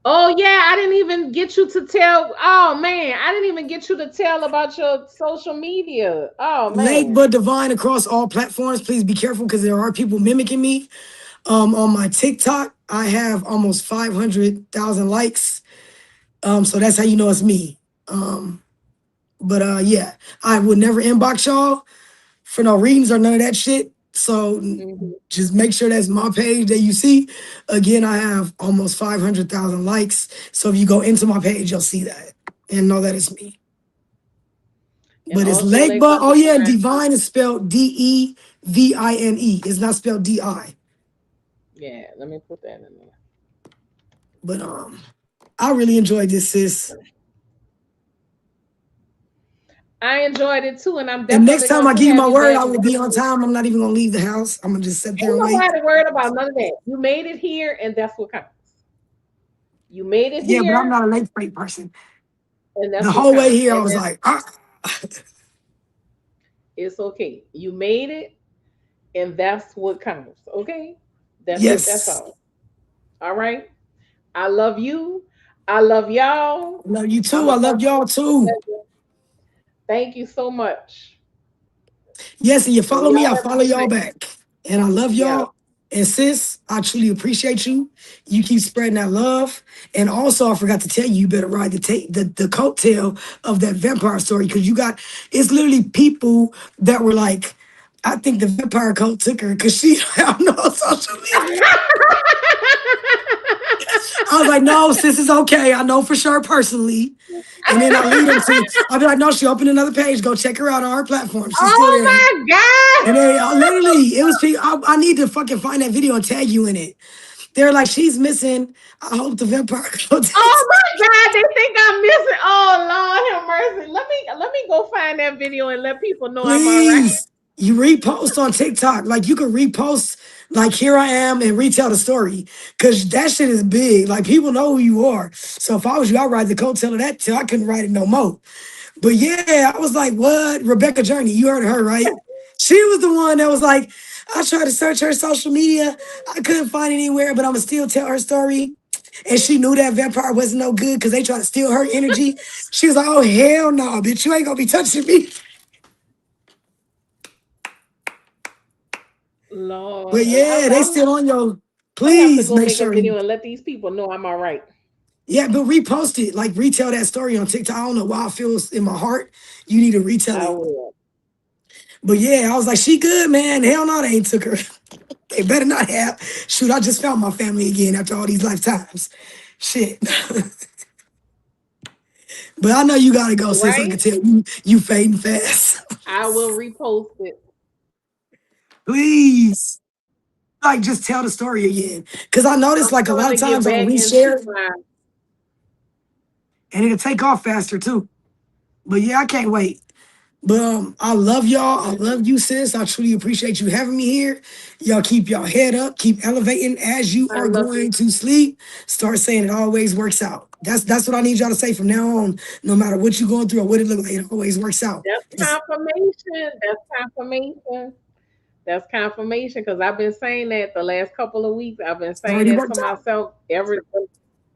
Oh yeah, I didn't even get you to tell. Oh man, I didn't even get you to tell about your social media. Oh man. Legba Devine across all platforms. Please be careful because there are people mimicking me. On my TikTok, I have almost 500,000 likes. So that's how you know it's me. But yeah, I would never inbox y'all for no readings or none of that shit. So Mhm. just make sure that's my page that you see. Again, I have almost 500,000 likes. So if you go into my page, you'll see that and know that it's me. And But it's also Legba. Legba Oh yeah, and Devine. Divine is spelled Devine. It's not spelled Di. Yeah, let me put that in there. But I really enjoyed this, sis. I enjoyed it too, and I'm And next definitely time going I to give you have my you word, back I will very be on soon. time. I'm not even gonna leave the house. I'm gonna just sit there Ain't and wait. nobody worried about none of that. You made it here, and that's what counts. You made it Yeah, but I'm here, not a late freight person. and The that's what whole way counts. here, I And was that like, ah. it's okay. You made it, and that's what counts. Okay, that's it. That's Yes. all. All right. I love you. I love y'all. I love you I'm too. I gonna talk love to you y'all too. later. Thank you so much, Yes, and you and follow me, y'all I have a follow good y'all night. back. And I love Yeah. y'all. And sis, I truly appreciate you. You keep spreading that love. And also, I forgot to tell you, you better ride the coattail of that vampire story because you got it's literally people that were like, I think the vampire cult took her because she don't have no social media. I was like, no, sis is okay. I know for sure personally. And then I lead them to, I'll be like, no, she opened another page. Go check her out on her platform. She's still Oh there. my God. And then literally, it was people. I need to fucking find that video and tag you in it. They're like, she's missing. I hope the vampire Oh my God, they think I'm missing. Oh Lord have mercy. Let me go find that video and let people know I'm all right. Please, you repost on TikTok. Like you can repost, like here I am, and retell the story. Cause that shit is big. Like people know who you are. So if I was you, I'd ride the coattail of that till I couldn't ride it no more. But yeah, I was like, what? Rebecca Journey, you heard of her, right? She was the one that was like, I tried to search her social media. I couldn't find it anywhere, but I'm gonna still tell her story. And she knew that vampire wasn't no good because they tried to steal her energy. She was like, oh hell no, bitch, you ain't gonna be touching me. Lord, But yeah, they still on your. I'm gonna have to Please go make make a sure you. video and let these people know I'm all right. Yeah, but repost it. Like retell that story on TikTok. I don't know why I feel in my heart. You need to retell I it. will. But yeah, I was like, she good, man. Hell no, they ain't took her. They better not have. Shoot, I just found my family again after all these lifetimes. Shit. But I know you gotta go, sis. I Right? can tell you fading fast. I will repost it. Please. Like just tell the story again. Cause I noticed I'm like a lot trying of to get times I'll back into reshare my and it'll take off faster too. But yeah, I can't wait. But I love y'all. I love you, sis. I truly appreciate you having me here. Y'all keep y'all head up, keep elevating as you I are love you. going to sleep. Start saying it always works out. That's what I need y'all to say from now on. No matter what you're going through or what it looks like, it always works out. That's It's confirmation. That's confirmation. That's confirmation because I've been saying that the last couple of weeks. I've been saying already that to worked out. myself.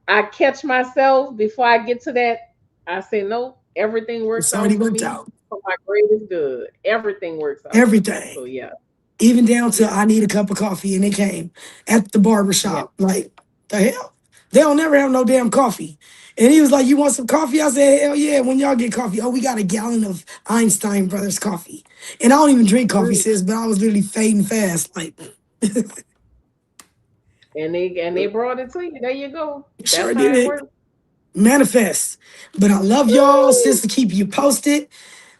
I catch myself before I get to that. I say no. Everything It's works already out for worked me out. for my greatest good. Everything works out for me. Everything. So yeah, Even down to yeah, I need a cup of coffee and it came at the barber yeah. shop. Like, the hell? They don't never have no damn coffee. And he was like, you want some coffee? I said, hell yeah, when y'all get coffee. Oh, we got a gallon of Einstein Brothers coffee. And I don't even drink coffee, Mm. sis, but I was literally fading fast. Like, And they brought it to you. There you go. sure That's how it did. works. Manifest. But I love y'all, sis, Woo! to keep you posted.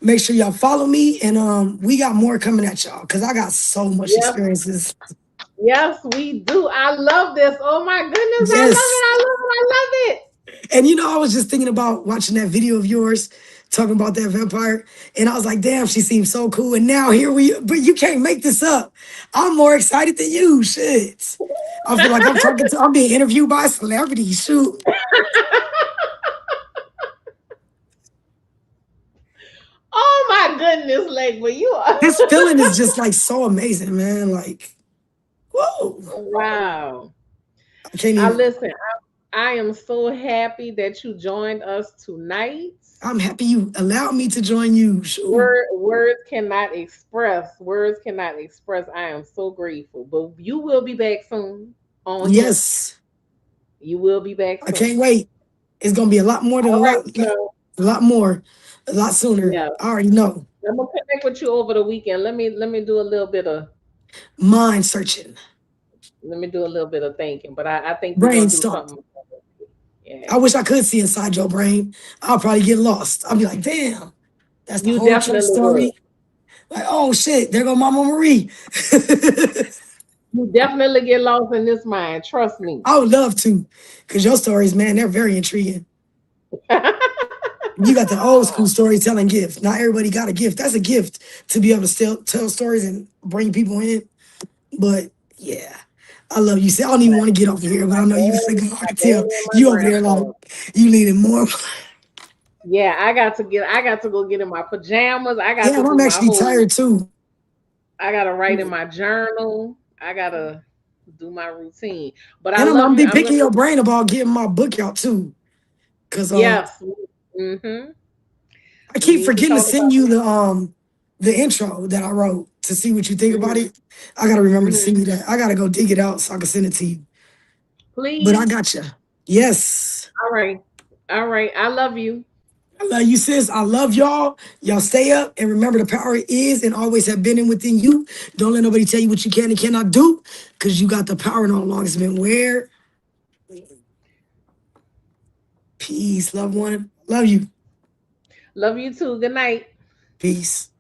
Make sure y'all follow me. And we got more coming at y'all because I got so much Yes, experiences. yes, we do. I love this. Oh my goodness, I love it. Yes. I love it. I love it. And I was just thinking about watching that video of yours talking about that vampire. And I was like, damn, she seems so cool. And now here but you can't make this up. I'm more excited than you. Shit. I feel like I'm being interviewed by a celebrity. Shoot. Oh my goodness, Legba, you are. This feeling is just like so amazing, man. Like, whoa. Wow. I can't I even. listen. I am so happy that you joined us tonight. I'm happy you allowed me to join you. Shoot. Words cannot express. Words cannot express. I am so grateful. But you will be back soon on here. Yes. You will be back I can't soon. wait. It's gonna be a lot more than All right, so a lot more, a lot sooner. yeah, I already know. I'm gonna connect with you over the weekend. Let me do a little bit of Mind searching. thinking. But I think we're gonna do Brainstorm. something. Yeah. I wish I could see inside your brain. I'll probably get lost. I'll be like, damn, that's the You whole true definitely will. story. Like, oh shit, there go Mama Marie. You definitely get lost in this mind. Trust me. I would love to, because your stories, man, they're very intriguing. You got the old school storytelling gift. Not everybody got a gift. That's a gift to be able to still tell stories and bring people in. But yeah, I love you. See, I don't even want to get over here, but I know you finna go. I My can tell daddy and my you over there like grandfather. you leaning more. Yeah, I got to go get in my pajamas. I got Yeah, to and do I'm my actually whole tired too. I gotta write in my journal. I gotta do my routine. But I And I'm love gonna you. be I'm picking gonna your brain about getting my book out too. Cause yes. Mm-hmm. I We keep need to forgetting to talk send about you the intro that I wrote to see what you think about hmm it. I gotta remember to hmm send you that. I gotta go dig it out so I can send it to you. But I please. got you. Yes. All right. All right. I love you. I love you, sis. I love y'all. Y'all stay up and remember the power is and always have been in within you. Don't let nobody tell you what you can and cannot do because you got the power and all along it's been where. Peace, loved one. Love you. Love you too. Good night. Peace.